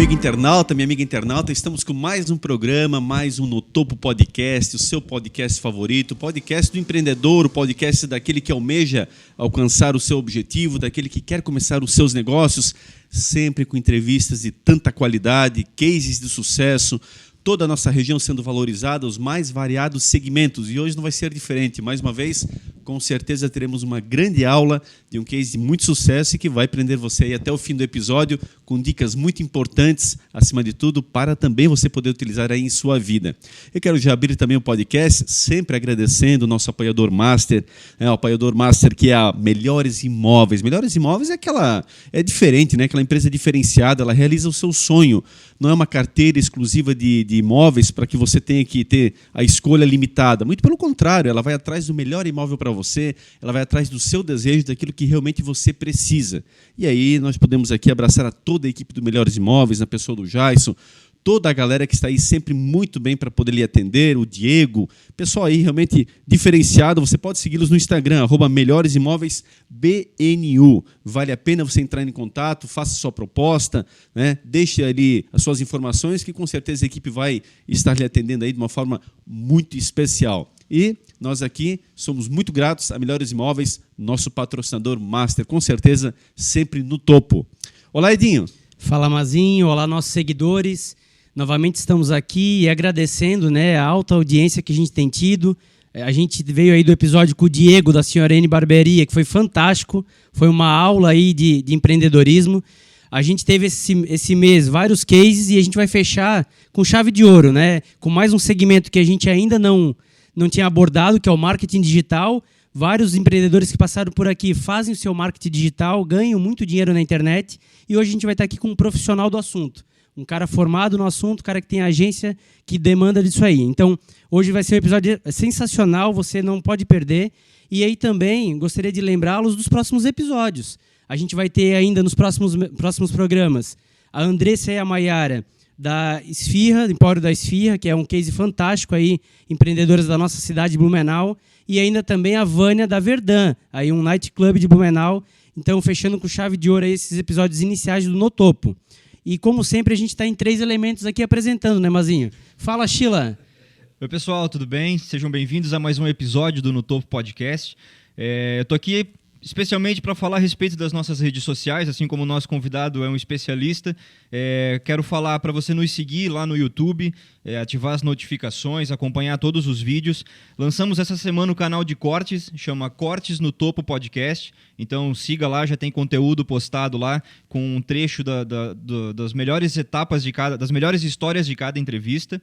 amigo internauta, minha amiga internauta, estamos com mais um programa, mais um No Topo Podcast, o seu podcast favorito, o podcast do empreendedor, o podcast daquele que almeja alcançar o seu objetivo, daquele que quer começar os seus negócios, sempre com entrevistas de tanta qualidade, cases de sucesso, toda a nossa região sendo valorizada, os mais variados segmentos. E hoje não vai ser diferente. Mais uma vez, com certeza teremos uma grande aula de um case de muito sucesso e que vai prender você aí até o fim do episódio com dicas muito importantes, acima de tudo, para também você poder utilizar aí em sua vida. Eu quero já abrir também o podcast, sempre agradecendo o nosso apoiador master, o apoiador master que é a Melhores Imóveis. Melhores Imóveis é diferente, né? Aquela empresa diferenciada, ela realiza o seu sonho. Não é uma carteira exclusiva de imóveis para que você tenha que ter a escolha limitada. Muito pelo contrário, ela vai atrás do melhor imóvel para você, ela vai atrás do seu desejo, daquilo que realmente você precisa. E aí nós podemos aqui abraçar a toda a equipe do Melhores Imóveis, na pessoa do Jason, toda a galera que está aí sempre muito bem para poder lhe atender, o Diego, pessoal aí realmente diferenciado. Você pode segui-los no Instagram, @melhoresimóveisbnu. Vale a pena você entrar em contato, faça sua proposta, né? Deixe ali as suas informações, que com certeza a equipe vai estar lhe atendendo aí de uma forma muito especial. E nós aqui somos muito gratos a Melhores Imóveis, nosso patrocinador master, com certeza sempre no topo. Olá, Edinho. Fala, Mazinho. Olá, nossos seguidores. Novamente estamos aqui e agradecendo, né, a alta audiência que a gente tem tido. A gente veio aí do episódio com o Diego, da Senhora N Barbearia, que foi fantástico. Foi uma aula aí de empreendedorismo. A gente teve esse mês vários cases e a gente vai fechar com chave de ouro, né? Com mais um segmento que a gente ainda não tinha abordado, que é o marketing digital. Vários empreendedores que passaram por aqui fazem o seu marketing digital, ganham muito dinheiro na internet. E hoje a gente vai estar aqui com um profissional do assunto. Um cara formado no assunto, um cara que tem agência que demanda disso aí. Então, hoje vai ser um episódio sensacional, você não pode perder. E aí também gostaria de lembrá-los dos próximos episódios. A gente vai ter ainda nos próximos programas a Andressa e a Maiara da Esfirra, do Empório da Esfirra, que é um case fantástico aí, empreendedoras da nossa cidade de Blumenau. E ainda também a Vânia da Verdun, aí um nightclub de Blumenau. Então, fechando com chave de ouro aí esses episódios iniciais do No Topo. E, como sempre, a gente está em 3 elementos aqui apresentando, né, Mazinho? Fala, Sheila! Oi, pessoal, tudo bem? Sejam bem-vindos a mais um episódio do No Topo Podcast. Eu estou aqui especialmente para falar a respeito das nossas redes sociais, assim como o nosso convidado é um especialista. Quero falar para você nos seguir lá no YouTube, ativar as notificações, acompanhar todos os vídeos. Lançamos essa semana o canal de cortes, chama Cortes no Topo Podcast. Então siga lá, já tem conteúdo postado lá com um trecho das melhores etapas das melhores histórias de cada entrevista.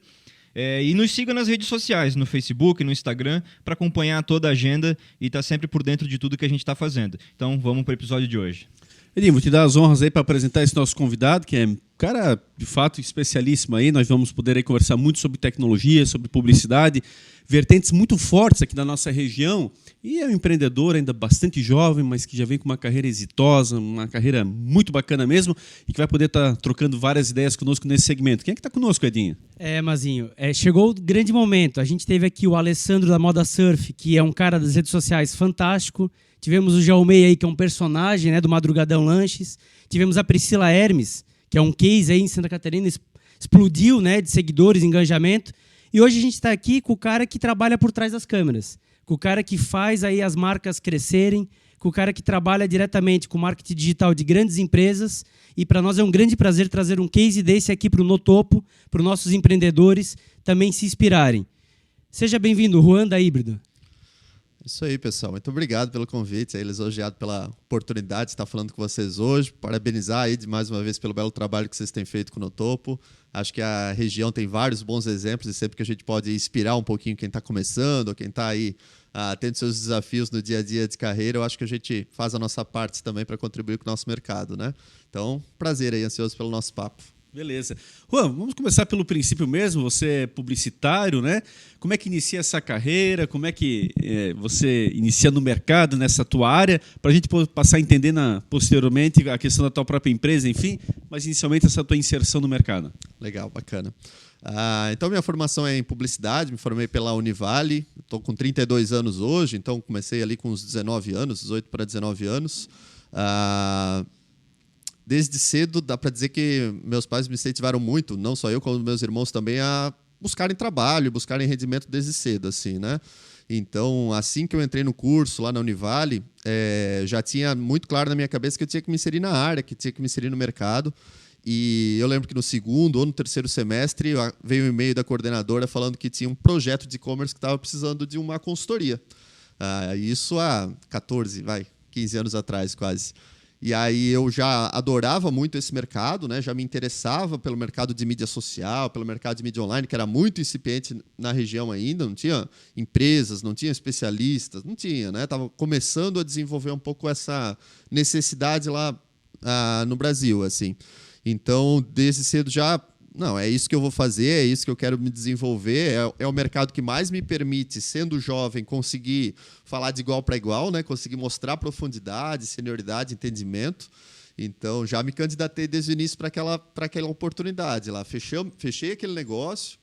E nos siga nas redes sociais, no Facebook, no Instagram, para acompanhar toda a agenda e estar sempre por dentro de tudo que a gente está fazendo. Então, vamos para o episódio de hoje. Edinho, vou te dar as honras aí para apresentar esse nosso convidado, que é um cara, de fato, especialíssimo aí. Nós vamos poder aí conversar muito sobre tecnologia, sobre publicidade, vertentes muito fortes aqui da nossa região. E é um empreendedor ainda bastante jovem, mas que já vem com uma carreira exitosa, uma carreira muito bacana mesmo, e que vai poder estar trocando várias ideias conosco nesse segmento. Quem é que está conosco, Edinho? Mazinho, chegou o grande momento. A gente teve aqui o Alessandro da Moda Surf, que é um cara das redes sociais fantástico. Tivemos o Jaumei aí, que é um personagem, né, do Madrugadão Lanches. Tivemos a Priscila Hermes, que é um case aí em Santa Catarina, explodiu, né, de seguidores, engajamento. E hoje a gente está aqui com o cara que trabalha por trás das câmeras, com o cara que faz aí as marcas crescerem, com o cara que trabalha diretamente com marketing digital de grandes empresas. E para nós é um grande prazer trazer um case desse aqui para o No Topo, para os nossos empreendedores também se inspirarem. Seja bem-vindo, Juan da Híbrido. Isso aí, pessoal. Muito obrigado pelo convite. Elogiado pela oportunidade de estar falando com vocês hoje. Parabenizar aí mais uma vez pelo belo trabalho que vocês têm feito com o No Topo. Acho que a região tem vários bons exemplos e sempre que a gente pode inspirar um pouquinho quem está começando ou quem está aí tendo seus desafios no dia a dia de carreira, eu acho que a gente faz a nossa parte também para contribuir com o nosso mercado, né? Então, prazer aí, ansioso pelo nosso papo. Beleza. Juan, vamos começar pelo princípio mesmo. Você é publicitário, né? Como é que inicia essa carreira? Como é que você inicia no mercado, nessa tua área? Para a gente passar a entender posteriormente a questão da tua própria empresa, enfim. Mas inicialmente essa tua inserção no mercado. Legal, bacana. Então, minha formação é em publicidade. Me formei pela Univale. Estou com 32 anos hoje. Então, comecei ali com uns 19 anos, 18 para 19 anos. desde cedo, dá para dizer que meus pais me incentivaram muito, não só eu, como meus irmãos também, a buscarem trabalho, buscarem rendimento desde cedo, assim, né? Então, assim que eu entrei no curso lá na Univale, já tinha muito claro na minha cabeça que eu tinha que me inserir na área, que tinha que me inserir no mercado. E eu lembro que no segundo ou no terceiro semestre veio um e-mail da coordenadora falando que tinha um projeto de e-commerce que estava precisando de uma consultoria. Isso há 15 anos atrás, quase. E aí eu já adorava muito esse mercado, né? Já me interessava pelo mercado de mídia social, pelo mercado de mídia online, que era muito incipiente na região ainda, não tinha empresas, não tinha especialistas, não tinha, né? Estava começando a desenvolver um pouco essa necessidade lá no Brasil, assim. Então, desde cedo já, não, é isso que eu vou fazer, é isso que eu quero me desenvolver, é o mercado que mais me permite, sendo jovem, conseguir falar de igual para igual, né? Conseguir mostrar profundidade, senioridade, entendimento. Então, já me candidatei desde o início para aquela oportunidade lá. Fechei aquele negócio,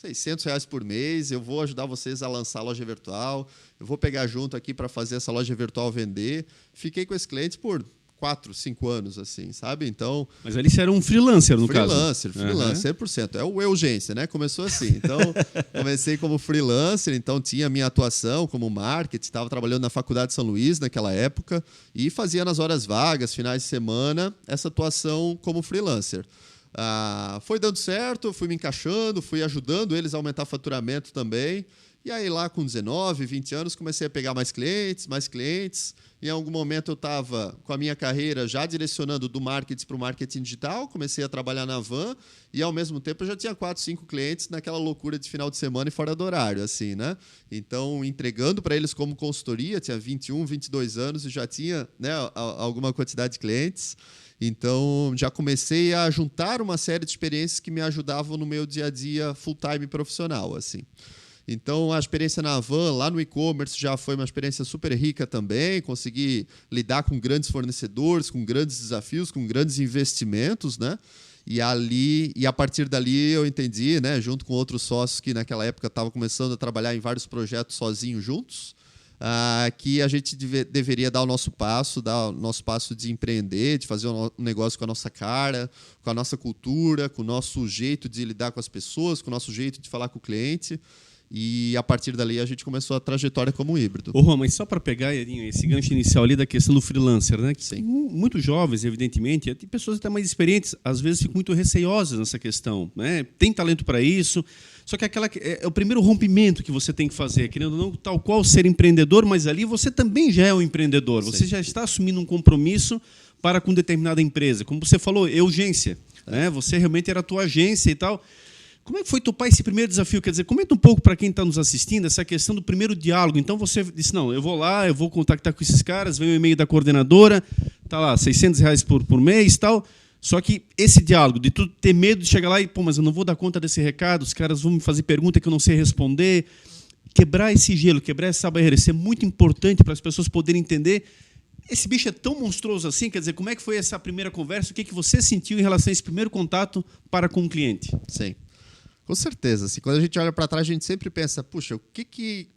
R$600 por mês, eu vou ajudar vocês a lançar a loja virtual, eu vou pegar junto aqui para fazer essa loja virtual vender. Fiquei com esse cliente por 4, 5 anos, assim, sabe? Então... Mas ali você era um freelancer, no caso. Freelancer, 100%. É o Eugência, né? Começou assim. Então, comecei como freelancer, então tinha a minha atuação como marketing, estava trabalhando na Faculdade de São Luís naquela época e fazia nas horas vagas, finais de semana, essa atuação como freelancer. Foi dando certo, fui me encaixando, fui ajudando eles a aumentar o faturamento também. E aí lá com 19, 20 anos comecei a pegar mais clientes. Em algum momento eu estava com a minha carreira já direcionando do marketing para o marketing digital, comecei a trabalhar na Van e ao mesmo tempo eu já tinha 4, 5 clientes naquela loucura de final de semana e fora do horário, assim, né? Então, entregando para eles como consultoria, tinha 21, 22 anos e já tinha, né, alguma quantidade de clientes. Então, já comecei a juntar uma série de experiências que me ajudavam no meu dia a dia full-time profissional, assim. Então, a experiência na Van, lá no e-commerce, já foi uma experiência super rica também. Consegui lidar com grandes fornecedores, com grandes desafios, com grandes investimentos, né? E a partir dali eu entendi, né, junto com outros sócios que naquela época estavam começando a trabalhar em vários projetos sozinhos juntos, que a gente deveria dar o nosso passo de empreender, de fazer um negócio com a nossa cara, com a nossa cultura, com o nosso jeito de lidar com as pessoas, com o nosso jeito de falar com o cliente. E a partir dali a gente começou a trajetória como híbrido. Ô, Juan, mas só para pegar esse gancho inicial ali da questão do freelancer, né? Que Sim. Muito jovens, evidentemente, tem pessoas até mais experientes, às vezes ficam muito receosas nessa questão, né? Tem talento para isso, só que é o primeiro rompimento que você tem que fazer, querendo ou não, tal qual ser empreendedor, mas ali você também já é um empreendedor, você já está assumindo um compromisso para com determinada empresa. Como você falou, Eugência, né? Você realmente era a tua agência e tal. Como é que foi topar esse primeiro desafio? Quer dizer, comenta um pouco para quem está nos assistindo essa questão do primeiro diálogo. Então você disse, não, eu vou lá, eu vou contactar com esses caras, vem o e-mail da coordenadora, tá lá, R$600 por mês e tal. Só que esse diálogo, de tu ter medo de chegar lá e, mas eu não vou dar conta desse recado, os caras vão me fazer pergunta que eu não sei responder. Quebrar esse gelo, quebrar essa barreira, isso é muito importante para as pessoas poderem entender. Esse bicho é tão monstruoso assim, quer dizer, como é que foi essa primeira conversa? O que você sentiu em relação a esse primeiro contato para com o cliente? Sim. Com certeza. Assim, quando a gente olha para trás, a gente sempre pensa, puxa, o que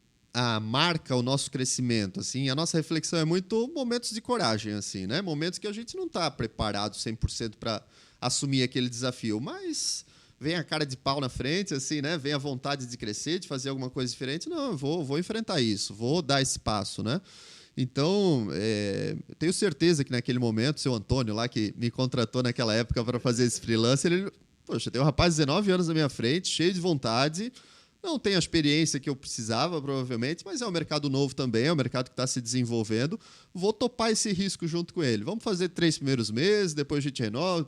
marca o nosso crescimento? Assim, a nossa reflexão é muito momentos de coragem, assim, né? Momentos que a gente não está preparado 100% para assumir aquele desafio, mas vem a cara de pau na frente, assim, né? Vem a vontade de crescer, de fazer alguma coisa diferente. Não, eu vou enfrentar isso, vou dar esse passo, né? Então, tenho certeza que naquele momento, o seu Antônio lá, que me contratou naquela época para fazer esse freelance, ele... Poxa, tem um rapaz de 19 anos na minha frente, cheio de vontade, não tem a experiência que eu precisava, provavelmente, mas é um mercado novo também, é um mercado que está se desenvolvendo. Vou topar esse risco junto com ele. Vamos fazer 3 primeiros meses, depois a gente renova,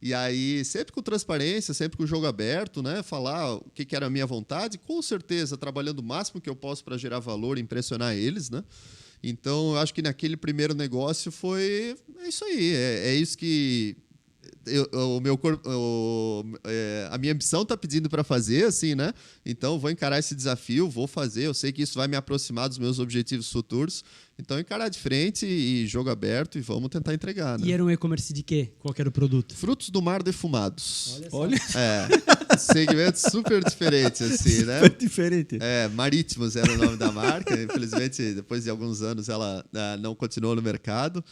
E aí, sempre com transparência, sempre com o jogo aberto, né? Falar o que era a minha vontade, com certeza, trabalhando o máximo que eu posso para gerar valor e impressionar eles, né? Então, eu acho que naquele primeiro negócio é isso aí, é isso que... a minha ambição está pedindo para fazer, assim, né? Então, vou encarar esse desafio, vou fazer. Eu sei que isso vai me aproximar dos meus objetivos futuros. Então, encarar de frente e jogo aberto e vamos tentar entregar. Né? E era um e-commerce de quê? Qual que era o produto? Frutos do mar defumados. Olha, Segmentos super diferentes, assim, né? super diferente. Marítimos era o nome da marca. Infelizmente, depois de alguns anos, ela não continuou no mercado.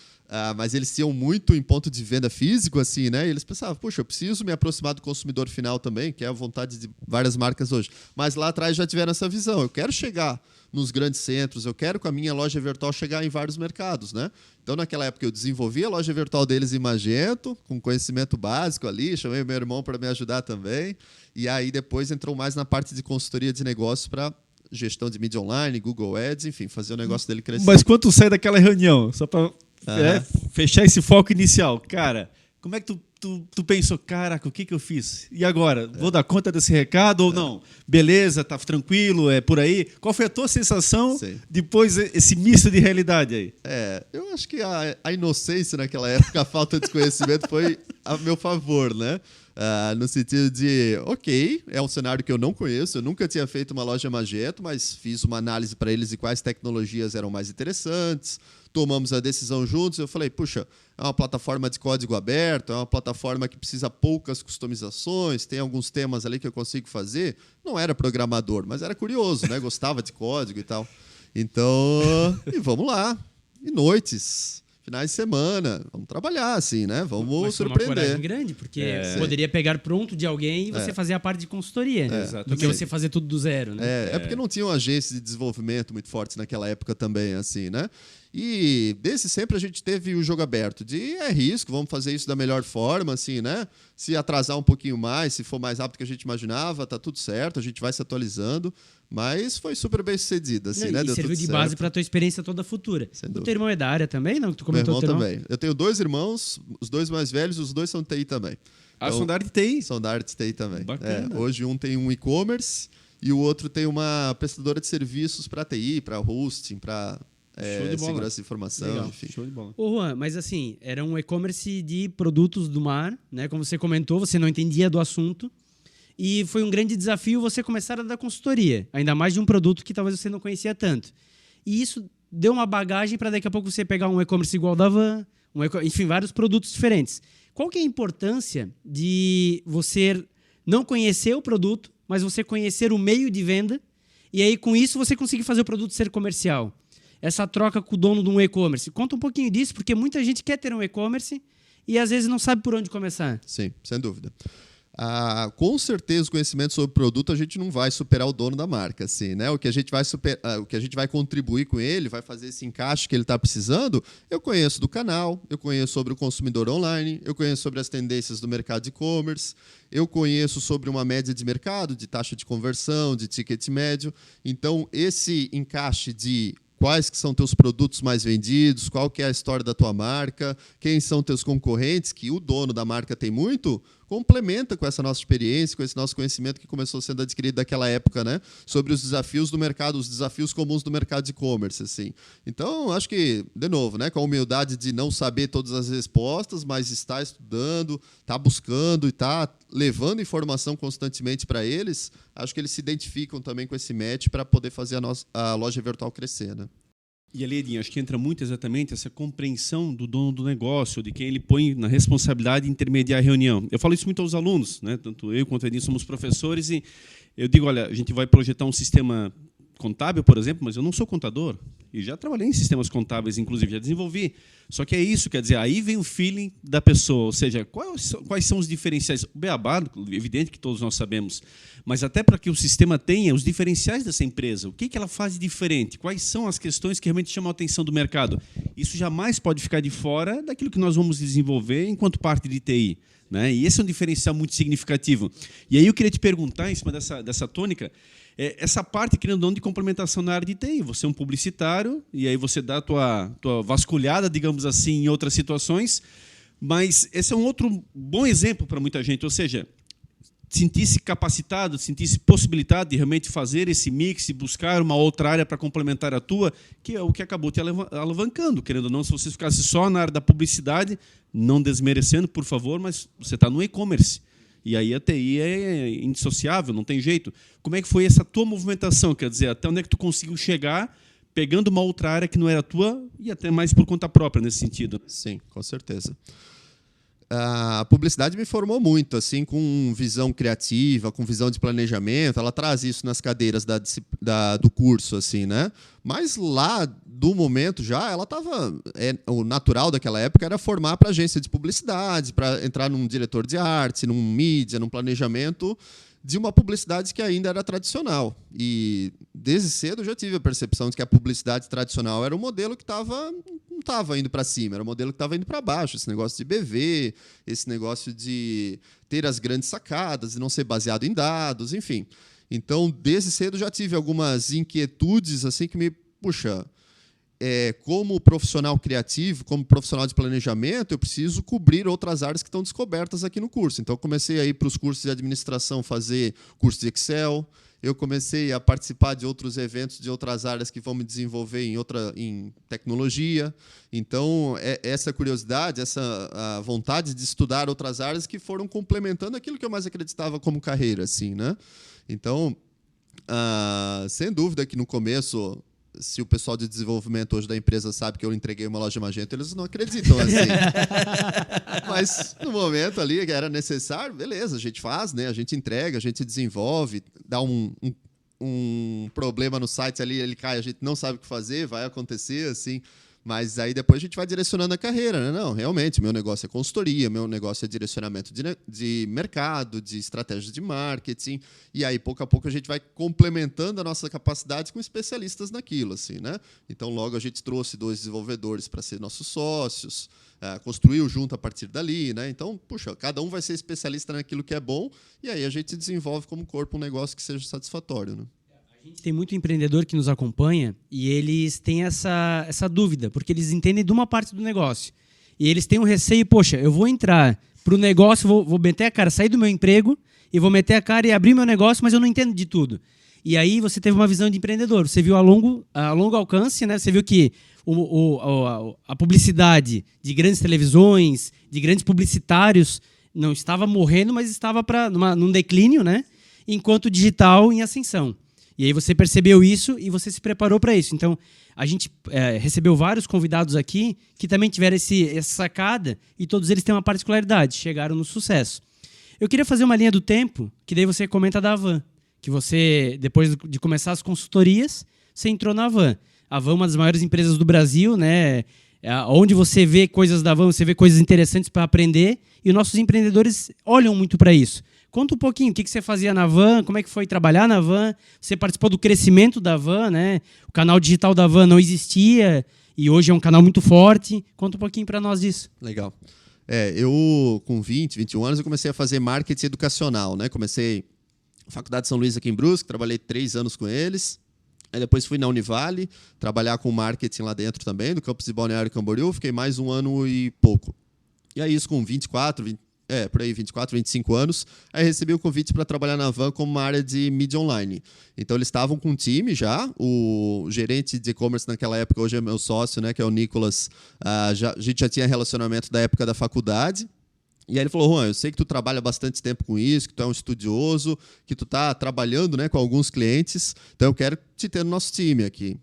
Mas eles tinham muito em ponto de venda físico, assim, né? E eles pensavam, puxa, eu preciso me aproximar do consumidor final também, que é a vontade de várias marcas hoje. Mas lá atrás já tiveram essa visão. Eu quero chegar nos grandes centros, eu quero com a minha loja virtual chegar em vários mercados, né? Então, naquela época, eu desenvolvi a loja virtual deles em Magento, com conhecimento básico ali, chamei meu irmão para me ajudar também, e aí depois entrou mais na parte de consultoria de negócios para gestão de mídia online, Google Ads, enfim, fazer o negócio dele crescer. Mas quando tu sai daquela reunião, só para fechar esse foco inicial, cara, como é que tu pensou, caraca, o que eu fiz? E agora? Vou dar conta desse recado ou não? Beleza, tá tranquilo, é por aí? Qual foi a tua sensação depois esse misto de realidade aí? Eu acho que a inocência naquela época, a falta de conhecimento foi a meu favor, né? No sentido de, ok, é um cenário que eu não conheço, eu nunca tinha feito uma loja Magento, mas fiz uma análise para eles de quais tecnologias eram mais interessantes, tomamos a decisão juntos, eu falei, puxa, é uma plataforma de código aberto, é uma plataforma que precisa poucas customizações, tem alguns temas ali que eu consigo fazer. Não era programador, mas era curioso, né? Gostava de código e tal. Então, e vamos lá. E noites, finais de semana, vamos trabalhar assim, né? Vamos surpreender. Uma coragem grande, porque você poderia pegar pronto de alguém e você fazer a parte de consultoria, do que você fazer tudo do zero, né? É porque não tinham agências de desenvolvimento muito fortes naquela época também, assim, né? E desde sempre a gente teve o jogo aberto de risco, vamos fazer isso da melhor forma, assim, né? Se atrasar um pouquinho mais, se for mais rápido do que a gente imaginava, tá tudo certo, a gente vai se atualizando, mas foi super bem sucedido, assim, né? E serviu de base para a tua experiência toda futura. O teu irmão é da área também, não? Tu comentou. Meu irmão também. Eu tenho 2 irmãos, os 2 mais velhos, os 2 são de TI também. Então, são da área de TI? São da área de TI também. Bacana. Hoje um tem um e-commerce e o outro tem uma prestadora de serviços para TI, para hosting, para segurança de informação, legal. Enfim. Show de bola. Ô Juan, mas assim, era um e-commerce de produtos do mar, né? Como você comentou, você não entendia do assunto. E foi um grande desafio você começar a dar consultoria, ainda mais de um produto que talvez você não conhecia tanto. E isso deu uma bagagem para daqui a pouco você pegar um e-commerce igual da Van, enfim, vários produtos diferentes. Qual que é a importância de você não conhecer o produto, mas você conhecer o meio de venda, e aí com isso você conseguir fazer o produto ser comercial? Essa troca com o dono de um e-commerce. Conta um pouquinho disso, porque muita gente quer ter um e-commerce e às vezes não sabe por onde começar. Sim, sem dúvida. Com certeza o conhecimento sobre o produto a gente não vai superar o dono da marca, assim, né? O que a gente vai contribuir com ele, vai fazer esse encaixe que ele está precisando. Eu conheço do canal, eu conheço sobre o consumidor online, eu conheço sobre as tendências do mercado de e-commerce, eu conheço sobre uma média de mercado, de taxa de conversão, de ticket médio. Então esse encaixe de quais que são teus produtos mais vendidos, qual que é a história da tua marca, quem são teus concorrentes, que o dono da marca tem muito, complementa com essa nossa experiência, com esse nosso conhecimento que começou sendo adquirido daquela época, né? Sobre os desafios do mercado, os desafios comuns do mercado de e-commerce, assim. Então, acho que, de novo, né, com a humildade de não saber todas as respostas, mas estar estudando, estar buscando e estar levando informação constantemente para eles, acho que eles se identificam também com esse match para poder fazer a loja virtual crescer, né? E ali, Edinho, acho que entra muito exatamente essa compreensão do dono do negócio, de quem ele põe na responsabilidade de intermediar a reunião. Eu falo isso muito aos alunos, né? Tanto eu quanto o Edinho somos professores, e eu digo, olha, a gente vai projetar um sistema contábil, por exemplo, mas eu não sou contador. E já trabalhei em sistemas contábeis, inclusive, já desenvolvi. Só que é isso, quer dizer, aí vem o feeling da pessoa, ou seja, quais são os diferenciais? O beabá, evidente que todos nós sabemos, mas até para que o sistema tenha os diferenciais dessa empresa, o que ela faz de diferente, quais são as questões que realmente chamam a atenção do mercado. Isso jamais pode ficar de fora daquilo que nós vamos desenvolver enquanto parte de TI. Né? E esse é um diferencial muito significativo. E aí eu queria te perguntar, em cima dessa tônica, essa parte, querendo ou não, de complementação na área de TI. Você é um publicitário, e aí você dá a tua vasculhada, digamos assim, em outras situações, mas esse é um outro bom exemplo para muita gente, ou seja, sentir-se capacitado, sentir-se possibilitado de realmente fazer esse mix e buscar uma outra área para complementar a tua, que é o que acabou te alavancando, querendo ou não, se você ficasse só na área da publicidade, não desmerecendo, por favor, mas você está no e-commerce. E aí a TI é indissociável, não tem jeito. Como é que foi essa tua movimentação? Quer dizer, até onde é que tu conseguiu chegar pegando uma outra área que não era tua e até mais por conta própria nesse sentido. Sim, com certeza. A publicidade me formou muito, assim, com visão criativa, com visão de planejamento. Ela traz isso nas cadeiras do curso, assim, né? Mas lá, do momento já, ela estava... o natural daquela época era formar para agência de publicidade, para entrar num diretor de arte, num mídia, num planejamento de uma publicidade que ainda era tradicional. E desde cedo eu já tive a percepção de que a publicidade tradicional era um modelo que não estava indo para cima, era um modelo que estava indo para baixo. Esse negócio de BV, esse negócio de ter as grandes sacadas e não ser baseado em dados, enfim. Então, desde cedo já tive algumas inquietudes assim que me... Puxa, como profissional criativo, como profissional de planejamento, eu preciso cobrir outras áreas que estão descobertas aqui no curso. Então, eu comecei a ir para os cursos de administração, fazer curso de Excel. Eu comecei a participar de outros eventos de outras áreas que vão me desenvolver em tecnologia. Então, essa curiosidade, a vontade de estudar outras áreas que foram complementando aquilo que eu mais acreditava como carreira, assim, né? Então, sem dúvida que no começo... Se o pessoal de desenvolvimento hoje da empresa sabe que eu entreguei uma loja Magento, eles não acreditam assim. Mas no momento ali que era necessário, beleza, a gente faz, né? A gente entrega, a gente desenvolve, dá um problema no site ali, ele cai, a gente não sabe o que fazer, vai acontecer assim. Mas aí depois a gente vai direcionando a carreira, né? Não, realmente, meu negócio é consultoria, meu negócio é direcionamento de mercado, de estratégia de marketing. E aí, pouco a pouco, a gente vai complementando a nossa capacidade com especialistas naquilo, assim, né? Então, logo a gente trouxe 2 desenvolvedores para ser nossos sócios, construiu junto a partir dali, né? Então, puxa, cada um vai ser especialista naquilo que é bom e aí a gente desenvolve como corpo um negócio que seja satisfatório, né? A gente tem muito empreendedor que nos acompanha e eles têm essa dúvida, porque eles entendem de uma parte do negócio. E eles têm um receio, poxa, eu vou entrar para o negócio, vou meter a cara, sair do meu emprego e vou meter a cara e abrir meu negócio, mas eu não entendo de tudo. E aí você teve uma visão de empreendedor, você viu a longo alcance, né? Você viu que a publicidade de grandes televisões, de grandes publicitários, não estava morrendo, mas estava num declínio, né? Enquanto o digital em ascensão. E aí você percebeu isso e você se preparou para isso. Então, a gente recebeu vários convidados aqui que também tiveram essa sacada e todos eles têm uma particularidade, chegaram no sucesso. Eu queria fazer uma linha do tempo, que daí você comenta da Avan, que você, depois de começar as consultorias, você entrou na Avan. A Avan é uma das maiores empresas do Brasil, né? Onde você vê coisas da Avan, você vê coisas interessantes para aprender e os nossos empreendedores olham muito para isso. Conta um pouquinho, o que você fazia na Avan, como é que foi trabalhar na Avan, você participou do crescimento da Avan, né? O canal digital da Avan não existia e hoje é um canal muito forte. Conta um pouquinho para nós disso. Legal. Eu, com 21 anos, eu comecei a fazer marketing educacional, né? Comecei na Faculdade de São Luís aqui em Brusque, trabalhei 3 anos com eles. Aí depois fui na Univale, trabalhar com marketing lá dentro também, do campus de Balneário Camboriú, fiquei mais 1 ano e pouco. E aí isso com 24, 25 anos, aí recebi o convite para trabalhar na Avan como uma área de mídia online. Então, eles estavam com um time já, o gerente de e-commerce naquela época, hoje é meu sócio, né, que é o Nicolas, a gente já tinha relacionamento da época da faculdade, e aí ele falou, Juan, eu sei que tu trabalha bastante tempo com isso, que tu é um estudioso, que tu está trabalhando, né, com alguns clientes, então eu quero te ter no nosso time aqui.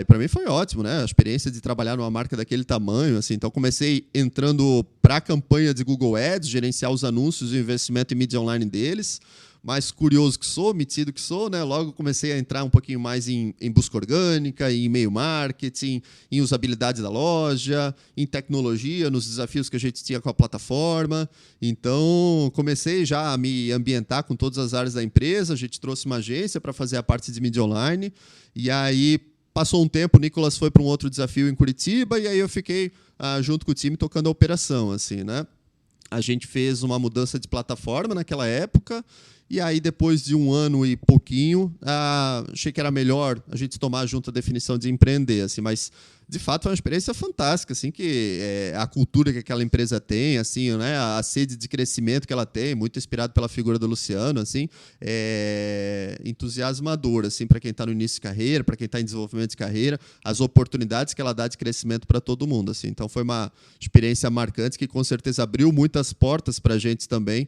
E para mim foi ótimo, né? A experiência de trabalhar numa marca daquele tamanho, assim. Então comecei entrando para a campanha de Google Ads, gerenciar os anúncios e o investimento em mídia online deles. Mais curioso que sou, metido que sou, né? Logo comecei a entrar um pouquinho mais em busca orgânica, em e-mail marketing, em usabilidade da loja, em tecnologia, nos desafios que a gente tinha com a plataforma. Então comecei já a me ambientar com todas as áreas da empresa. A gente trouxe uma agência para fazer a parte de mídia online. E aí passou um tempo, o Nicolas foi para um outro desafio em Curitiba e aí eu fiquei junto com o time tocando a operação, assim, né? A gente fez uma mudança de plataforma naquela época e aí depois de 1 ano e pouquinho, achei que era melhor a gente tomar junto a definição de empreender, assim, mas de fato foi uma experiência fantástica, assim, que a cultura que aquela empresa tem, assim, né, a sede de crescimento que ela tem, muito inspirado pela figura do Luciano, assim, entusiasmador, assim, para quem está no início de carreira, para quem está em desenvolvimento de carreira, as oportunidades que ela dá de crescimento para todo mundo, assim. Então foi uma experiência marcante que com certeza abriu muitas portas para a gente também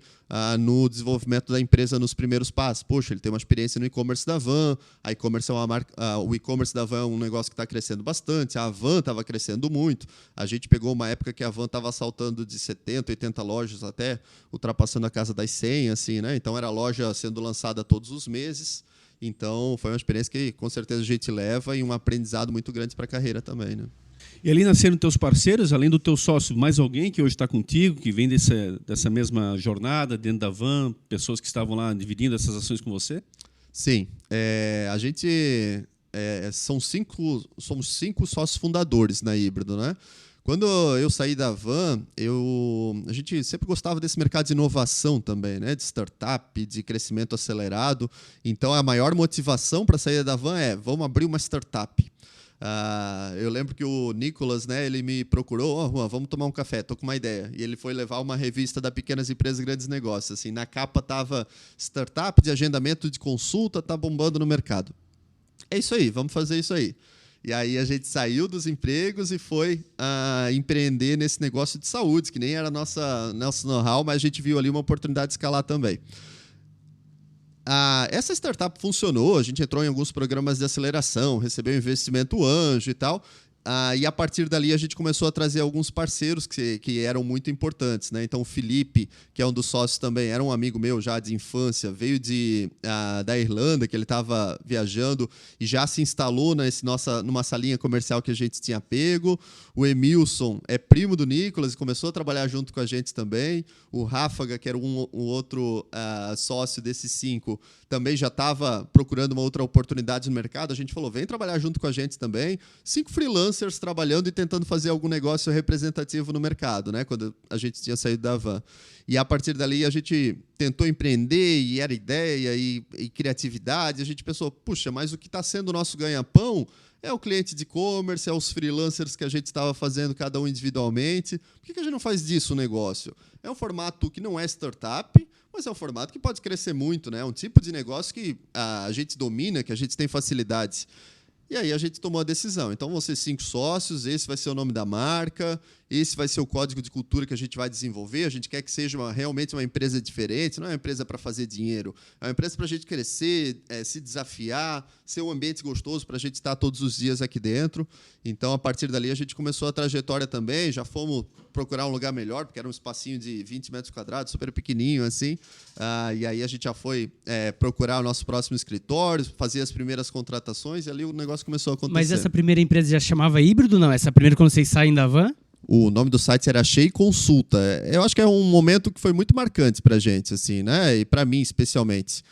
no desenvolvimento da empresa surpresa nos primeiros passos. Poxa, ele tem uma experiência no e-commerce da Van, a e-commerce é uma marca, o e-commerce da Van é um negócio que está crescendo bastante, a Van estava crescendo muito. A gente pegou uma época que a Van estava saltando de 70, 80 lojas até ultrapassando a casa das 100, assim, né? Então era loja sendo lançada todos os meses. Então foi uma experiência que com certeza a gente leva e um aprendizado muito grande para a carreira também, né? E ali nasceram teus parceiros, além do teu sócio, mais alguém que hoje está contigo, que vem dessa mesma jornada dentro da Van, pessoas que estavam lá dividindo essas ações com você? Sim, a gente somos 5 sócios fundadores na Híbrido, né? Quando eu saí da Van, a gente sempre gostava desse mercado de inovação também, né? De startup, de crescimento acelerado. Então, a maior motivação para a saída da Van vamos abrir uma startup. Eu lembro que o Nicolas, né, ele me procurou, Juan, vamos tomar um café, tô com uma ideia. E ele foi levar uma revista da Pequenas Empresas e Grandes Negócios. Assim, na capa estava startup de agendamento de consulta, tá bombando no mercado. É isso aí, vamos fazer isso aí. E aí a gente saiu dos empregos e foi empreender nesse negócio de saúde, que nem era nosso know-how, mas a gente viu ali uma oportunidade de escalar também. Essa startup funcionou, a gente entrou em alguns programas de aceleração, recebeu investimento anjo e tal. E a partir dali a gente começou a trazer alguns parceiros que eram muito importantes, né? Então o Felipe, que é um dos sócios também, era um amigo meu já de infância, veio da Irlanda, que ele estava viajando e já se instalou numa salinha comercial que a gente tinha pego. O Emilson é primo do Nicolas e começou a trabalhar junto com a gente também. O Ráfaga, que era um outro sócio desses 5, também já estava procurando uma outra oportunidade no mercado. A gente falou, vem trabalhar junto com a gente também. 5 freelancers trabalhando e tentando fazer algum negócio representativo no mercado, né? Quando a gente tinha saído da Van. E a partir dali a gente tentou empreender e era ideia e criatividade. A gente pensou, puxa, mas o que está sendo o nosso ganha-pão é o cliente de e-commerce, é os freelancers que a gente estava fazendo cada um individualmente. Por que a gente não faz disso um negócio? É um formato que não é startup, mas é um formato que pode crescer muito, né? É um tipo de negócio que a gente domina, que a gente tem facilidade. E aí a gente tomou a decisão. Então vão ser 5 sócios, esse vai ser o nome da marca, esse vai ser o código de cultura que a gente vai desenvolver. A gente quer que seja realmente uma empresa diferente, não é uma empresa para fazer dinheiro, é uma empresa para a gente crescer, se desafiar, ser um ambiente gostoso para a gente estar todos os dias aqui dentro. Então, a partir dali, a gente começou a trajetória também, já fomos procurar um lugar melhor, porque era um espacinho de 20 metros quadrados, super pequenininho, assim. E aí a gente já foi procurar o nosso próximo escritório, fazer as primeiras contratações, e ali o negócio começou a acontecer. Mas essa primeira empresa já chamava híbrido, não? Essa primeira quando vocês saem da Van? O nome do site era Achei Consulta. Eu acho que é um momento que foi muito marcante para a gente, assim, né? E para mim, especialmente.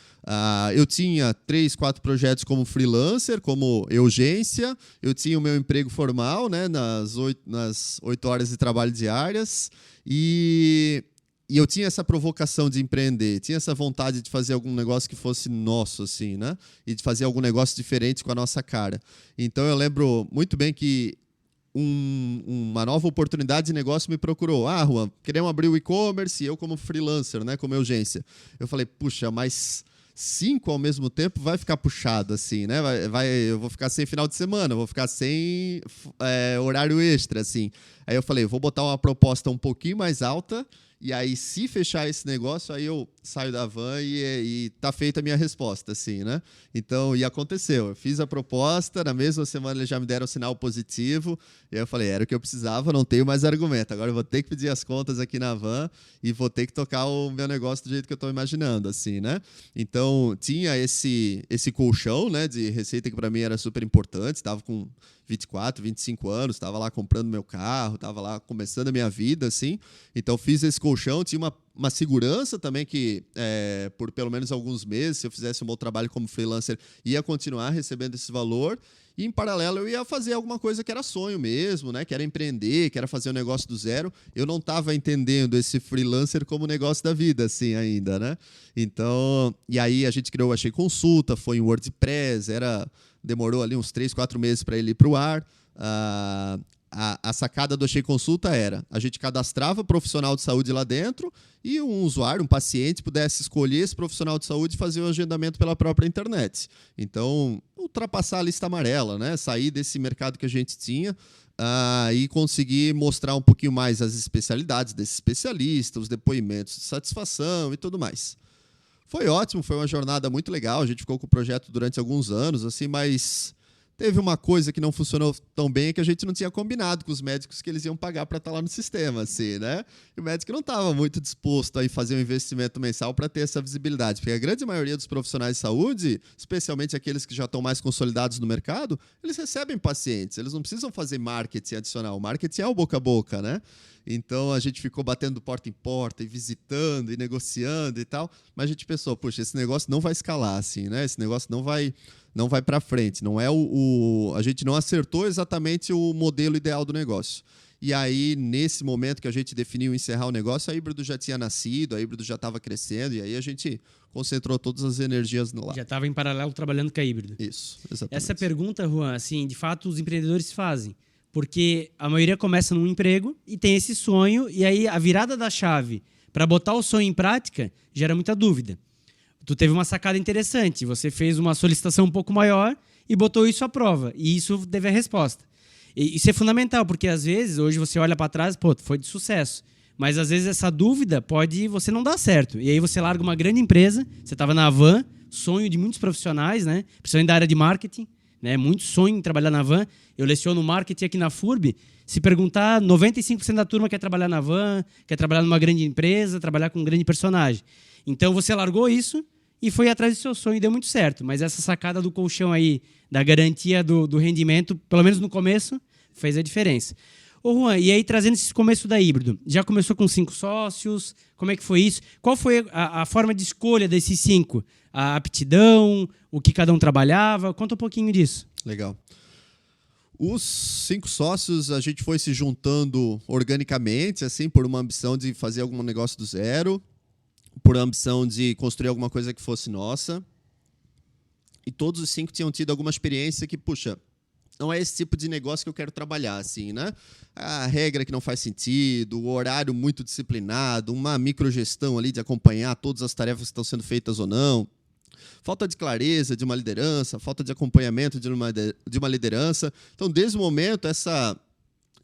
Eu tinha 3, 4 projetos como freelancer, como urgência. Eu tinha o meu emprego formal, né? Nas 8 horas de trabalho diárias. E eu tinha essa provocação de empreender, tinha essa vontade de fazer algum negócio que fosse nosso, assim, né? E de fazer algum negócio diferente com a nossa cara. Então, eu lembro muito bem que uma nova oportunidade de negócio me procurou. Juan, queremos abrir o e-commerce e eu como freelancer, né, como urgência. Eu falei, puxa, mas 5 ao mesmo tempo vai ficar puxado, assim, né? Eu vou ficar sem final de semana, vou ficar sem horário extra, assim. Aí eu falei, vou botar uma proposta um pouquinho mais alta. E aí, se fechar esse negócio, aí eu saio da Van e tá feita a minha resposta, assim, né? Então, e aconteceu. Eu fiz a proposta, na mesma semana eles já me deram um sinal positivo, e aí eu falei, era o que eu precisava, não tenho mais argumento. Agora eu vou ter que pedir as contas aqui na Van e vou ter que tocar o meu negócio do jeito que eu tô imaginando, assim, né? Então, tinha esse colchão, né, de receita que para mim era super importante, estava com 24, 25 anos, estava lá comprando meu carro, estava lá começando a minha vida, assim. Então, fiz esse colchão, tinha uma segurança também que, por pelo menos alguns meses, se eu fizesse um bom trabalho como freelancer, ia continuar recebendo esse valor. E, em paralelo, eu ia fazer alguma coisa que era sonho mesmo, né? Que era empreender, que era fazer um negócio do zero. Eu não estava entendendo esse freelancer como negócio da vida, assim, ainda, né? Então, e aí a gente criou o Achei Consulta, foi em WordPress, demorou ali uns 3, 4 meses para ele ir para o ar. A sacada do Achei Consulta era, a gente cadastrava profissional de saúde lá dentro e um usuário, um paciente, pudesse escolher esse profissional de saúde e fazer o agendamento pela própria internet. Então, ultrapassar a lista amarela, né? Sair desse mercado que a gente tinha e conseguir mostrar um pouquinho mais as especialidades desse especialista, os depoimentos de satisfação e tudo mais. Foi ótimo, foi uma jornada muito legal. A gente ficou com o projeto durante alguns anos, assim, mas teve uma coisa que não funcionou tão bem, é que a gente não tinha combinado com os médicos que eles iam pagar para estar lá no sistema, assim, né? E o médico não estava muito disposto a fazer um investimento mensal para ter essa visibilidade, porque a grande maioria dos profissionais de saúde, especialmente aqueles que já estão mais consolidados no mercado, eles recebem pacientes, eles não precisam fazer marketing adicional. O marketing é o boca a boca, né? Então a gente ficou batendo porta em porta e visitando e negociando e tal, mas a gente pensou, puxa, esse negócio não vai escalar, assim, né? Esse negócio não vai para frente, não é a gente não acertou exatamente o modelo ideal do negócio. E aí, nesse momento que a gente definiu encerrar o negócio, a Híbrido já tinha nascido, a Híbrido já estava crescendo, e aí a gente concentrou todas as energias no lá. Já estava em paralelo trabalhando com a Híbrido. Isso, exatamente. Essa pergunta, Juan, assim, de fato os empreendedores fazem, porque a maioria começa num emprego e tem esse sonho, e aí a virada da chave para botar o sonho em prática gera muita dúvida. Tu teve uma sacada interessante, você fez uma solicitação um pouco maior e botou isso à prova, e isso teve a resposta. E isso é fundamental, porque às vezes, hoje você olha para trás, pô, foi de sucesso, mas às vezes essa dúvida pode você não dar certo, e aí você larga uma grande empresa, você estava na Van, sonho de muitos profissionais, né? Principalmente da área de marketing, né? Muito sonho em trabalhar na Van. Eu leciono marketing aqui na FURB, se perguntar, 95% da turma quer trabalhar na Van, quer trabalhar numa grande empresa, trabalhar com um grande personagem. Então você largou isso e foi atrás do seu sonho e deu muito certo. Mas essa sacada do colchão aí, da garantia do rendimento, pelo menos no começo, fez a diferença. Ô Juan, e aí trazendo esse começo da Híbrido, já começou com 5 sócios? Como é que foi isso? Qual foi a forma de escolha desses 5? A aptidão, o que cada um trabalhava? Conta um pouquinho disso. Legal. Os 5 sócios, a gente foi se juntando organicamente, assim, por uma ambição de fazer algum negócio do zero, por ambição de construir alguma coisa que fosse nossa. E todos os 5 tinham tido alguma experiência que, puxa, não é esse tipo de negócio que eu quero trabalhar, assim, né? A regra que não faz sentido, o horário muito disciplinado, uma microgestão ali de acompanhar todas as tarefas que estão sendo feitas ou não, falta de clareza de uma liderança, falta de acompanhamento de uma liderança. Então, desde o momento, essa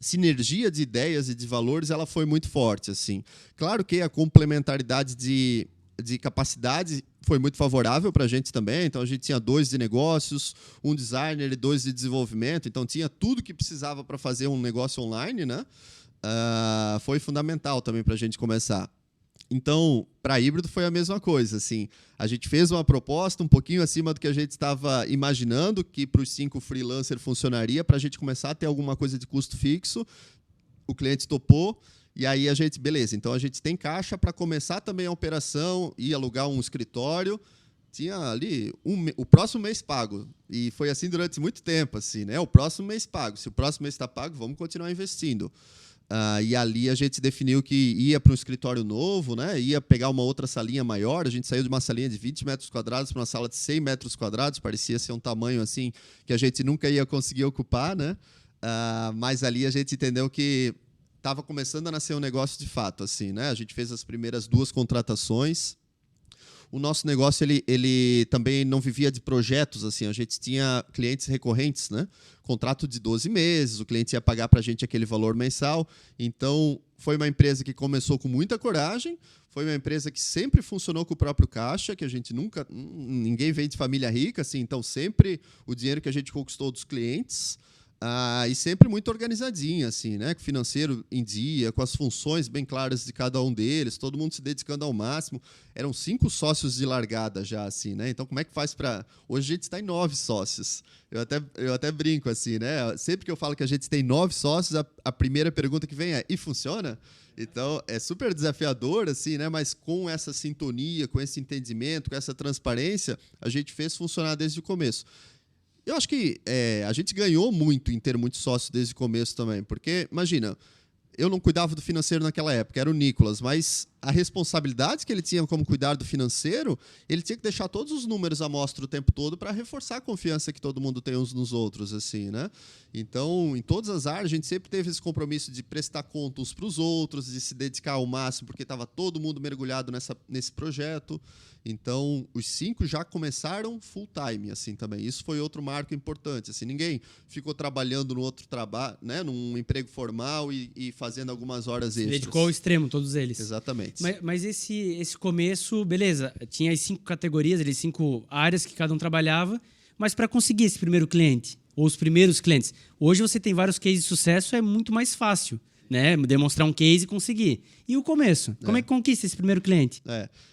sinergia de ideias e de valores, ela foi muito forte, assim. Claro que a complementaridade de capacidade foi muito favorável para a gente também. Então, a gente tinha 2 de negócios, 1 designer e 2 de desenvolvimento. Então, tinha tudo que precisava para fazer um negócio online, né? Foi fundamental também para a gente começar. Então, para Híbrido foi a mesma coisa. Assim, a gente fez uma proposta um pouquinho acima do que a gente estava imaginando, que para os 5 freelancers funcionaria, para a gente começar a ter alguma coisa de custo fixo. O cliente topou. E aí a gente, beleza, então a gente tem caixa para começar também a operação e alugar um escritório. Tinha ali o próximo mês pago. E foi assim durante muito tempo, assim, né? O próximo mês pago. Se o próximo mês está pago, vamos continuar investindo. E ali a gente definiu que ia para um escritório novo, né? Ia pegar uma outra salinha maior. A gente saiu de uma salinha de 20 metros quadrados para uma sala de 100 metros quadrados. Parecia ser um tamanho assim que a gente nunca ia conseguir ocupar, né? Mas ali a gente entendeu que estava começando a nascer um negócio de fato, assim, né? A gente fez as primeiras 2 contratações. O nosso negócio ele também não vivia de projetos, assim. A gente tinha clientes recorrentes, né? Contrato de 12 meses, o cliente ia pagar para a gente aquele valor mensal. Então, foi uma empresa que começou com muita coragem, foi uma empresa que sempre funcionou com o próprio caixa, que a gente nunca... Ninguém vem de família rica, assim, então sempre o dinheiro que a gente conquistou dos clientes... e sempre muito organizadinha, assim, né? Com o financeiro em dia, com as funções bem claras de cada um deles, todo mundo se dedicando ao máximo. Eram 5 sócios de largada já, assim, né? Então, como é que faz para... Hoje a gente está em 9 sócios. Eu até brinco, assim, né? Sempre que eu falo que a gente tem 9 sócios, a primeira pergunta que vem é: e funciona? Então, é super desafiador, assim, né? Mas com essa sintonia, com esse entendimento, com essa transparência, a gente fez funcionar desde o começo. Eu acho que a gente ganhou muito em ter muitos sócios desde o começo também, porque, imagina, eu não cuidava do financeiro naquela época, era o Nicolas, mas a responsabilidade que ele tinha como cuidar do financeiro, ele tinha que deixar todos os números à mostra o tempo todo para reforçar a confiança que todo mundo tem uns nos outros, assim, né? Então, em todas as áreas, a gente sempre teve esse compromisso de prestar conta uns para os outros, de se dedicar ao máximo, porque estava todo mundo mergulhado nesse projeto. Então, os 5 já começaram full time, assim, também. Isso foi outro marco importante. Assim, ninguém ficou trabalhando no outro trabalho, né, num emprego formal e fazendo algumas horas extras. Dedicou ao extremo, todos eles. Exatamente. Exatamente. Mas esse começo, beleza, tinha as 5 categorias, 5 áreas que cada um trabalhava, mas para conseguir esse primeiro cliente, ou os primeiros clientes, hoje você tem vários cases de sucesso, é muito mais fácil, né? Demonstrar um case e conseguir. E o começo? Como é que conquista esse primeiro cliente?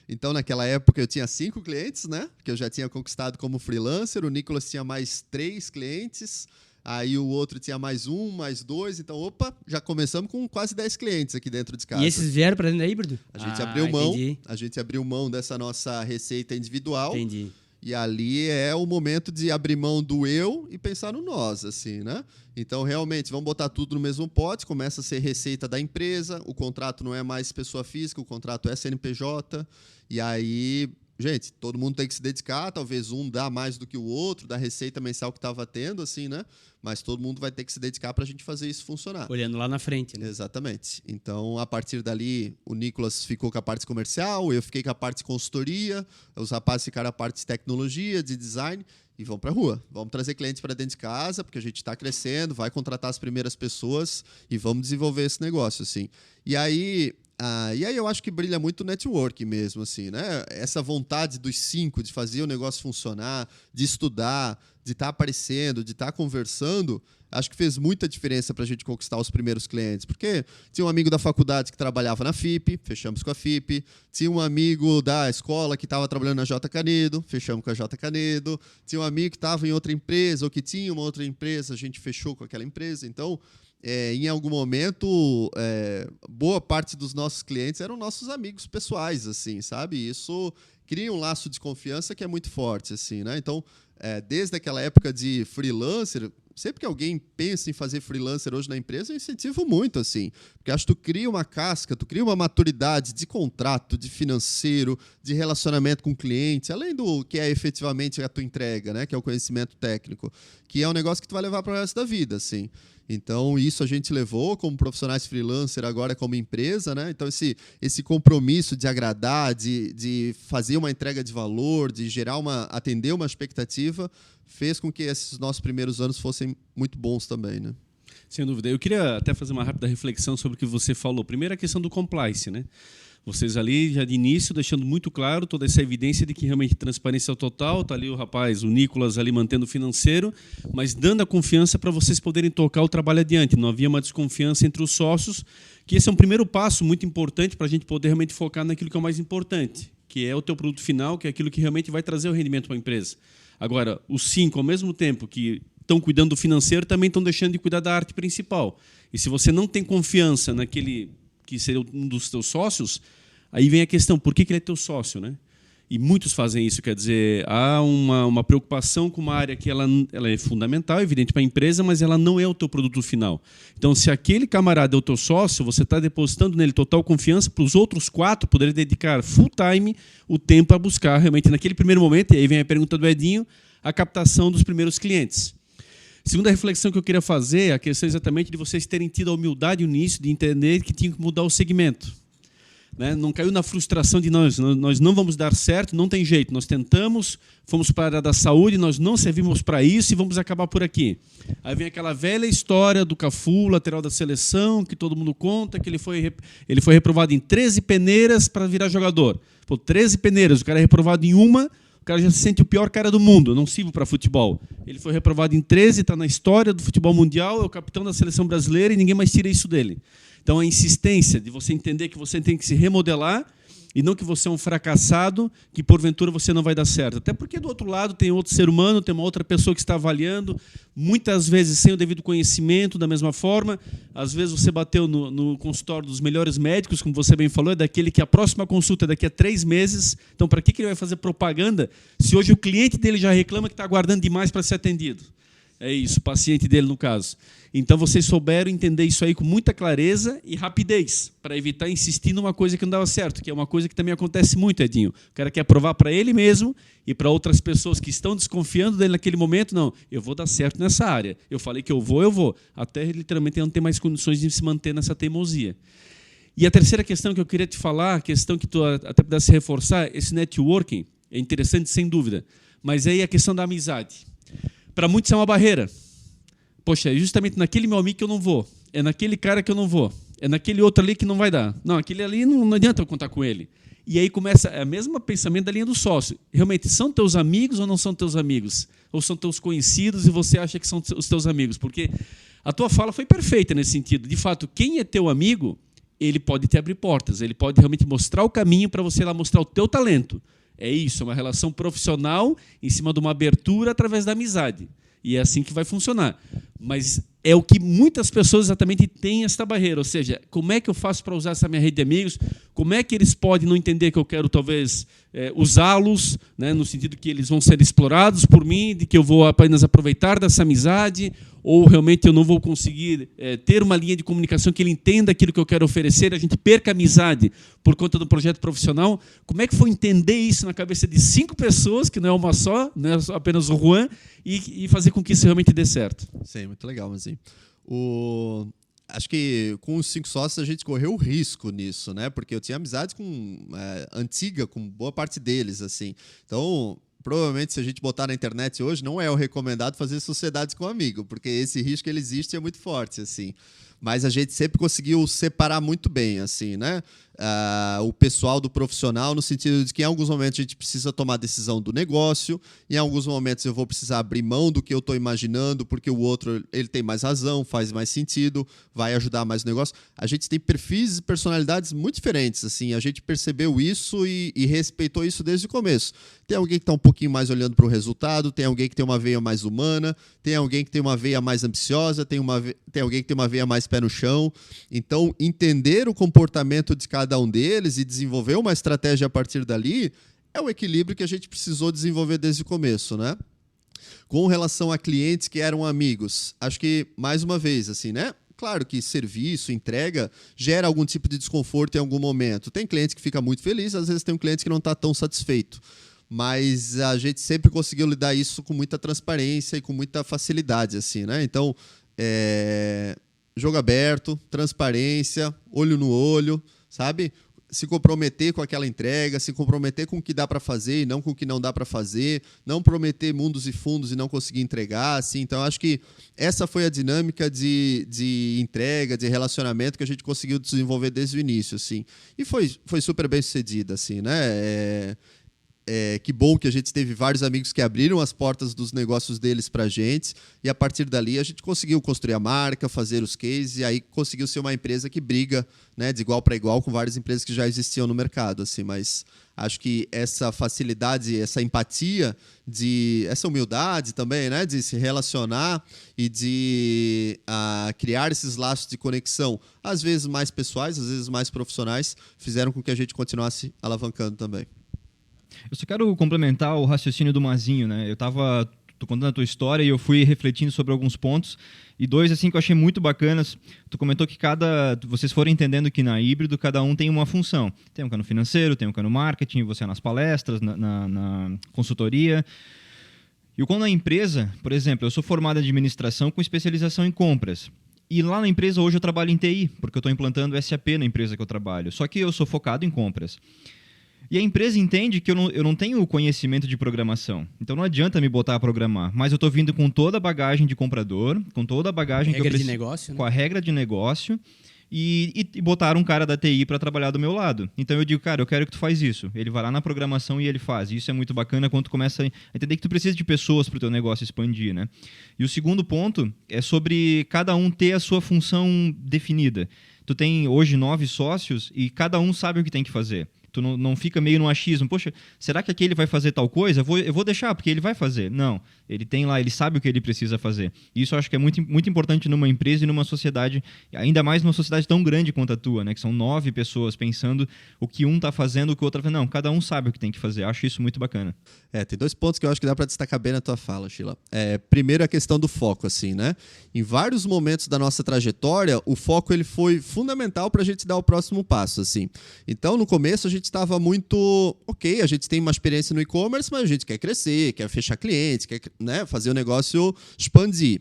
Então, naquela época, eu tinha 5 clientes, né? Que eu já tinha conquistado como freelancer. O Nicolas tinha mais 3 clientes. Aí o outro tinha mais 1, mais 2. Então, já começamos com quase 10 clientes aqui dentro de casa. E esses vieram para dentro da híbrido? A gente abriu mão. Entendi. A gente abriu mão dessa nossa receita individual. Entendi. E ali é o momento de abrir mão do eu e pensar no nós, assim, né? Então, realmente, vamos botar tudo no mesmo pote, começa a ser receita da empresa, o contrato não é mais pessoa física, o contrato é CNPJ, e aí, gente, todo mundo tem que se dedicar, talvez um dá mais do que o outro, da receita mensal que estava tendo, assim, né? Mas todo mundo vai ter que se dedicar para a gente fazer isso funcionar. Olhando lá na frente, né? Exatamente. Então, a partir dali, o Nicolas ficou com a parte comercial, eu fiquei com a parte de consultoria, os rapazes ficaram a parte de tecnologia, de design, e vamos para a rua. Vamos trazer clientes para dentro de casa, porque a gente está crescendo, vai contratar as primeiras pessoas e vamos desenvolver esse negócio, assim. E aí eu acho que brilha muito o network mesmo, assim, né? Essa vontade dos 5 de fazer o negócio funcionar, de estudar, de estar aparecendo, de estar conversando, acho que fez muita diferença para a gente conquistar os primeiros clientes. Porque tinha um amigo da faculdade que trabalhava na FIP, fechamos com a FIP. Tinha um amigo da escola que estava trabalhando na J. Canedo, fechamos com a J. Canedo. Tinha um amigo que estava em outra empresa ou que tinha uma outra empresa, a gente fechou com aquela empresa. Então, em algum momento, boa parte dos nossos clientes eram nossos amigos pessoais, assim, sabe? Isso cria um laço de confiança que é muito forte, assim, né? Então, desde aquela época de freelancer, sempre que alguém pensa em fazer freelancer hoje na empresa, eu incentivo muito, assim, porque acho que tu cria uma casca, tu cria uma maturidade de contrato, de financeiro, de relacionamento com o cliente, além do que é efetivamente a tua entrega, né? Que é o conhecimento técnico, que é um negócio que tu vai levar para o resto da vida, assim. Então, isso a gente levou como profissionais freelancer, agora como empresa, né? Então, esse compromisso de agradar, de fazer uma entrega de valor, de atender uma expectativa, fez com que esses nossos primeiros anos fossem muito bons também, né? Sem dúvida. Eu queria até fazer uma rápida reflexão sobre o que você falou. Primeiro, a questão do compliance, né? Vocês ali, já de início, deixando muito claro toda essa evidência de que realmente transparência total, está ali o rapaz, o Nicolas, ali mantendo o financeiro, mas dando a confiança para vocês poderem tocar o trabalho adiante. Não havia uma desconfiança entre os sócios, que esse é um primeiro passo muito importante para a gente poder realmente focar naquilo que é o mais importante, que é o teu produto final, que é aquilo que realmente vai trazer o rendimento para a empresa. Agora, os 5, ao mesmo tempo que estão cuidando do financeiro, também estão deixando de cuidar da arte principal. E se você não tem confiança naquele que seria um dos teus sócios, aí vem a questão, por que ele é teu sócio, né? E muitos fazem isso, quer dizer, há uma preocupação com uma área que ela é fundamental, evidente para a empresa, mas ela não é o teu produto final. Então, se aquele camarada é o teu sócio, você está depositando nele total confiança para os outros 4 poderem dedicar full time o tempo a buscar realmente naquele primeiro momento, e aí vem a pergunta do Edinho, a captação dos primeiros clientes. Segunda reflexão que eu queria fazer é a questão exatamente de vocês terem tido a humildade no início de entender que tinham que mudar o segmento. Né? Não caiu na frustração de nós não vamos dar certo, não tem jeito. Nós tentamos, fomos para a área da saúde, nós não servimos para isso e vamos acabar por aqui. Aí vem aquela velha história do Cafu, lateral da seleção, que todo mundo conta, que ele foi reprovado em 13 peneiras para virar jogador. Pô, 13 peneiras, o cara é reprovado em uma, o cara já se sente o pior cara do mundo, não sirvo para futebol. Ele foi reprovado em 13, está na história do futebol mundial, é o capitão da seleção brasileira e ninguém mais tira isso dele. Então, a insistência de você entender que você tem que se remodelar e não que você é um fracassado, que porventura você não vai dar certo. Até porque do outro lado tem outro ser humano, tem uma outra pessoa que está avaliando, muitas vezes sem o devido conhecimento, da mesma forma. Às vezes você bateu no consultório dos melhores médicos, como você bem falou, é daquele que a próxima consulta é daqui a 3 meses. Então, para que ele vai fazer propaganda se hoje o cliente dele já reclama que está aguardando demais para ser atendido? É isso, o paciente dele, no caso. Então, vocês souberam entender isso aí com muita clareza e rapidez, para evitar insistir numa coisa que não dava certo, que é uma coisa que também acontece muito, Edinho. O cara quer provar para ele mesmo e para outras pessoas que estão desconfiando dele naquele momento, não, eu vou dar certo nessa área. Eu falei que eu vou. Até literalmente não ter mais condições de se manter nessa teimosia. E a terceira questão que eu queria te falar, a questão que tu até pudesse reforçar, esse networking, é interessante sem dúvida, mas aí a questão da amizade. Para muitos é uma barreira. Poxa, é justamente naquele meu amigo que eu não vou. É naquele cara que eu não vou. É naquele outro ali que não vai dar. Não, aquele ali não adianta eu contar com ele. E aí começa o mesmo pensamento da linha do sócio. Realmente, são teus amigos ou não são teus amigos? Ou são teus conhecidos e você acha que são os teus amigos? Porque a tua fala foi perfeita nesse sentido. De fato, quem é teu amigo, ele pode te abrir portas. Ele pode realmente mostrar o caminho para você lá mostrar o teu talento. É isso, é uma relação profissional em cima de uma abertura através da amizade. E é assim que vai funcionar. Mas é o que muitas pessoas exatamente têm esta barreira. Ou seja, como é que eu faço para usar essa minha rede de amigos? Como é que eles podem não entender que eu quero, talvez, usá-los, né, no sentido que eles vão ser explorados por mim, de que eu vou apenas aproveitar dessa amizade, ou realmente eu não vou conseguir ter uma linha de comunicação que ele entenda aquilo que eu quero oferecer, a gente perca a amizade por conta do projeto profissional. Como é que foi entender isso na cabeça de 5 pessoas, que não é uma só, não é apenas o Juan, e fazer com que isso realmente dê certo? Sim, muito legal, mas sim. Acho que com os 5 sócios a gente correu risco nisso, né? Porque eu tinha amizade antiga com boa parte deles, assim. Então, provavelmente, se a gente botar na internet hoje, não é o recomendado fazer sociedades com amigo, porque esse risco ele existe e é muito forte, assim. Mas a gente sempre conseguiu separar muito bem, assim, né? O pessoal do profissional, no sentido de que em alguns momentos a gente precisa tomar decisão do negócio, em alguns momentos eu vou precisar abrir mão do que eu estou imaginando, porque o outro ele tem mais razão, faz mais sentido, vai ajudar mais no negócio. A gente tem perfis e personalidades muito diferentes, assim, a gente percebeu isso e respeitou isso desde o começo. Tem alguém que está um pouquinho mais olhando para o resultado, tem alguém que tem uma veia mais humana, tem alguém que tem uma veia mais ambiciosa, tem alguém que tem uma veia mais pé no chão. Então, entender o comportamento de cada um deles e desenvolver uma estratégia a partir dali é o equilíbrio que a gente precisou desenvolver desde o começo, né? Com relação a clientes que eram amigos, acho que, mais uma vez, assim, né? Claro que serviço, entrega, gera algum tipo de desconforto em algum momento. Tem cliente que fica muito feliz, às vezes tem um cliente que não está tão satisfeito. Mas a gente sempre conseguiu lidar isso com muita transparência e com muita facilidade, assim, né? Então, jogo aberto, transparência, olho no olho, sabe? Se comprometer com aquela entrega, se comprometer com o que dá para fazer e não com o que não dá para fazer, não prometer mundos e fundos e não conseguir entregar, assim. Então, acho que essa foi a dinâmica de entrega, de relacionamento que a gente conseguiu desenvolver desde o início, assim. E foi super bem sucedida, assim, né? Que bom que a gente teve vários amigos que abriram as portas dos negócios deles para a gente, e a partir dali a gente conseguiu construir a marca, fazer os cases, e aí conseguiu ser uma empresa que briga, né, de igual para igual com várias empresas que já existiam no mercado, assim. Mas acho que essa facilidade, essa empatia, essa humildade também, né, de se relacionar e de criar esses laços de conexão, às vezes mais pessoais, às vezes mais profissionais, fizeram com que a gente continuasse alavancando também. Eu só quero complementar o raciocínio do Mazinho, né? Tô contando a tua história e eu fui refletindo sobre alguns pontos, e 2 assim que eu achei muito bacanas. Tu comentou que vocês foram entendendo que na híbrido cada um tem uma função. Tem um que é no financeiro, tem um que é no marketing, você é nas palestras, na consultoria. E quando a empresa, por exemplo, eu sou formado em administração com especialização em compras. E lá na empresa hoje eu trabalho em TI, porque eu estou implantando SAP na empresa que eu trabalho. Só que eu sou focado em compras. E a empresa entende que eu não tenho o conhecimento de programação. Então não adianta me botar a programar. Mas eu estou vindo com toda a bagagem de comprador, com toda a bagagem que eu preciso, de negócio, né? Com a regra de negócio, e botaram um cara da TI para trabalhar do meu lado. Então eu digo, cara, eu quero que tu faz isso. Ele vai lá na programação e ele faz. E isso é muito bacana quando tu começa a entender que tu precisa de pessoas para o teu negócio expandir, né? E o segundo ponto é sobre cada um ter a sua função definida. Tu tem hoje 9 sócios e cada um sabe o que tem que fazer. Tu não fica meio no achismo. Poxa, será que aquele vai fazer tal coisa? Eu vou deixar, porque ele vai fazer. Não, ele tem lá, ele sabe o que ele precisa fazer. E isso eu acho que é muito, muito importante numa empresa e numa sociedade, ainda mais numa sociedade tão grande quanto a tua, né? Que são 9 pessoas pensando o que um está fazendo, o que o outro está fazendo. Não, cada um sabe o que tem que fazer. Eu acho isso muito bacana. Tem 2 pontos que eu acho que dá para destacar bem na tua fala, Sheila. Primeiro, a questão do foco, assim, né? Em vários momentos da nossa trajetória, o foco ele foi fundamental para a gente dar o próximo passo, assim. Então, no começo, a gente estava muito... Ok, a gente tem uma experiência no e-commerce, mas a gente quer crescer, quer fechar clientes, quer, né, fazer o negócio expandir.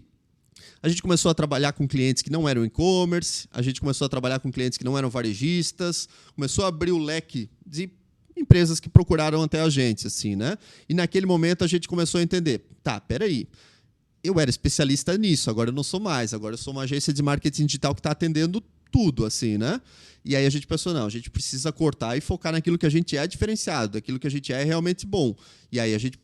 A gente começou a trabalhar com clientes que não eram e-commerce, a gente começou a trabalhar com clientes que não eram varejistas, começou a abrir o leque de empresas que procuraram até a gente, assim, né? E naquele momento a gente começou a entender, peraí, eu era especialista nisso, agora eu não sou mais, agora eu sou uma agência de marketing digital que está atendendo tudo, assim, né? E aí a gente pensou, não, a gente precisa cortar e focar naquilo que a gente é diferenciado, daquilo que a gente é realmente bom. E aí a gente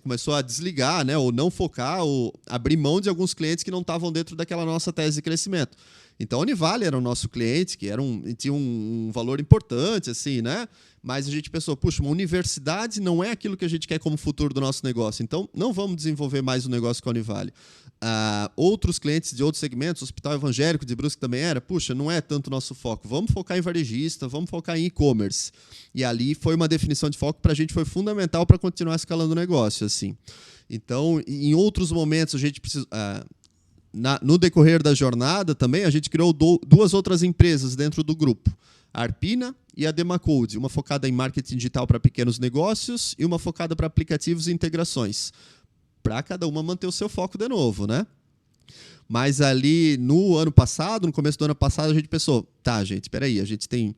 começou a desligar, né, ou não focar, ou abrir mão de alguns clientes que não estavam dentro daquela nossa tese de crescimento. Então, a Univale era o nosso cliente, que tinha um valor importante, assim, né? Mas a gente pensou, puxa, uma universidade não é aquilo que a gente quer como futuro do nosso negócio. Então, não vamos desenvolver mais um negócio com a Univale. Outros clientes de outros segmentos, Hospital Evangélico de Brusque também era, puxa, não é tanto o nosso foco. Vamos focar em varejista, vamos focar em e-commerce. E ali foi uma definição de foco que para a gente foi fundamental para continuar escalando o negócio, assim. Então, em outros momentos, a gente precisa... no decorrer da jornada também, a gente criou duas outras empresas dentro do grupo. A Arpina e a Demacode. Uma focada em marketing digital para pequenos negócios e uma focada para aplicativos e integrações. Para cada uma manter o seu foco de novo, né? Mas ali no ano passado, no começo do ano passado, a gente pensou, tá, gente, espera aí, a gente tem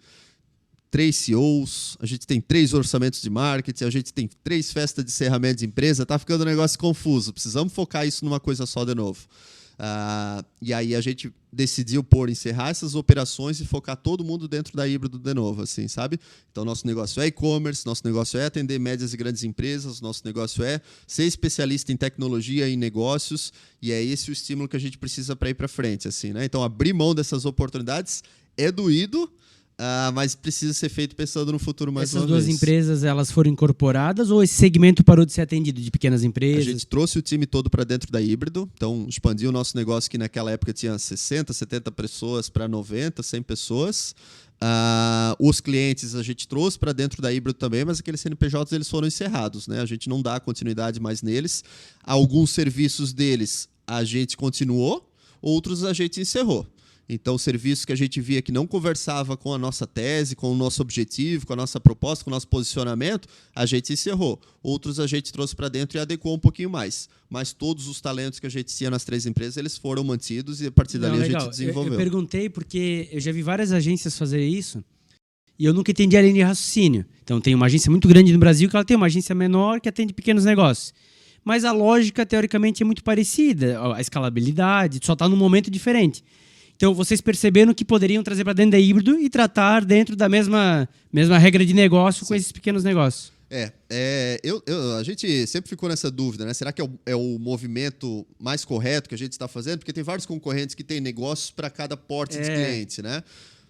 3 CEOs, a gente tem 3 orçamentos de marketing, a gente tem 3 festas de encerramento de empresa, tá ficando um negócio confuso, precisamos focar isso numa coisa só de novo. E aí a gente decidiu encerrar essas operações e focar todo mundo dentro da híbrido de novo, assim, sabe? Então, nosso negócio é e-commerce, nosso negócio é atender médias e grandes empresas, nosso negócio é ser especialista em tecnologia e em negócios, e é esse o estímulo que a gente precisa para ir para frente, assim, né? Então, abrir mão dessas oportunidades é doído, mas precisa ser feito pensando no futuro mais uma vez. Essas duas empresas, elas foram incorporadas ou esse segmento parou de ser atendido de pequenas empresas? A gente trouxe o time todo para dentro da híbrido, então expandiu o nosso negócio que naquela época tinha 60, 70 pessoas para 90, 100 pessoas. Os clientes a gente trouxe para dentro da híbrido também, mas aqueles CNPJs eles foram encerrados, né? A gente não dá continuidade mais neles. Alguns serviços deles a gente continuou, outros a gente encerrou. Então, serviços que a gente via que não conversava com a nossa tese, com o nosso objetivo, com a nossa proposta, com o nosso posicionamento, a gente encerrou. Outros a gente trouxe para dentro e adequou um pouquinho mais. Mas todos os talentos que a gente tinha nas 3 empresas, eles foram mantidos e a partir dali a gente desenvolveu. Eu perguntei porque eu já vi várias agências fazerem isso e eu nunca entendi a linha de raciocínio. Então, tem uma agência muito grande no Brasil que ela tem uma agência menor que atende pequenos negócios. Mas a lógica, teoricamente, é muito parecida. A escalabilidade só está num momento diferente. Então, vocês perceberam que poderiam trazer para dentro da híbrido e tratar dentro da mesma regra de negócio com esses pequenos negócios. A gente sempre ficou nessa dúvida, né? Será que é o movimento mais correto que a gente está fazendo? Porque tem vários concorrentes que têm negócios para cada porte de cliente, né?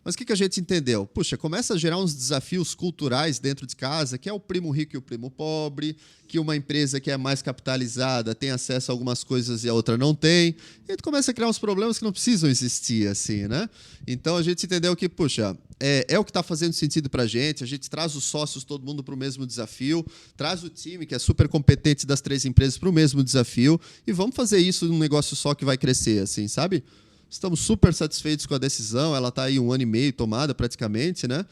Mas o que a gente entendeu? Puxa, começa a gerar uns desafios culturais dentro de casa, que é o primo rico e o primo pobre, que uma empresa que é mais capitalizada tem acesso a algumas coisas e a outra não tem. E aí tu começa a criar uns problemas que não precisam existir, assim, né? Então a gente entendeu que, puxa, é o que está fazendo sentido para a gente traz os sócios, todo mundo para o mesmo desafio, traz o time, que é super competente das 3 empresas, para o mesmo desafio, e vamos fazer isso num negócio só que vai crescer, assim, sabe? Estamos super satisfeitos com a decisão, ela está aí 1 ano e meio tomada praticamente, né?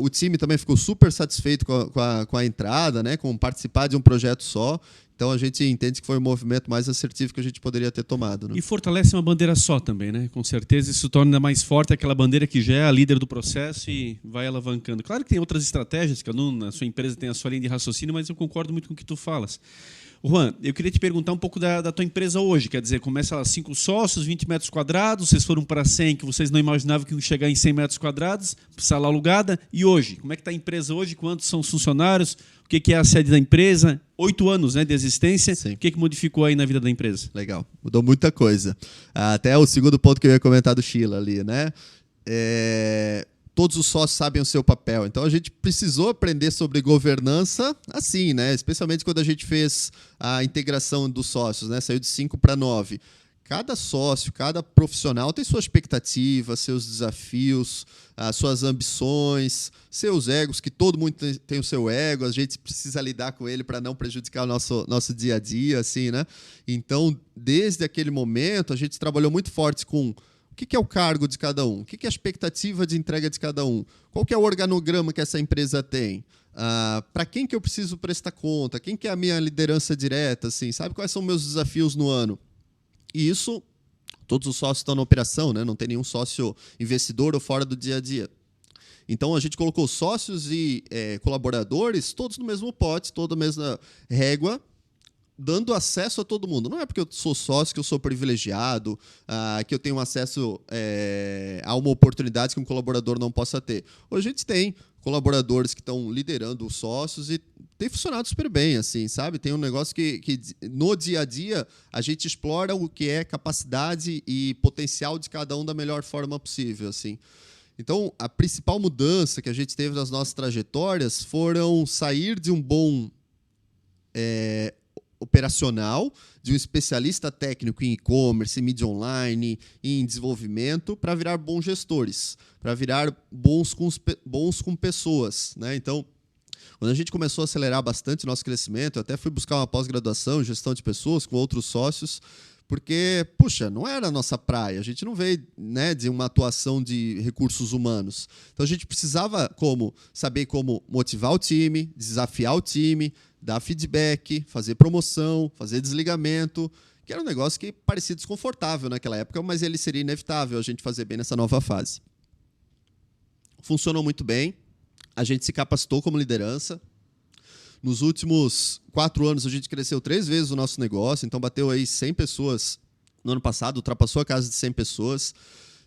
O time também ficou super satisfeito com a entrada, né? Com participar de um projeto só. Então a gente entende que foi o movimento mais assertivo que a gente poderia ter tomado, né? E fortalece uma bandeira só também, né? Com certeza isso torna mais forte aquela bandeira que já é a líder do processo e vai alavancando. Claro que tem outras estratégias, cada um na sua empresa tem a sua linha de raciocínio, mas eu concordo muito com o que tu falas. Juan, eu queria te perguntar um pouco da tua empresa hoje. Quer dizer, começa 5 sócios, 20 metros quadrados, vocês foram para 100, que vocês não imaginavam que iam chegar em 100 metros quadrados, sala alugada. E hoje? Como é que está a empresa hoje? Quantos são os funcionários? O que é a sede da empresa? 8 anos, né, de existência. Sim. O que modificou aí na vida da empresa? Legal, mudou muita coisa. Até o segundo ponto que eu ia comentar do Sheila ali, né? Todos os sócios sabem o seu papel. Então, a gente precisou aprender sobre governança assim, né? Especialmente quando a gente fez a integração dos sócios, né? Saiu de 5 para 9. Cada sócio, cada profissional tem sua expectativa, seus desafios, as suas ambições, seus egos, que todo mundo tem o seu ego, a gente precisa lidar com ele para não prejudicar o nosso dia a dia, assim, né? Então, desde aquele momento, a gente trabalhou muito forte com o que é o cargo de cada um? O que é a expectativa de entrega de cada um? Qual que é o organograma que essa empresa tem? Para quem que eu preciso prestar conta? Quem que é a minha liderança direta? Assim, sabe quais são meus desafios no ano? E isso, todos os sócios estão na operação, né? Não tem nenhum sócio investidor ou fora do dia a dia. Então, a gente colocou sócios e colaboradores todos no mesmo pote, toda a mesma régua, dando acesso a todo mundo. Não é porque eu sou sócio que eu sou privilegiado, que eu tenho acesso a uma oportunidade que um colaborador não possa ter. Hoje a gente tem colaboradores que estão liderando os sócios e tem funcionado super bem, assim, sabe? Tem um negócio que no dia a dia a gente explora o que é capacidade e potencial de cada um da melhor forma possível, assim. Então, a principal mudança que a gente teve nas nossas trajetórias foram sair de um bom operacional, de um especialista técnico em e-commerce, em mídia online, em desenvolvimento, para virar bons gestores, para virar bons com pessoas, né? Então, quando a gente começou a acelerar bastante o nosso crescimento, eu até fui buscar uma pós-graduação em gestão de pessoas com outros sócios, porque, puxa, não era a nossa praia. A gente não veio, né, de uma atuação de recursos humanos. Então, a gente precisava saber como motivar o time, desafiar o time, dar feedback, fazer promoção, fazer desligamento, que era um negócio que parecia desconfortável naquela época, mas ele seria inevitável a gente fazer bem nessa nova fase. Funcionou muito bem. A gente se capacitou como liderança. Nos últimos 4 anos, a gente cresceu 3 vezes o nosso negócio, então bateu aí 100 pessoas no ano passado, ultrapassou a casa de 100 pessoas.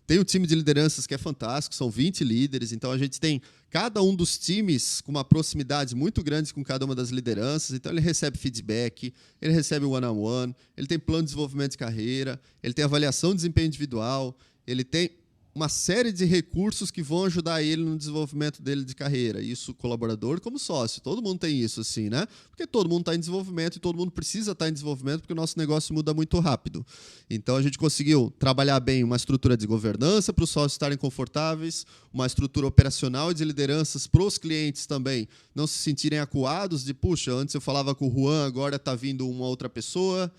Tem um time de lideranças que é fantástico, são 20 líderes, então a gente tem cada um dos times com uma proximidade muito grande com cada uma das lideranças, então ele recebe feedback, ele recebe one-on-one, ele tem plano de desenvolvimento de carreira, ele tem avaliação de desempenho individual, ele tem uma série de recursos que vão ajudar ele no desenvolvimento dele de carreira. Isso colaborador como sócio. Todo mundo tem isso, assim, né? Porque todo mundo está em desenvolvimento e todo mundo precisa estar em desenvolvimento porque o nosso negócio muda muito rápido. Então, a gente conseguiu trabalhar bem uma estrutura de governança para os sócios estarem confortáveis, uma estrutura operacional e de lideranças para os clientes também não se sentirem acuados de, puxa, antes eu falava com o Juan, agora está vindo uma outra pessoa.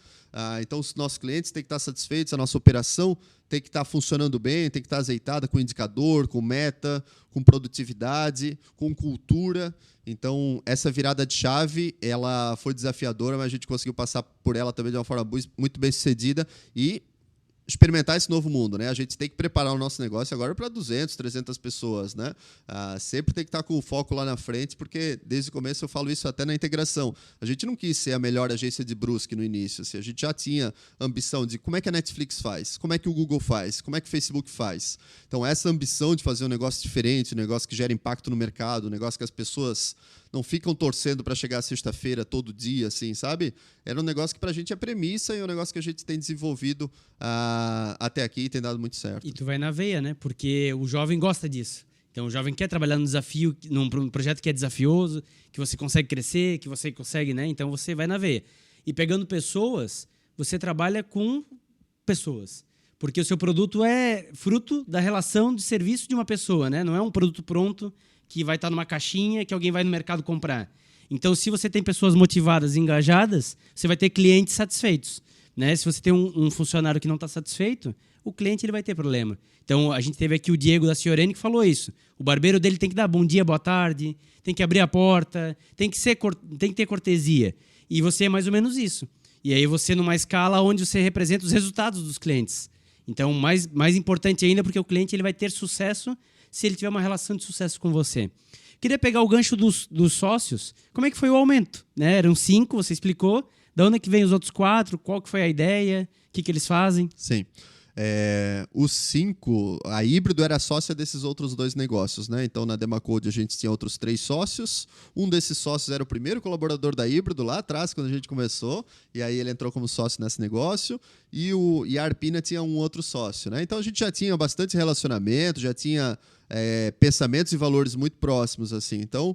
Então, os nossos clientes têm que estar satisfeitos, a nossa operação tem que estar funcionando bem, tem que estar azeitada com indicador, com meta, com produtividade, com cultura. Então, essa virada de chave, ela foi desafiadora, mas a gente conseguiu passar por ela também de uma forma muito bem sucedida e experimentar esse novo mundo, né? A gente tem que preparar o nosso negócio agora para 200, 300 pessoas, né? Sempre tem que estar com o foco lá na frente, porque desde o começo eu falo isso até na integração. A gente não quis ser a melhor agência de Brusque no início, assim, a gente já tinha ambição de como é que a Netflix faz, como é que o Google faz, como é que o Facebook faz. Então, essa ambição de fazer um negócio diferente, um negócio que gera impacto no mercado, um negócio que as pessoas não ficam torcendo para chegar sexta-feira todo dia, assim, sabe? Era um negócio que para a gente é premissa e é um negócio que a gente tem desenvolvido até aqui e tem dado muito certo. E tu vai na veia, né? Porque o jovem gosta disso. Então, o jovem quer trabalhar num desafio, num projeto que é desafioso, que você consegue crescer, que você consegue, né? Então, você vai na veia. E pegando pessoas, você trabalha com pessoas. Porque o seu produto é fruto da relação de serviço de uma pessoa, né? Não é um produto pronto que vai estar numa caixinha que alguém vai no mercado comprar. Então, se você tem pessoas motivadas e engajadas, você vai ter clientes satisfeitos, né? Se você tem um funcionário que não está satisfeito, o cliente ele vai ter problema. Então, a gente teve aqui o Diego da Ciorene que falou isso. O barbeiro dele tem que dar bom dia, boa tarde, tem que abrir a porta, tem que ter cortesia. E você é mais ou menos isso. E aí você numa escala onde você representa os resultados dos clientes. Então, mais importante ainda, porque o cliente ele vai ter sucesso se ele tiver uma relação de sucesso com você. Queria pegar o gancho dos sócios. Como é que foi o aumento? Né? Eram 5, você explicou. Da onde é que vem os outros 4? Qual que foi a ideia? O que eles fazem? Sim. Os 5, a Híbrido era sócia desses outros 2 negócios, né? Então, na Demacode a gente tinha outros 3 sócios. Um desses sócios era o primeiro colaborador da Híbrido lá atrás, quando a gente começou. E aí ele entrou como sócio nesse negócio. E a Arpina tinha um outro sócio, né? Então, a gente já tinha bastante relacionamento, já tinha pensamentos e valores muito próximos, assim. Então,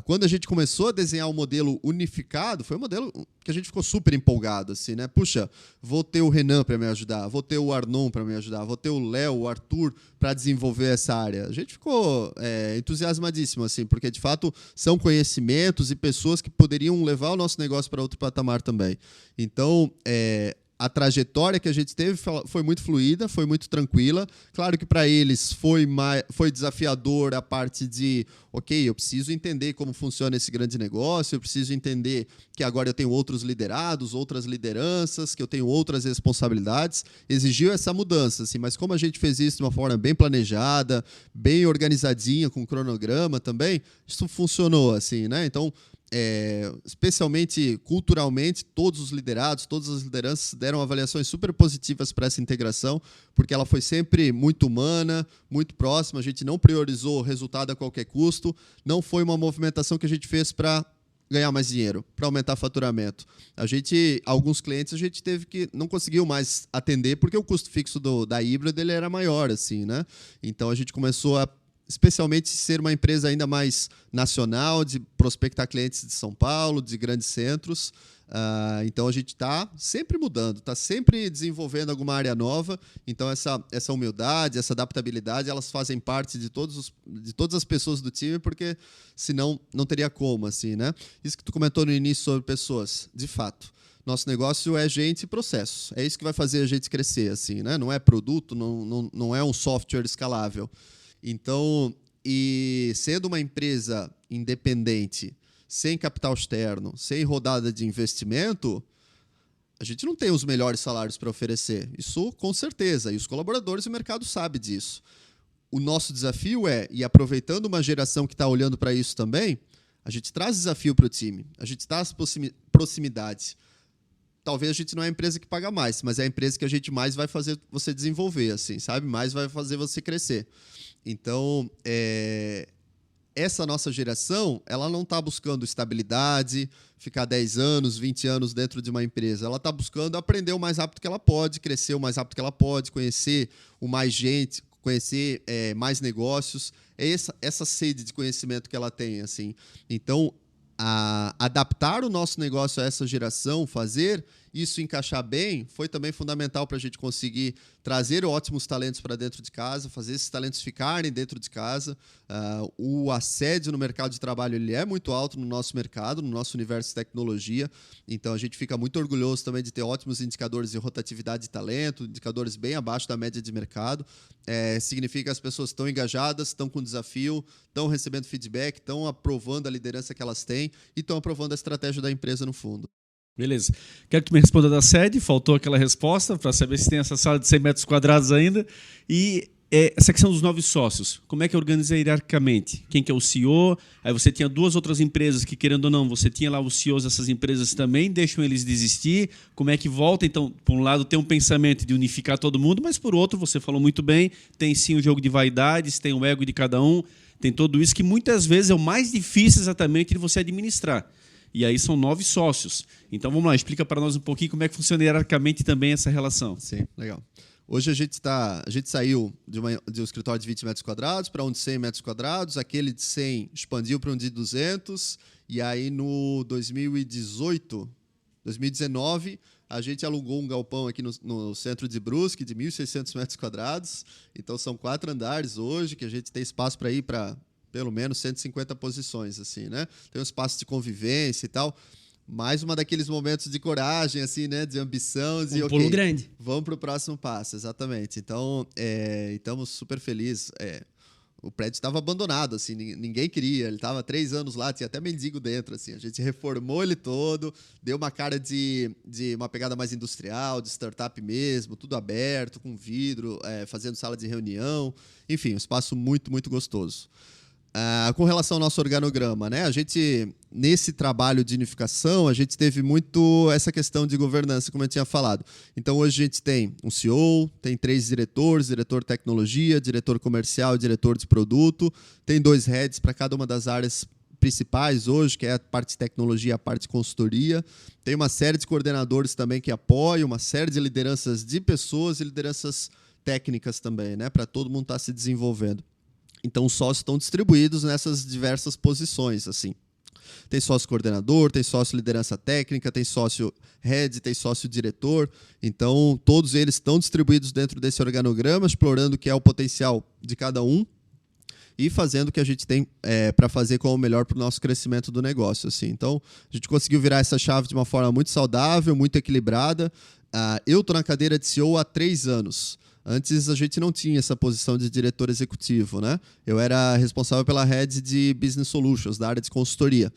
quando a gente começou a desenhar um modelo unificado, foi um modelo que a gente ficou super empolgado, assim, né? Puxa, vou ter o Renan para me ajudar, vou ter o Arnon para me ajudar, vou ter o Léo, o Arthur para desenvolver essa área. A gente ficou entusiasmadíssimo, assim, porque de fato são conhecimentos e pessoas que poderiam levar o nosso negócio para outro patamar também. Então, a trajetória que a gente teve foi muito fluida, foi muito tranquila. Claro que para eles foi desafiador a parte de, ok, eu preciso entender como funciona esse grande negócio, eu preciso entender que agora eu tenho outros liderados, outras lideranças, que eu tenho outras responsabilidades. Exigiu essa mudança, assim, mas como a gente fez isso de uma forma bem planejada, bem organizadinha, com cronograma também, isso funcionou, assim, né? Então, especialmente culturalmente, todos os liderados, todas as lideranças deram avaliações super positivas para essa integração, porque ela foi sempre muito humana, muito próxima, a gente não priorizou o resultado a qualquer custo, não foi uma movimentação que a gente fez para ganhar mais dinheiro, para aumentar faturamento. Alguns clientes a gente teve que não conseguiu mais atender porque o custo fixo da híbrida ele era maior, assim, né? Então a gente começou a especialmente ser uma empresa ainda mais nacional, de prospectar clientes de São Paulo, de grandes centros. Então a gente está sempre mudando, está sempre desenvolvendo alguma área nova. Então essa humildade, essa adaptabilidade, elas fazem parte de todas as pessoas do time, porque senão não teria como, assim, né? Isso que tu comentou no início sobre pessoas, de fato. Nosso negócio é gente e processos. É isso que vai fazer a gente crescer, assim, né? Não é produto, não é um software escalável. Então, e sendo uma empresa independente, sem capital externo, sem rodada de investimento, a gente não tem os melhores salários para oferecer. Isso com certeza. E os colaboradores e o mercado sabem disso. O nosso desafio e aproveitando uma geração que está olhando para isso também, a gente traz desafio para o time. A gente traz proximidade. Talvez a gente não é a empresa que paga mais, mas é a empresa que a gente mais vai fazer você desenvolver, assim, sabe? Mais vai fazer você crescer. Então, essa nossa geração, ela não está buscando estabilidade, ficar 10 anos, 20 anos dentro de uma empresa. Ela está buscando aprender o mais rápido que ela pode, crescer o mais rápido que ela pode, conhecer mais gente, conhecer mais negócios. É essa sede de conhecimento que ela tem, assim. Então, adaptar o nosso negócio a essa geração, fazer isso encaixar bem, foi também fundamental para a gente conseguir trazer ótimos talentos para dentro de casa, fazer esses talentos ficarem dentro de casa. O assédio no mercado de trabalho ele é muito alto no nosso mercado, no nosso universo de tecnologia. Então, a gente fica muito orgulhoso também de ter ótimos indicadores de rotatividade de talento, indicadores bem abaixo da média de mercado. Significa que as pessoas estão engajadas, estão com desafio, estão recebendo feedback, estão aprovando a liderança que elas têm e estão aprovando a estratégia da empresa no fundo. Beleza. Quero que tu me responda da sede, faltou aquela resposta para saber se tem essa sala de 100 metros quadrados ainda. E essa questão dos novos sócios, como é que organiza hierarquicamente? Quem que é o CEO? Aí você tinha duas outras empresas que, querendo ou não, você tinha lá os CEOs dessas empresas também, deixam eles desistir, como é que volta? Então, por um lado, tem um pensamento de unificar todo mundo, mas por outro, você falou muito bem, tem sim o jogo de vaidades, tem o ego de cada um, tem tudo isso que muitas vezes é o mais difícil exatamente de você administrar. E aí são 9 sócios. Então, vamos lá, explica para nós um pouquinho como é que funciona hierarquicamente também essa relação. Sim, legal. Hoje a gente saiu de um escritório de 20 metros quadrados para um de 100 metros quadrados. Aquele de 100 expandiu para um de 200. E aí, no 2019, a gente alugou um galpão aqui no centro de Brusque, de 1.600 metros quadrados. Então, são 4 andares hoje, que a gente tem espaço para ir para pelo menos 150 posições, assim, né? Tem um espaço de convivência e tal. Mais uma daqueles momentos de coragem, assim, né? De ambição, de pulo grande. Vamos para o próximo passo, exatamente. Então, estamos super felizes. O prédio estava abandonado, assim, ninguém queria. Ele estava 3 anos lá, tinha até mendigo dentro, assim. A gente reformou ele todo, deu uma cara de uma pegada mais industrial, de startup mesmo, tudo aberto, com vidro, fazendo sala de reunião. Enfim, um espaço muito, muito gostoso. Com relação ao nosso organograma, né? A gente, nesse trabalho de unificação, a gente teve muito essa questão de governança, como eu tinha falado. Então, hoje a gente tem um CEO, tem 3 diretores, diretor de tecnologia, diretor comercial e diretor de produto. Tem 2 heads para cada uma das áreas principais hoje, que é a parte de tecnologia e a parte de consultoria. Tem uma série de coordenadores também que apoiam, uma série de lideranças de pessoas e lideranças técnicas também, né? Para todo mundo estar se desenvolvendo. Então, os sócios estão distribuídos nessas diversas posições, assim. Tem sócio coordenador, tem sócio liderança técnica, tem sócio head, tem sócio diretor. Então, todos eles estão distribuídos dentro desse organograma, explorando o que é o potencial de cada um e fazendo o que a gente tem para fazer como melhor para o nosso crescimento do negócio, assim. Então, a gente conseguiu virar essa chave de uma forma muito saudável, muito equilibrada. Eu estou na cadeira de CEO há 3 anos. Antes a gente não tinha essa posição de diretor executivo, né? Eu era responsável pela Head de Business Solutions, da área de consultoria.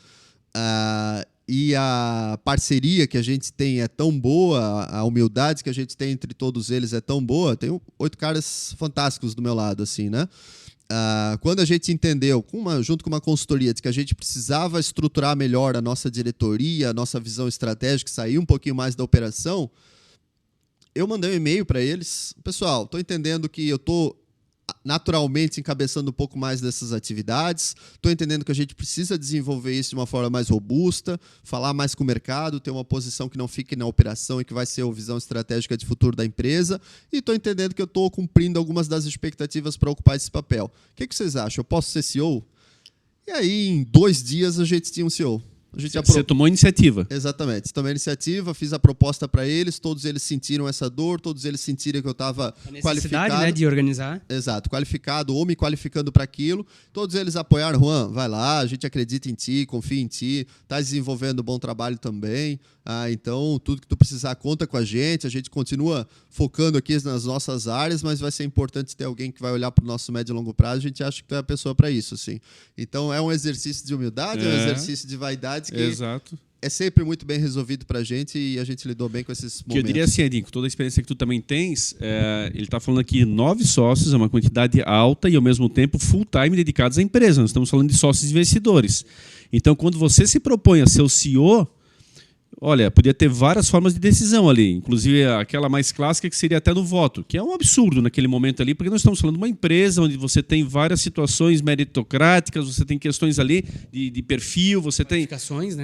E a parceria que a gente tem é tão boa, a humildade que a gente tem entre todos eles é tão boa. Tenho 8 caras fantásticos do meu lado, assim, né? quando a gente entendeu, junto com uma consultoria, de que a gente precisava estruturar melhor a nossa diretoria, a nossa visão estratégica, sair um pouquinho mais da operação, eu mandei um e-mail para eles. Pessoal, estou entendendo que eu estou naturalmente encabeçando um pouco mais dessas atividades, estou entendendo que a gente precisa desenvolver isso de uma forma mais robusta, falar mais com o mercado, ter uma posição que não fique na operação e que vai ser a visão estratégica de futuro da empresa, e estou entendendo que eu estou cumprindo algumas das expectativas para ocupar esse papel. O que vocês acham? Eu posso ser CEO? E aí, em 2 dias, a gente tinha um CEO. Você tomou a iniciativa. Exatamente. Tomei a iniciativa, fiz a proposta para eles, todos eles sentiram essa dor, todos eles sentiram que eu estava qualificado. Né, de organizar. Exato, qualificado ou me qualificando para aquilo. Todos eles apoiaram, Juan, vai lá, a gente acredita em ti, confia em ti, está desenvolvendo um bom trabalho também. Então, tudo que tu precisar, conta com a gente continua focando aqui nas nossas áreas, mas vai ser importante ter alguém que vai olhar para o nosso médio e longo prazo, a gente acha que tu é a pessoa para isso, assim. Então, é um exercício de humildade, é um exercício de vaidade que Exato. É sempre muito bem resolvido para a gente e a gente lidou bem com esses momentos. Que eu diria assim, Edinho, com toda a experiência que tu também tens, ele está falando aqui 9 sócios, é uma quantidade alta e, ao mesmo tempo, full-time dedicados à empresa. Nós estamos falando de sócios investidores. Então, quando você se propõe a ser o CEO, olha, podia ter várias formas de decisão ali, inclusive aquela mais clássica que seria até no voto, que é um absurdo naquele momento ali, porque nós estamos falando de uma empresa onde você tem várias situações meritocráticas, você tem questões ali de perfil, você tem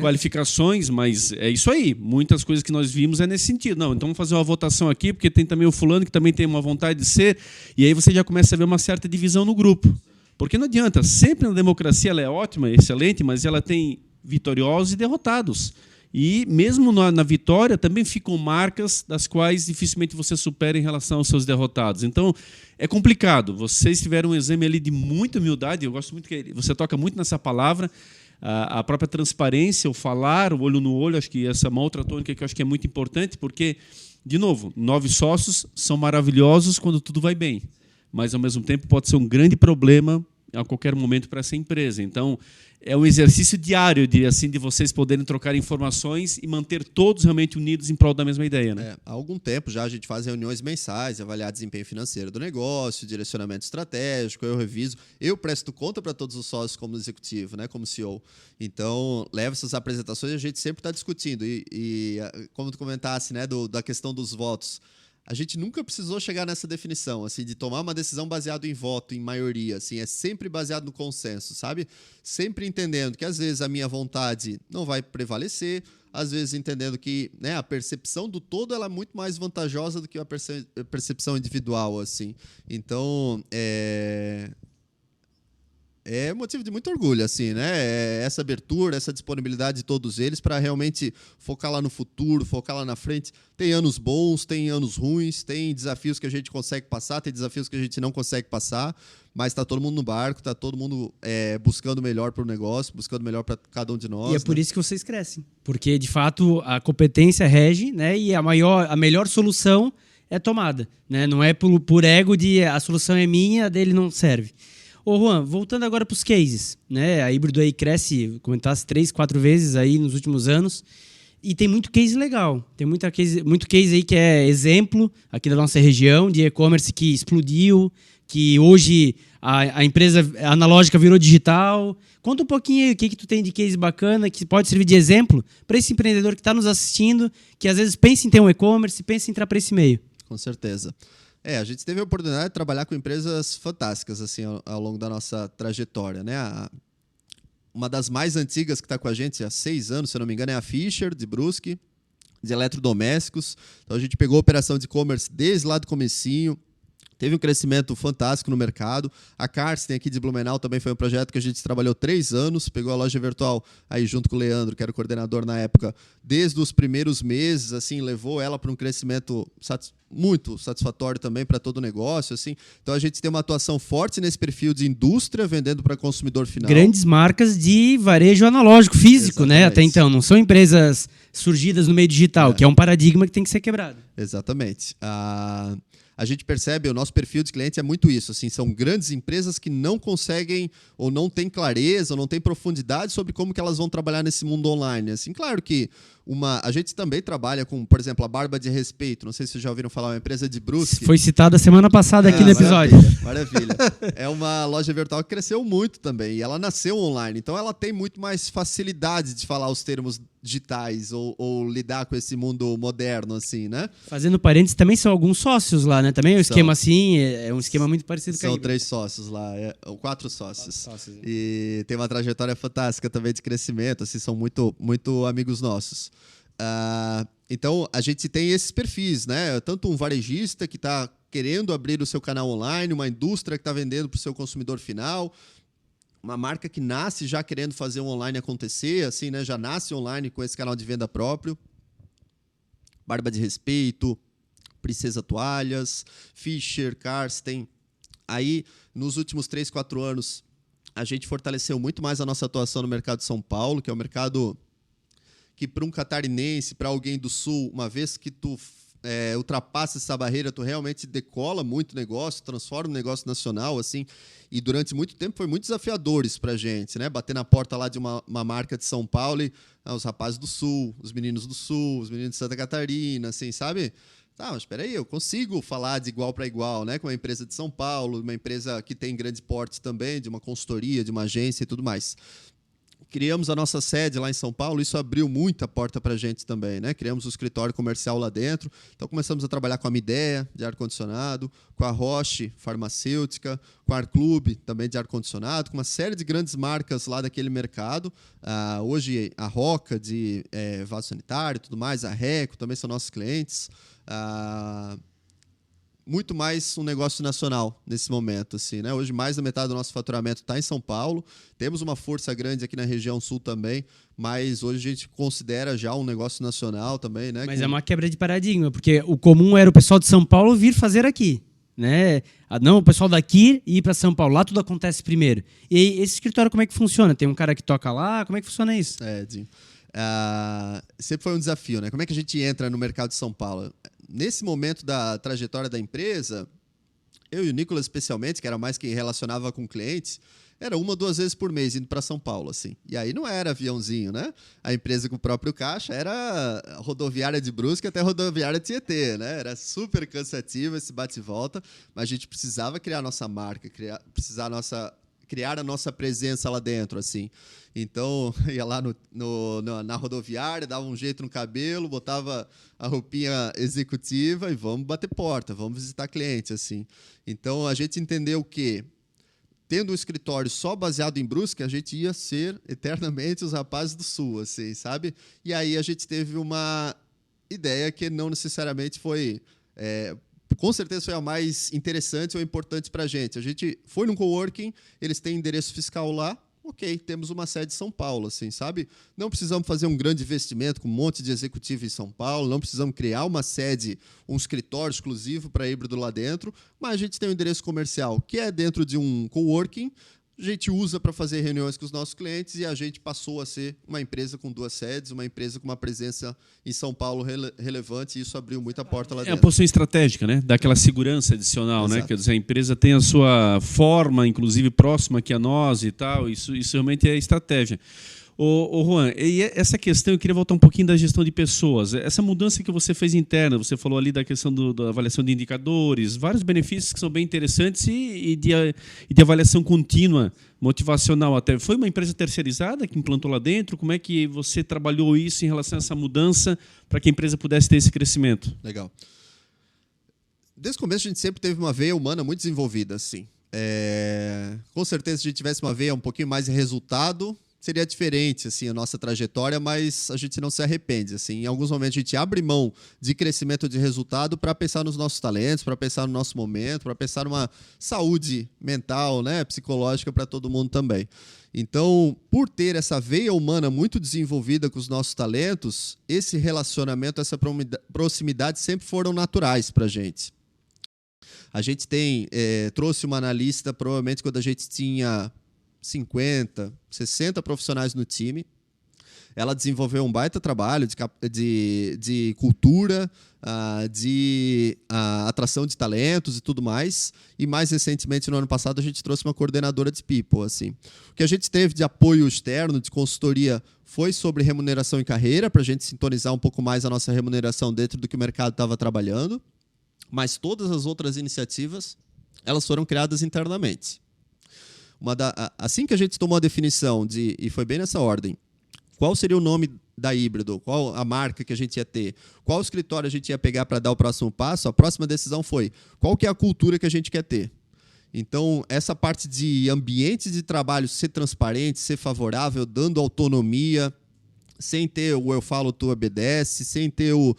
qualificações, mas é isso aí. Muitas coisas que nós vimos é nesse sentido. Não, então vamos fazer uma votação aqui, porque tem também o fulano que também tem uma vontade de ser, e aí você já começa a ver uma certa divisão no grupo. Porque não adianta, sempre na democracia ela é ótima, excelente, mas ela tem vitoriosos e derrotados. E mesmo na vitória também ficam marcas das quais dificilmente você supera em relação aos seus derrotados. Então, é complicado. Vocês tiveram um exemplo ali de muita humildade, eu gosto muito que você toca muito nessa palavra, a própria transparência, o falar, o olho no olho, acho que essa é uma outra tônica que eu acho que é muito importante, porque, de novo, 9 sócios são maravilhosos quando tudo vai bem, mas, ao mesmo tempo, pode ser um grande problema a qualquer momento para essa empresa. Então, é um exercício diário, eu diria assim, de vocês poderem trocar informações e manter todos realmente unidos em prol da mesma ideia, né? Há algum tempo já a gente faz reuniões mensais, avaliar desempenho financeiro do negócio, direcionamento estratégico, eu reviso. Eu presto conta para todos os sócios como executivo, né, como CEO. Então, levo essas apresentações e a gente sempre está discutindo. E como tu comentasse, né, da questão dos votos, a gente nunca precisou chegar nessa definição, assim, de tomar uma decisão baseada em voto, em maioria, assim, é sempre baseado no consenso, sabe? Sempre entendendo que, às vezes, a minha vontade não vai prevalecer, às vezes entendendo que, né, a percepção do todo ela é muito mais vantajosa do que a percepção individual, assim. Então, é motivo de muito orgulho, assim, né? Essa abertura, essa disponibilidade de todos eles para realmente focar lá no futuro, focar lá na frente. Tem anos bons, tem anos ruins, tem desafios que a gente consegue passar, tem desafios que a gente não consegue passar, mas está todo mundo no barco, está todo mundo buscando o melhor para o negócio, buscando o melhor para cada um de nós. E é por isso que vocês crescem, porque de fato a competência rege, né? E a melhor solução é tomada, né? Não é por ego de a solução é minha, a dele não serve. Ô Juan, voltando agora para os cases, né? A Híbrido aí cresce, comentasse 3, 4 vezes aí nos últimos anos e tem muito case legal, tem muito case aí que é exemplo aqui da nossa região de e-commerce que explodiu, que hoje a empresa analógica virou digital. Conta um pouquinho aí o que tu tem de case bacana que pode servir de exemplo para esse empreendedor que está nos assistindo, que às vezes pensa em ter um e-commerce, pensa em entrar para esse meio. Com certeza. A gente teve a oportunidade de trabalhar com empresas fantásticas assim, ao longo da nossa trajetória, né? Uma das mais antigas que está com a gente há 6 anos, se eu não me engano, é a Fischer, de Brusque, de eletrodomésticos. Então, a gente pegou a operação de e-commerce desde lá do comecinho, teve um crescimento fantástico no mercado. A Karsten aqui de Blumenau também foi um projeto que a gente trabalhou 3 anos, pegou a loja virtual aí junto com o Leandro, que era o coordenador na época, desde os primeiros meses, assim, levou ela para um crescimento muito satisfatório também para todo o negócio, assim. Então a gente tem uma atuação forte nesse perfil de indústria, vendendo para consumidor final. Grandes marcas de varejo analógico, físico, né? Até então, não são empresas surgidas no meio digital, que é um paradigma que tem que ser quebrado. Exatamente. a gente percebe, o nosso perfil de cliente é muito isso, assim, são grandes empresas que não conseguem ou não têm clareza ou não têm profundidade sobre como que elas vão trabalhar nesse mundo online. Assim, claro que a gente também trabalha com, por exemplo, a Barba de Respeito, não sei se vocês já ouviram falar, uma empresa de Brusque. Foi citada semana passada aqui no episódio. Maravilha. É uma loja virtual que cresceu muito também, e ela nasceu online, então ela tem muito mais facilidade de falar os termos digitais ou lidar com esse mundo moderno, assim, né? Fazendo parênteses, também são alguns sócios lá, né? Também é um esquema assim, é um esquema muito parecido com a São Híbrido. 3 sócios lá, 4 sócios. E tem uma trajetória fantástica também de crescimento, assim, são muito, muito amigos nossos. Então, a gente tem esses perfis, né? Tanto um varejista que está querendo abrir o seu canal online, uma indústria que está vendendo para o seu consumidor final, uma marca que nasce já querendo fazer um online acontecer, assim, né? Já nasce online com esse canal de venda próprio. Barba de Respeito, Princesa Toalhas, Fischer, Karsten. Aí, nos últimos 3, 4 anos, a gente fortaleceu muito mais a nossa atuação no mercado de São Paulo, que é um mercado que, para um catarinense, para alguém do Sul, uma vez que tu ultrapassa essa barreira, tu realmente decola muito negócio, transforma um negócio nacional, assim, e durante muito tempo foi muito desafiador isso pra gente, né? Bater na porta lá de uma marca de São Paulo e os rapazes do Sul, os meninos do Sul, os meninos de Santa Catarina, assim, sabe? Tá, mas espera aí, eu consigo falar de igual para igual, né? Com uma empresa de São Paulo, uma empresa que tem grande porte também, de uma consultoria, de uma agência e tudo mais. Criamos a nossa sede lá em São Paulo, isso abriu muita porta para a gente também, né? Criamos o escritório comercial lá dentro, então começamos a trabalhar com a Midea, de ar-condicionado, com a Roche, farmacêutica, com a Arclub, também de ar-condicionado, com uma série de grandes marcas lá daquele mercado. Hoje, a Roca, de vaso sanitário e tudo mais, a Reco, também são nossos clientes. Muito mais um negócio nacional nesse momento, assim, né? Hoje mais da metade do nosso faturamento está em São Paulo. Temos uma força grande aqui na região sul também, mas hoje a gente considera já um negócio nacional também, né? Mas é uma quebra de paradigma, porque o comum era o pessoal de São Paulo vir fazer aqui, né? Não, o pessoal daqui ir para São Paulo, lá tudo acontece primeiro. E aí, esse escritório como é que funciona? Tem um cara que toca lá, como é que funciona isso? Dinho. Sempre foi um desafio, né? Como é que a gente entra no mercado de São Paulo? Nesse momento da trajetória da empresa, eu e o Nicolas especialmente, que era mais quem relacionava com clientes, era 1 ou 2 vezes por mês indo para São Paulo, assim. E aí não era aviãozinho, né? A empresa com o próprio caixa era rodoviária de Brusque até rodoviária de Tietê, né? Era super cansativo esse bate e volta, mas a gente precisava criar a nossa marca, criar a nossa presença lá dentro, assim. Então, ia lá na rodoviária, dava um jeito no cabelo, botava a roupinha executiva e vamos bater porta, vamos visitar cliente, assim. Então, a gente entendeu que, tendo um escritório só baseado em Brusque, a gente ia ser eternamente os rapazes do Sul, assim, sabe? E aí a gente teve uma ideia que não necessariamente foi... com certeza foi a mais interessante ou importante para a gente. A gente foi num coworking, eles têm endereço fiscal lá, ok, temos uma sede em São Paulo, assim, sabe? Não precisamos fazer um grande investimento com um monte de executivo em São Paulo, não precisamos criar uma sede, um escritório exclusivo para híbrido lá dentro, mas a gente tem um endereço comercial que é dentro de um coworking, a gente usa para fazer reuniões com os nossos clientes e a gente passou a ser uma empresa com 2 sedes, uma empresa com uma presença em São Paulo relevante e isso abriu muita porta lá dentro. É uma posição estratégica, né? Dá aquela segurança adicional, né? Quer dizer, a empresa tem a sua forma, inclusive próxima aqui a nós e tal, isso realmente é estratégia. Ô Juan, e essa questão, eu queria voltar um pouquinho da gestão de pessoas. Essa mudança que você fez interna, você falou ali da questão da avaliação de indicadores, vários benefícios que são bem interessantes e de avaliação contínua, motivacional até. Foi uma empresa terceirizada que implantou lá dentro? Como é que você trabalhou isso em relação a essa mudança para que a empresa pudesse ter esse crescimento? Legal. Desde o começo a gente sempre teve uma veia humana muito desenvolvida, assim. Com certeza se a gente tivesse uma veia um pouquinho mais de resultado, seria diferente assim a nossa trajetória, mas a gente não se arrepende. Assim, em alguns momentos a gente abre mão de crescimento de resultado para pensar nos nossos talentos, para pensar no nosso momento, para pensar numa saúde mental, né, psicológica para todo mundo também. Então, por ter essa veia humana muito desenvolvida com os nossos talentos, esse relacionamento, essa proximidade sempre foram naturais para a gente. A gente trouxe uma analista, provavelmente quando a gente tinha 50, 60 profissionais no time. ela desenvolveu um baita trabalho de cultura, de atração de talentos e tudo mais. E mais recentemente, no ano passado, a gente trouxe uma coordenadora de people. Assim. O que a gente teve de apoio externo, de consultoria, foi sobre remuneração e carreira, para a gente sintonizar um pouco mais a nossa remuneração dentro do que o mercado estava trabalhando. Mas todas as outras iniciativas, elas foram criadas internamente. Assim que a gente tomou a definição e foi bem nessa ordem, qual seria o nome da Híbrido, qual a marca que a gente ia ter, qual escritório a gente ia pegar para dar o próximo passo, a próxima decisão foi qual que é a cultura que a gente quer ter. Então, essa parte de ambiente de trabalho ser transparente, ser favorável, dando autonomia, sem ter o eu falo, tu obedece, sem ter o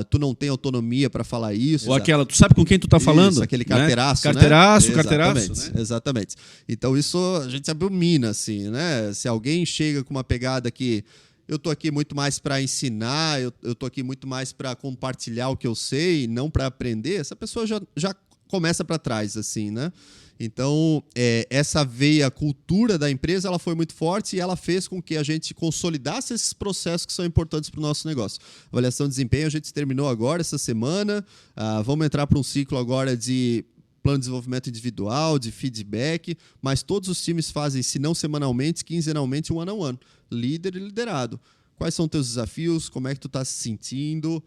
tu não tem autonomia para falar isso. Ou aquela, tu sabe com quem tu tá falando? Isso, aquele carteiraço, né? né? Carteiraço, Exatamente, né? Exatamente. Então isso a gente abomina, assim, né? Se alguém chega com uma pegada que eu tô aqui muito mais para ensinar, eu tô aqui muito mais para compartilhar o que eu sei, não para aprender, essa pessoa já começa para trás, assim, né? Então, essa veia cultura da empresa ela foi muito forte e ela fez com que a gente consolidasse esses processos que são importantes para o nosso negócio. Avaliação de desempenho, a gente terminou agora, essa semana. Vamos entrar para um ciclo agora de plano de desenvolvimento individual, de feedback, mas todos os times fazem, se não semanalmente, quinzenalmente, one-on-one. Líder e liderado. Quais são os teus desafios? Como é que tu está se sentindo?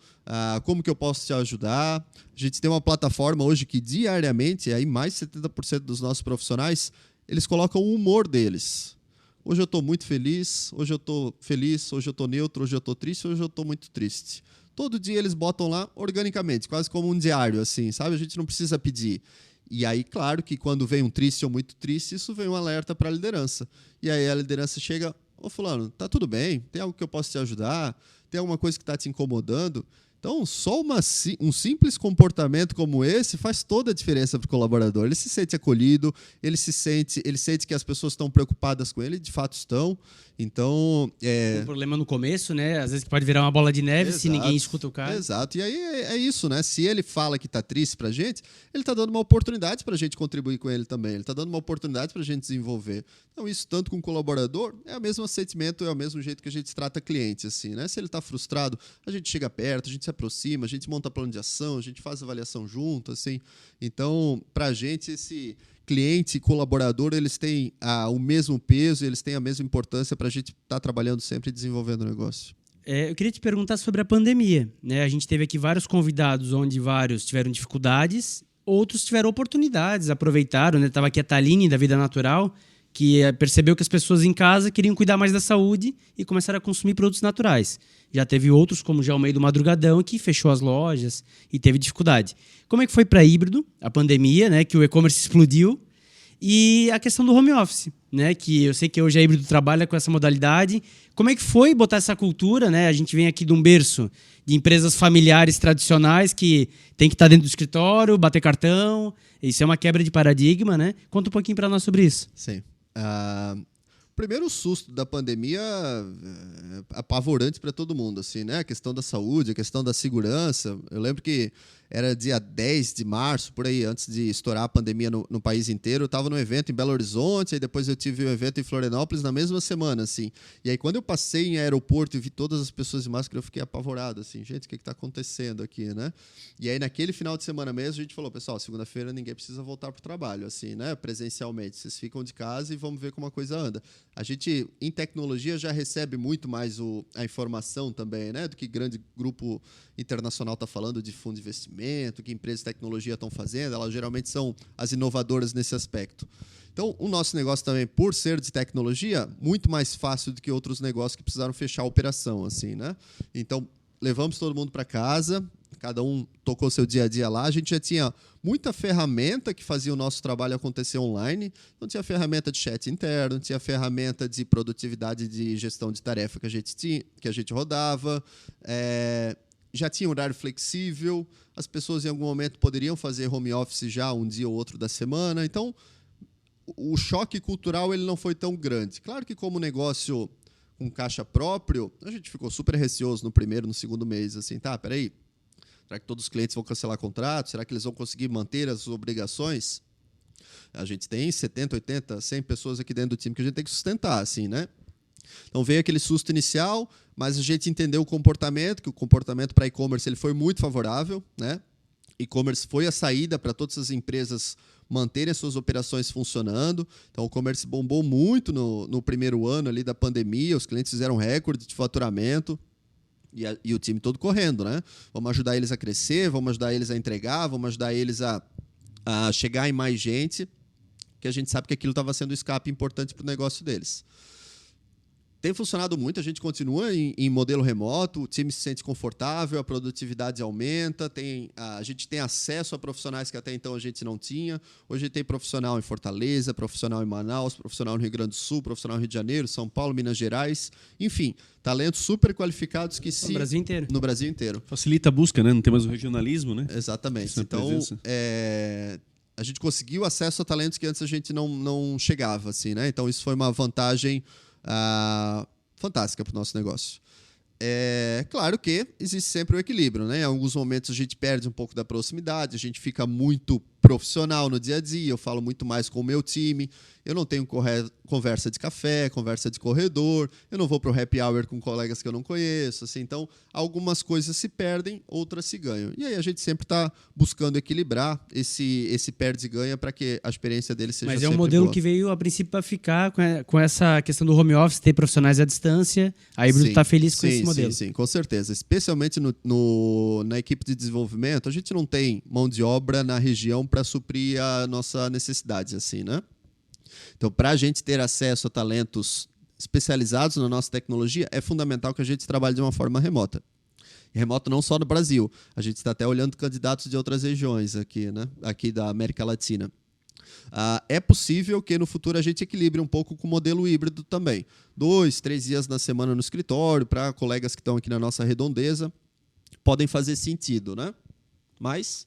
Como que eu posso te ajudar? A gente tem uma plataforma hoje que diariamente, aí mais de 70% dos nossos profissionais, eles colocam o humor deles. Hoje eu estou muito feliz, hoje eu estou feliz, hoje eu estou neutro, hoje eu estou triste, hoje eu estou muito triste. Todo dia eles botam lá organicamente, quase como um diário, assim, sabe? A gente não precisa pedir. E aí, claro que quando vem um triste ou muito triste, isso vem um alerta para a liderança. E aí a liderança chega... Ô fulano, tá tudo bem? Tem algo que eu posso te ajudar? Tem alguma coisa que está te incomodando? Então, só um simples comportamento como esse faz toda a diferença para o colaborador. Ele se sente acolhido, ele sente que as pessoas estão preocupadas com ele, de fato estão. Então, Um problema no começo, né? Às vezes pode virar uma bola de neve. Exato, se ninguém escuta o cara. Exato. E aí é isso, né? Se ele fala que está triste para a gente, ele está dando uma oportunidade para a gente contribuir com ele também. Ele está dando uma oportunidade para a gente desenvolver. Então, isso tanto com o colaborador, é o mesmo sentimento, é o mesmo jeito que a gente trata cliente, assim, né? Se ele está frustrado, a gente chega perto, a gente se aproxima, a gente monta plano de ação, a gente faz avaliação junto, assim. Então, para a gente, esse cliente e colaborador, eles têm o mesmo peso, eles têm a mesma importância para a gente estar trabalhando sempre e desenvolvendo o negócio. Eu queria te perguntar sobre a pandemia, né? A gente teve aqui vários convidados, onde vários tiveram dificuldades, outros tiveram oportunidades, aproveitaram, né? Tava aqui a Taline, da Vida Natural, que percebeu que as pessoas em casa queriam cuidar mais da saúde e começaram a consumir produtos naturais. Já teve outros, como já o meio do Madrugadão, que fechou as lojas e teve dificuldade. Como é que foi para Híbrido, a pandemia, né, que o e-commerce explodiu, e a questão do home office, né, que eu sei que hoje a Híbrido trabalha com essa modalidade. Como é que foi botar essa cultura? Né? A gente vem aqui de um berço de empresas familiares tradicionais que tem que estar dentro do escritório, bater cartão. Isso é uma quebra de paradigma, né? Conta um pouquinho para nós sobre isso. Sim. Primeiro, o susto da pandemia apavorante para todo mundo, assim, né? A questão da saúde, a questão da segurança. Eu lembro que era dia 10 de março, por aí, antes de estourar a pandemia no país inteiro. Eu estava num evento em Belo Horizonte, aí depois eu tive um evento em Florianópolis na mesma semana, assim. E aí, quando eu passei em aeroporto e vi todas as pessoas de máscara, eu fiquei apavorado, assim. Gente, o que está acontecendo aqui, né? E aí, naquele final de semana mesmo, a gente falou, pessoal, segunda-feira ninguém precisa voltar para o trabalho, assim, né? Presencialmente. Vocês ficam de casa e vamos ver como a coisa anda. A gente, em tecnologia, já recebe muito mais a informação também, né? Do que grande grupo internacional está falando de fundo de investimento, que empresas de tecnologia estão fazendo. Elas geralmente são as inovadoras nesse aspecto. Então, o nosso negócio também, por ser de tecnologia, muito mais fácil do que outros negócios que precisaram fechar a operação, assim, né? Então, levamos todo mundo para casa, cada um tocou seu dia a dia lá. A gente já tinha muita ferramenta que fazia o nosso trabalho acontecer online. Não tinha ferramenta de chat interno, tinha ferramenta de produtividade de gestão de tarefa que a gente rodava. Já tinha horário flexível. As pessoas, em algum momento, poderiam fazer home office já um dia ou outro da semana. Então, o choque cultural ele não foi tão grande. Claro que, como negócio com caixa próprio, a gente ficou super receoso no primeiro, no segundo mês. Assim, peraí. Será que todos os clientes vão cancelar contrato? Será que eles vão conseguir manter as obrigações? A gente tem 70, 80, 100 pessoas aqui dentro do time que a gente tem que sustentar, assim, né? Então veio aquele susto inicial, mas a gente entendeu o comportamento, que o comportamento para e-commerce ele foi muito favorável, né? E-commerce foi a saída para todas as empresas manterem as suas operações funcionando. Então o e-commerce bombou muito no primeiro ano ali da pandemia, os clientes fizeram recorde de faturamento. E o time todo correndo, né? Vamos ajudar eles a crescer, vamos ajudar eles a entregar, vamos ajudar eles a chegar em mais gente, que a gente sabe que aquilo estava sendo um escape importante para o negócio deles. Tem funcionado muito, a gente continua em modelo remoto, o time se sente confortável, a produtividade aumenta, a gente tem acesso a profissionais que até então a gente não tinha. Hoje tem profissional em Fortaleza, profissional em Manaus, profissional no Rio Grande do Sul, profissional no Rio de Janeiro, São Paulo, Minas Gerais, enfim, talentos super qualificados que No Brasil inteiro. No Brasil inteiro. Facilita a busca, né? Não tem mais o regionalismo, né? Exatamente. Essa Então, presença. a gente conseguiu acesso a talentos que antes a gente não chegava, assim, né? Então isso foi uma vantagem fantástica para o nosso negócio. É claro que existe sempre o equilíbrio, né? Em alguns momentos a gente perde um pouco da proximidade, a gente fica muito profissional no dia a dia, eu falo muito mais com o meu time, eu não tenho conversa de café, conversa de corredor, eu não vou para o happy hour com colegas que eu não conheço, assim, então algumas coisas se perdem, outras se ganham. E aí a gente sempre está buscando equilibrar esse perde e ganha para que a experiência dele seja Mas sempre é um modelo boa. que veio a princípio para ficar com essa questão do home office, ter profissionais à distância. A Híbrido está feliz com esse modelo. Sim, com certeza. Especialmente na equipe de desenvolvimento, a gente não tem mão de obra na região para suprir a nossa necessidade, assim, né? Então, para a gente ter acesso a talentos especializados na nossa tecnologia, é fundamental que a gente trabalhe de uma forma remota. E remoto não só no Brasil. A gente está até olhando candidatos de outras regiões aqui, né? Aqui da América Latina. É possível que no futuro a gente equilibre um pouco com o modelo híbrido também. 2, 3 dias na semana no escritório, para colegas que estão aqui na nossa redondeza, podem fazer sentido, né? Mas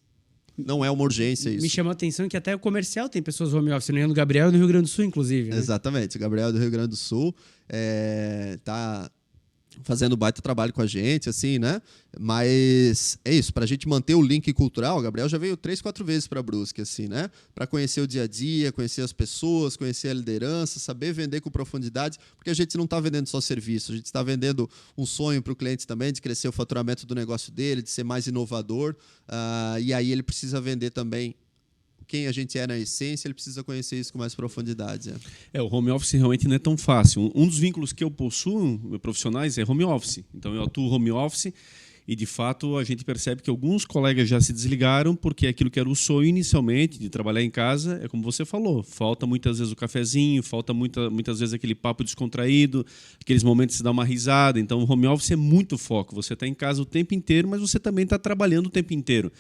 não é uma urgência isso. Me chamou a atenção que até o comercial tem pessoas home office, no Gabriel e no Rio Grande do Sul, inclusive. Né? Exatamente. O Gabriel do Rio Grande do Sul está fazendo baita trabalho com a gente, assim, né? Mas é isso, para a gente manter o link cultural, o Gabriel já veio 3, 4 vezes para Brusque, assim, né? Para conhecer o dia a dia, conhecer as pessoas, conhecer a liderança, saber vender com profundidade, porque a gente não está vendendo só serviço, a gente está vendendo um sonho para o cliente também de crescer o faturamento do negócio dele, de ser mais inovador, e aí ele precisa vender também quem a gente é na essência, ele precisa conhecer isso com mais profundidade. O home office realmente não é tão fácil. Um dos vínculos que eu possuo profissionais é home office. Então, eu atuo home office e, de fato, a gente percebe que alguns colegas já se desligaram porque aquilo que era o sonho inicialmente de trabalhar em casa é como você falou. Falta muitas vezes o cafezinho, falta muitas vezes aquele papo descontraído, aqueles momentos de dar uma risada. Então, o home office é muito foco. Você está em casa o tempo inteiro, mas você também está trabalhando o tempo inteiro.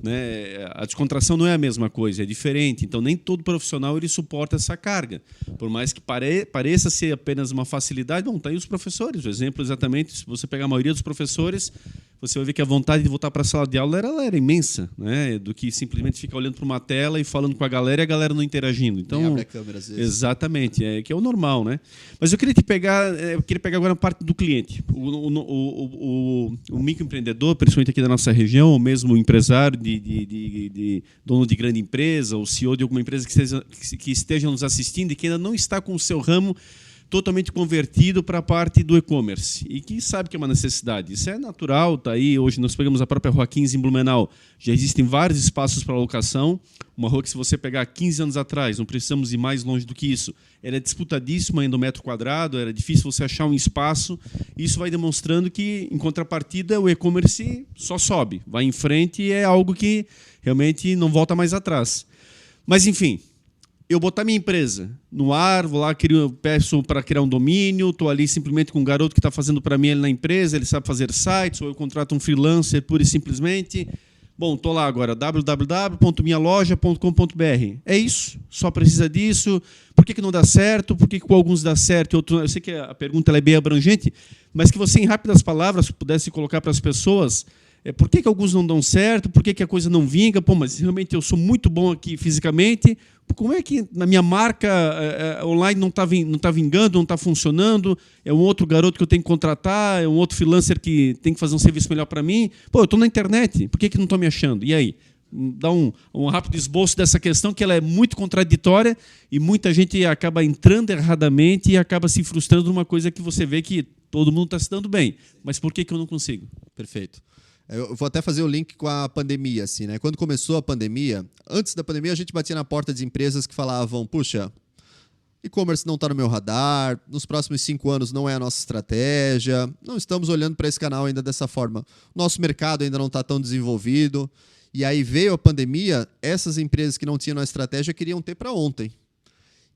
Né? A descontração não é a mesma coisa, é diferente. Então, nem todo profissional ele suporta essa carga. Por mais que pareça ser apenas uma facilidade, bom, está aí os professores. O exemplo exatamente, se você pegar a maioria dos professores, você vai ver que a vontade de voltar para a sala de aula ela era imensa, né? Do que simplesmente ficar olhando para uma tela e falando com a galera e a galera não interagindo. Então, abre a câmera, às vezes. Exatamente, que é o normal, né? Mas eu queria pegar agora a parte do cliente. O microempreendedor, principalmente aqui da nossa região, ou mesmo o empresário de dono de grande empresa, ou CEO de alguma empresa que esteja nos assistindo e que ainda não está com o seu ramo totalmente convertido para a parte do e-commerce e que sabe que é uma necessidade. Isso é natural, está aí. Hoje nós pegamos a própria Rua 15 em Blumenau. Já existem vários espaços para locação. Uma rua que, se você pegar 15 anos atrás, não precisamos ir mais longe do que isso, era disputadíssima ainda o metro quadrado, era difícil você achar um espaço. Isso vai demonstrando que, em contrapartida, o e-commerce só sobe, vai em frente e é algo que realmente não volta mais atrás. Mas, enfim, eu botar minha empresa no ar, vou lá, peço para criar um domínio, estou ali simplesmente com um garoto que está fazendo para mim ali na empresa, ele sabe fazer sites, ou eu contrato um freelancer pura e simplesmente. Bom, estou lá agora, www.minhaloja.com.br. É isso, só precisa disso. Por que não dá certo? Por que com alguns dá certo e outros... Eu sei que a pergunta ela é bem abrangente, mas que você, em rápidas palavras, pudesse colocar para as pessoas... Por que alguns não dão certo? Por que a coisa não vinga? Pô, mas realmente eu sou muito bom aqui fisicamente. Como é que na minha marca online não está vingando, não está funcionando? É um outro garoto que eu tenho que contratar? É um outro freelancer que tem que fazer um serviço melhor para mim? Pô, eu estou na internet. Por que não estou me achando? E aí? dar um rápido esboço dessa questão, que ela é muito contraditória e muita gente acaba entrando erradamente e acaba se frustrando numa coisa que você vê que todo mundo está se dando bem. Mas por que eu não consigo? Perfeito. Eu vou até fazer o link com a pandemia, assim, né? Quando começou a pandemia, antes da pandemia a gente batia na porta de empresas que falavam, puxa, e-commerce não está no meu radar, nos próximos 5 anos não é a nossa estratégia, não estamos olhando para esse canal ainda dessa forma, nosso mercado ainda não está tão desenvolvido. E aí veio a pandemia, essas empresas que não tinham a estratégia queriam ter para ontem.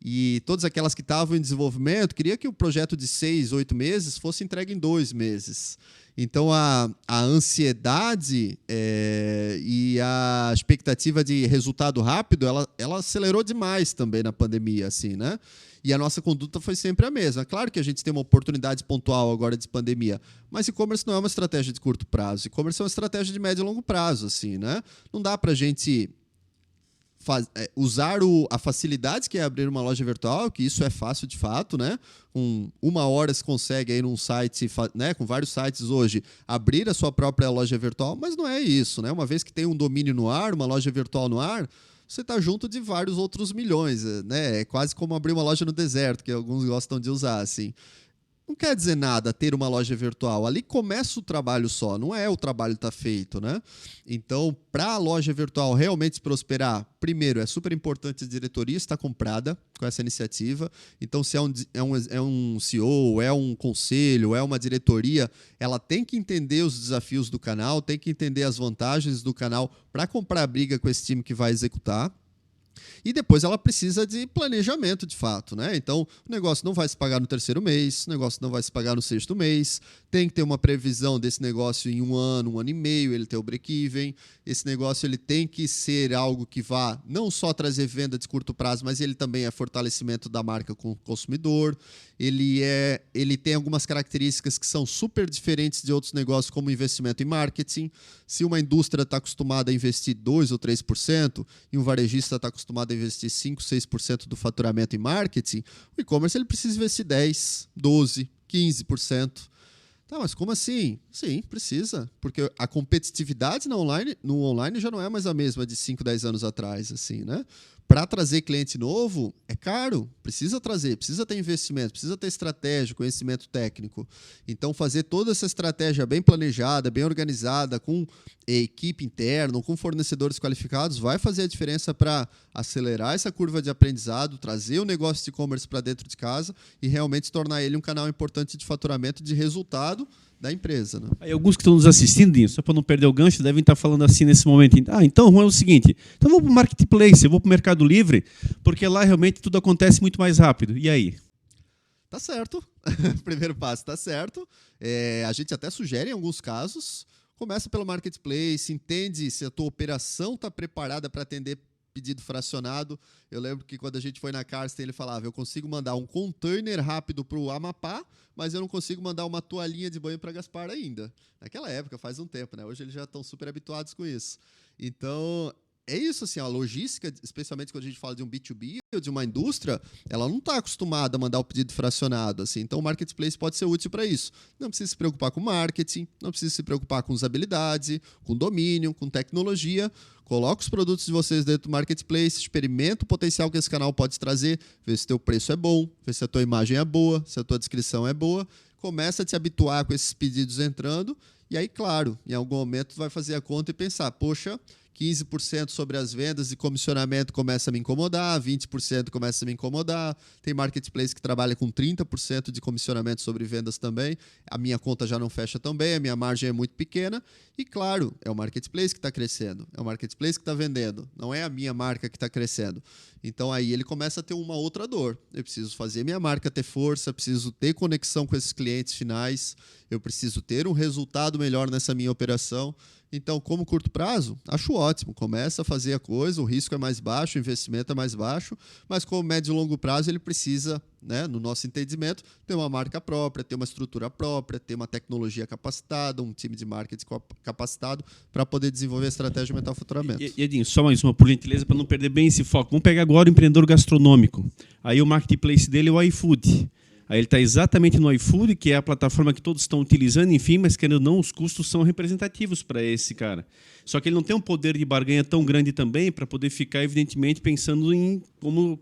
E todas aquelas que estavam em desenvolvimento queriam que o projeto de 6, 8 meses fosse entregue em 2 meses. Então, a ansiedade e a expectativa de resultado rápido, ela acelerou demais também na pandemia, assim, né? E a nossa conduta foi sempre a mesma. Claro que a gente tem uma oportunidade pontual agora de pandemia, mas e-commerce não é uma estratégia de curto prazo. E-commerce é uma estratégia de médio e longo prazo, assim, né? Não dá para a gente usar a facilidade que é abrir uma loja virtual, que isso é fácil de fato, né? Com 1 hora se consegue aí num site, né? Com vários sites hoje, abrir a sua própria loja virtual, mas não é isso, né? Uma vez que tem um domínio no ar, uma loja virtual no ar, você está junto de vários outros milhões, né? É quase como abrir uma loja no deserto, que alguns gostam de usar, assim. Não quer dizer nada ter uma loja virtual. Ali começa o trabalho só, não é o trabalho está feito, né? Então, para a loja virtual realmente prosperar, primeiro, é super importante a diretoria estar comprada com essa iniciativa. Então, se é um CEO, é um conselho, é uma diretoria, ela tem que entender os desafios do canal, tem que entender as vantagens do canal para comprar a briga com esse time que vai executar. E depois ela precisa de planejamento, de fato, né? Então, o negócio não vai se pagar no 3º mês, o negócio não vai se pagar no 6º mês, tem que ter uma previsão desse negócio em 1 ano, 1 ano e meio, ele ter o break-even. Esse negócio ele tem que ser algo que vá não só trazer venda de curto prazo, mas ele também é fortalecimento da marca com o consumidor. Ele tem algumas características que são super diferentes de outros negócios, como investimento em marketing. Se uma indústria está acostumada a investir 2% ou 3% e um varejista está acostumado a investir 5%, 6% do faturamento em marketing, o e-commerce ele precisa investir 10%, 12%, 15%. Tá, mas como assim? Sim, precisa. Porque a competitividade no online já não é mais a mesma de 5, 10 anos atrás, assim, né? Para trazer cliente novo, é caro. Precisa trazer, precisa ter investimento, precisa ter estratégia, conhecimento técnico. Então, fazer toda essa estratégia bem planejada, bem organizada, com equipe interna, com fornecedores qualificados, vai fazer a diferença para acelerar essa curva de aprendizado, trazer o negócio de e-commerce para dentro de casa e realmente tornar ele um canal importante de faturamento, de resultado da empresa, né? Aí alguns que estão nos assistindo, Dinho, só para não perder o gancho, devem estar falando assim nesse momento. Então, Juan, é o seguinte, então eu vou para o Marketplace, eu vou para o Mercado Livre, porque lá realmente tudo acontece muito mais rápido. E aí? Tá certo. Primeiro passo, tá certo. A gente até sugere em alguns casos, começa pelo Marketplace, entende se a tua operação está preparada para atender pedido fracionado. Eu lembro que quando a gente foi na Karsten, ele falava, eu consigo mandar um container rápido para o Amapá, mas eu não consigo mandar uma toalhinha de banho para Gaspar ainda. Naquela época, faz um tempo, né? Hoje eles já estão super habituados com isso. Então, é isso, assim, a logística, especialmente quando a gente fala de um B2B ou de uma indústria, ela não está acostumada a mandar o pedido fracionado, assim. Então, o Marketplace pode ser útil para isso. Não precisa se preocupar com marketing, não precisa se preocupar com usabilidade, com domínio, com tecnologia. Coloca os produtos de vocês dentro do Marketplace, experimenta o potencial que esse canal pode trazer, vê se o teu preço é bom, vê se a tua imagem é boa, se a tua descrição é boa. Começa a te habituar com esses pedidos entrando e aí, claro, em algum momento tu vai fazer a conta e pensar, poxa, 15% sobre as vendas e comissionamento começa a me incomodar, 20% começa a me incomodar, tem marketplace que trabalha com 30% de comissionamento sobre vendas também, a minha conta já não fecha tão bem, a minha margem é muito pequena e, claro, é o marketplace que está crescendo, é o marketplace que está vendendo, não é a minha marca que está crescendo. Então, aí ele começa a ter uma outra dor. Eu preciso fazer minha marca ter força, preciso ter conexão com esses clientes finais, eu preciso ter um resultado melhor nessa minha operação. Então, como curto prazo, acho ótimo. Começa a fazer a coisa, o risco é mais baixo, o investimento é mais baixo, mas como médio e longo prazo, ele precisa, né, no nosso entendimento, ter uma marca própria, ter uma estrutura própria, ter uma tecnologia capacitada, um time de marketing capacitado para poder desenvolver a estratégia de aumentar o faturamento. E Edinho, só mais uma, por gentileza, para não perder bem esse foco. Vamos pegar agora o empreendedor gastronômico. Aí o marketplace dele é o iFood. Aí ele está exatamente no iFood, que é a plataforma que todos estão utilizando, enfim, mas querendo ou não, os custos são representativos para esse cara. Só que ele não tem um poder de barganha tão grande também para poder ficar, evidentemente, pensando em como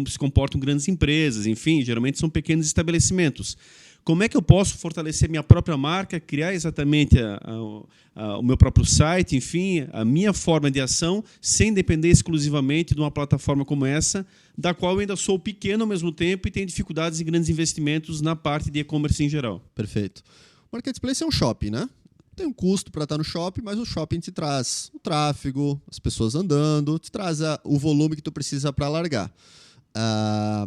se comportam grandes empresas, enfim, geralmente são pequenos estabelecimentos. Como é que eu posso fortalecer minha própria marca, criar exatamente o meu próprio site, enfim, a minha forma de ação, sem depender exclusivamente de uma plataforma como essa, da qual eu ainda sou pequeno ao mesmo tempo e tenho dificuldades e grandes investimentos na parte de e-commerce em geral? Perfeito. O Marketplace é um shopping, né? Tem um custo para estar no shopping, mas o shopping te traz o tráfego, as pessoas andando, te traz o volume que tu precisa para largar.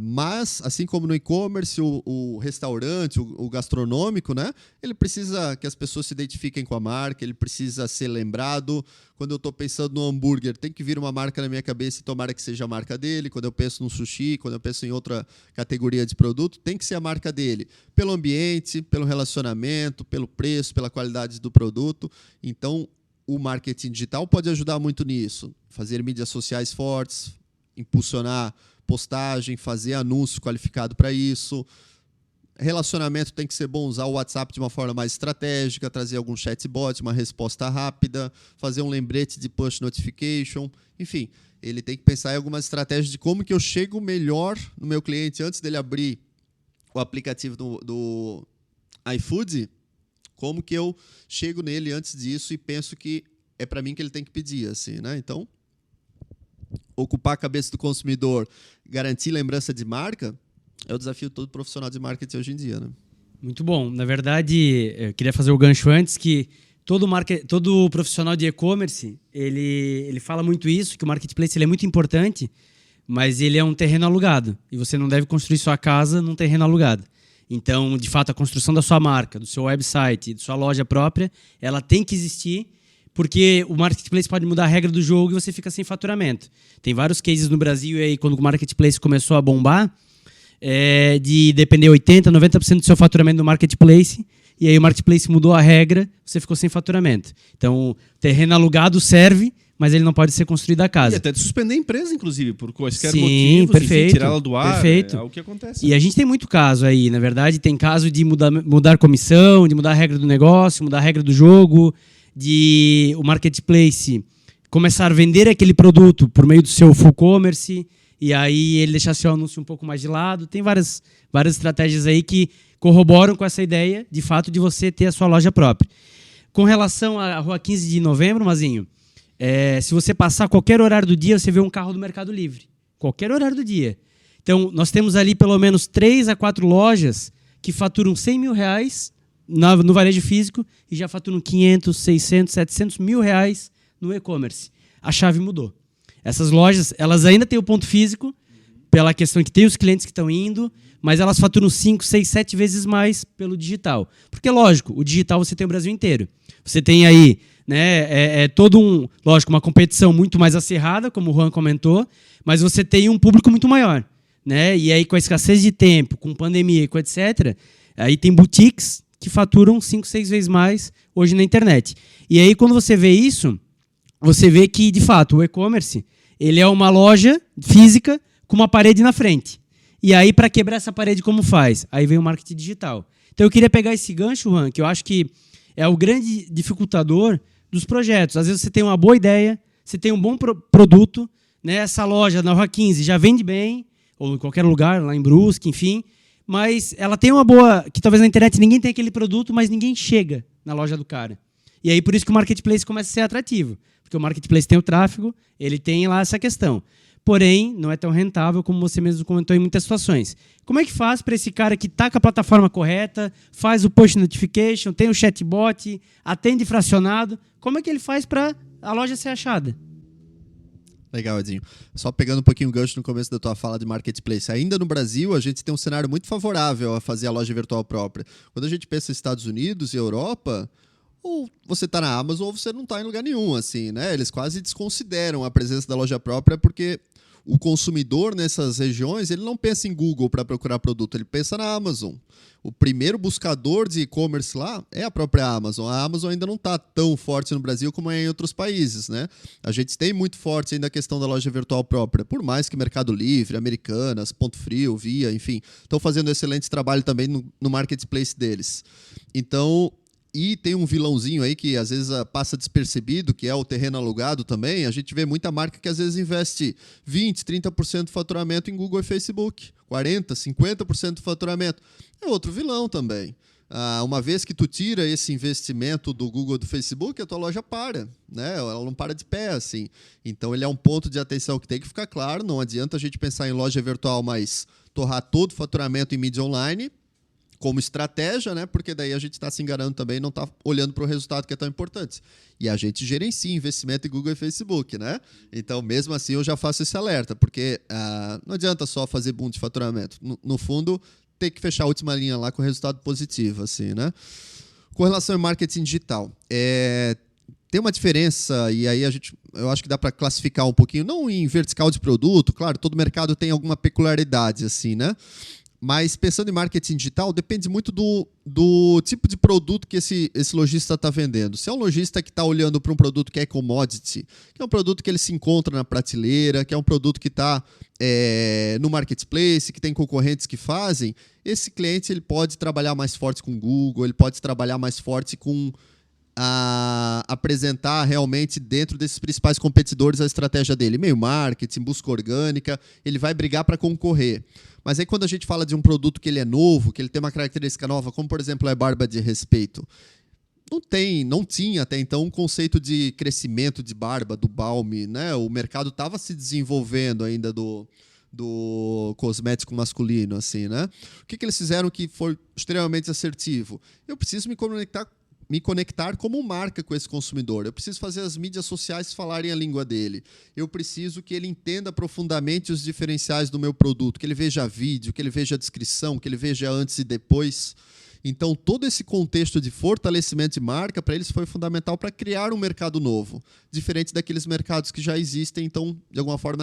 Mas, assim como no e-commerce, o restaurante, o gastronômico, né, ele precisa que as pessoas se identifiquem com a marca, ele precisa ser lembrado. Quando eu estou pensando no hambúrguer, tem que vir uma marca na minha cabeça e tomara que seja a marca dele. Quando eu penso no sushi, quando eu penso em outra categoria de produto, tem que ser a marca dele. Pelo ambiente, pelo relacionamento, pelo preço, pela qualidade do produto. Então, o marketing digital pode ajudar muito nisso. Fazer mídias sociais fortes, impulsionar postagem, fazer anúncio qualificado para isso. Relacionamento tem que ser bom, usar o WhatsApp de uma forma mais estratégica, trazer algum chatbot, uma resposta rápida, fazer um lembrete de push notification. Enfim, ele tem que pensar em algumas estratégias de como que eu chego melhor no meu cliente antes dele abrir o aplicativo do iFood, como que eu chego nele antes disso e penso que é para mim que ele tem que pedir, assim, né? Então, ocupar a cabeça do consumidor, garantir lembrança de marca, é o desafio de todo profissional de marketing hoje em dia, né? Muito bom. Na verdade, eu queria fazer o gancho antes, que todo profissional de e-commerce, ele fala muito isso, que o marketplace ele é muito importante, mas ele é um terreno alugado. E você não deve construir sua casa num terreno alugado. Então, de fato, a construção da sua marca, do seu website, da sua loja própria, ela tem que existir, porque o marketplace pode mudar a regra do jogo e você fica sem faturamento. Tem vários cases no Brasil, e aí, quando o marketplace começou a bombar, de depender 80%, 90% do seu faturamento do marketplace, e aí o marketplace mudou a regra, você ficou sem faturamento. Então, terreno alugado serve, mas ele não pode ser construído a casa. E até de suspender a empresa, inclusive, por quaisquer Sim, motivos, perfeito, enfim, tirá-la do ar, perfeito. é o que acontece. E a gente tem muito caso aí, na verdade, tem caso de mudar comissão, de mudar a regra do negócio, mudar a regra do jogo, de o marketplace começar a vender aquele produto por meio do seu full commerce, e aí ele deixar seu anúncio um pouco mais de lado. Tem várias estratégias aí que corroboram com essa ideia, de fato, de você ter a sua loja própria. Com relação à Rua 15 de Novembro, Mazinho, se você passar qualquer horário do dia, você vê um carro do Mercado Livre. Qualquer horário do dia. Então, nós temos ali pelo menos 3 a 4 lojas que faturam 100 mil reais no varejo físico e já faturam 500, 600, 700 mil reais no e-commerce. A chave mudou. Essas lojas, elas ainda têm o ponto físico, pela questão que tem os clientes que estão indo, mas elas faturam 5, 6, 7 vezes mais pelo digital. Porque, lógico, o digital você tem o Brasil inteiro. Você tem aí, né, lógico, uma competição muito mais acirrada, como o Juan comentou, mas você tem um público muito maior. Né? E aí, com a escassez de tempo, com pandemia e com etc., aí tem boutiques que faturam 5, 6 vezes mais hoje na internet. E aí, quando você vê isso, você vê que, de fato, o e-commerce ele é uma loja física com uma parede na frente. E aí, para quebrar essa parede, como faz? Aí vem o marketing digital. Então, eu queria pegar esse gancho, Juan, que eu acho que é o grande dificultador dos projetos. Às vezes, você tem uma boa ideia, você tem um bom produto, né? Essa loja na Rua 15 já vende bem, ou em qualquer lugar, lá em Brusque, enfim, mas ela tem uma boa... que talvez na internet ninguém tenha aquele produto, mas ninguém chega na loja do cara. E aí, por isso que o marketplace começa a ser atrativo. Porque o marketplace tem o tráfego, ele tem lá essa questão. Porém, não é tão rentável como você mesmo comentou em muitas situações. Como é que faz para esse cara que está com a plataforma correta, faz o push notification, tem o chatbot, atende fracionado, como é que ele faz para a loja ser achada? Legal, Edinho. Só pegando um pouquinho o gancho no começo da tua fala de marketplace. Ainda no Brasil, a gente tem um cenário muito favorável a fazer a loja virtual própria. Quando a gente pensa em Estados Unidos e Europa, ou você está na Amazon ou você não está em lugar nenhum, assim, né? Eles quase desconsideram a presença da loja própria porque o consumidor nessas regiões, ele não pensa em Google para procurar produto, ele pensa na Amazon. O primeiro buscador de e-commerce lá é a própria Amazon. A Amazon ainda não está tão forte no Brasil como é em outros países, né? A gente tem muito forte ainda a questão da loja virtual própria, por mais que Mercado Livre, Americanas, Ponto Frio, Via, enfim, estão fazendo excelente trabalho também no marketplace deles. Então, e tem um vilãozinho aí que às vezes passa despercebido, que é o terreno alugado também. A gente vê muita marca que às vezes investe 20%, 30% do faturamento em Google e Facebook. 40%, 50% do faturamento. É outro vilão também. Uma vez que tu tira esse investimento do Google e do Facebook, a tua loja para, né? Ela não para de pé, assim. Então, ele é um ponto de atenção que tem que ficar claro. Não adianta a gente pensar em loja virtual, mas torrar todo o faturamento em mídia online como estratégia, né? Porque daí a gente está se enganando também e não está olhando para o resultado que é tão importante. E a gente gerencia investimento em Google e Facebook, né? Então, mesmo assim, eu já faço esse alerta, porque não adianta só fazer boom de faturamento. No fundo, tem que fechar a última linha lá com resultado positivo, assim, né? Com relação ao marketing digital, tem uma diferença, e aí eu acho que dá para classificar um pouquinho, não em vertical de produto, claro, todo mercado tem alguma peculiaridade, assim, né? Mas pensando em marketing digital, depende muito do tipo de produto que esse lojista está vendendo. Se é um lojista que está olhando para um produto que é commodity, que é um produto que ele se encontra na prateleira, que é um produto que está no marketplace, que tem concorrentes que fazem, esse cliente ele pode trabalhar mais forte com o Google, ele pode trabalhar mais forte com apresentar realmente dentro desses principais competidores a estratégia dele. E-mail marketing, busca orgânica, ele vai brigar para concorrer. Mas aí quando a gente fala de um produto que ele é novo, que ele tem uma característica nova, como por exemplo a barba de respeito, não tinha até então um conceito de crescimento de barba, do balme, né? O mercado estava se desenvolvendo ainda do cosmético masculino, assim, né? O que eles fizeram que foi extremamente assertivo? Eu preciso me conectar como marca com esse consumidor. Eu preciso fazer as mídias sociais falarem a língua dele. Eu preciso que ele entenda profundamente os diferenciais do meu produto, que ele veja vídeo, que ele veja a descrição, que ele veja antes e depois. Então, todo esse contexto de fortalecimento de marca, para eles foi fundamental para criar um mercado novo, diferente daqueles mercados que já existem, então, de alguma forma,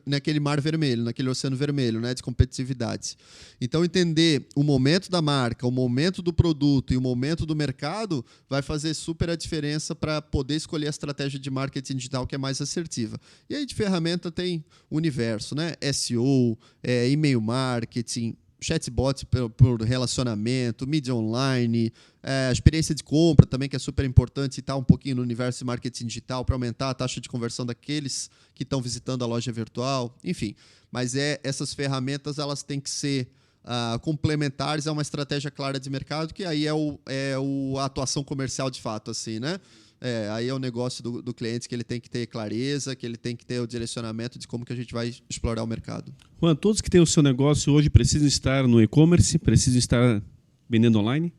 naquele mar vermelho, naquele oceano vermelho, né, de competitividade. Então, entender o momento da marca, o momento do produto e o momento do mercado vai fazer super a diferença para poder escolher a estratégia de marketing digital que é mais assertiva. E aí, de ferramenta, tem o universo, né? SEO, e-mail marketing, chatbot por relacionamento, mídia online, a experiência de compra também, que é super importante, e está um pouquinho no universo de marketing digital para aumentar a taxa de conversão daqueles que estão visitando a loja virtual, enfim. Mas essas ferramentas elas têm que ser complementares a uma estratégia clara de mercado, que aí a atuação comercial de fato, assim, né? Aí é o negócio do cliente, que ele tem que ter clareza, que ele tem que ter o direcionamento de como que a gente vai explorar o mercado. Juan, todos que têm o seu negócio hoje precisam estar no e-commerce, precisam estar vendendo online?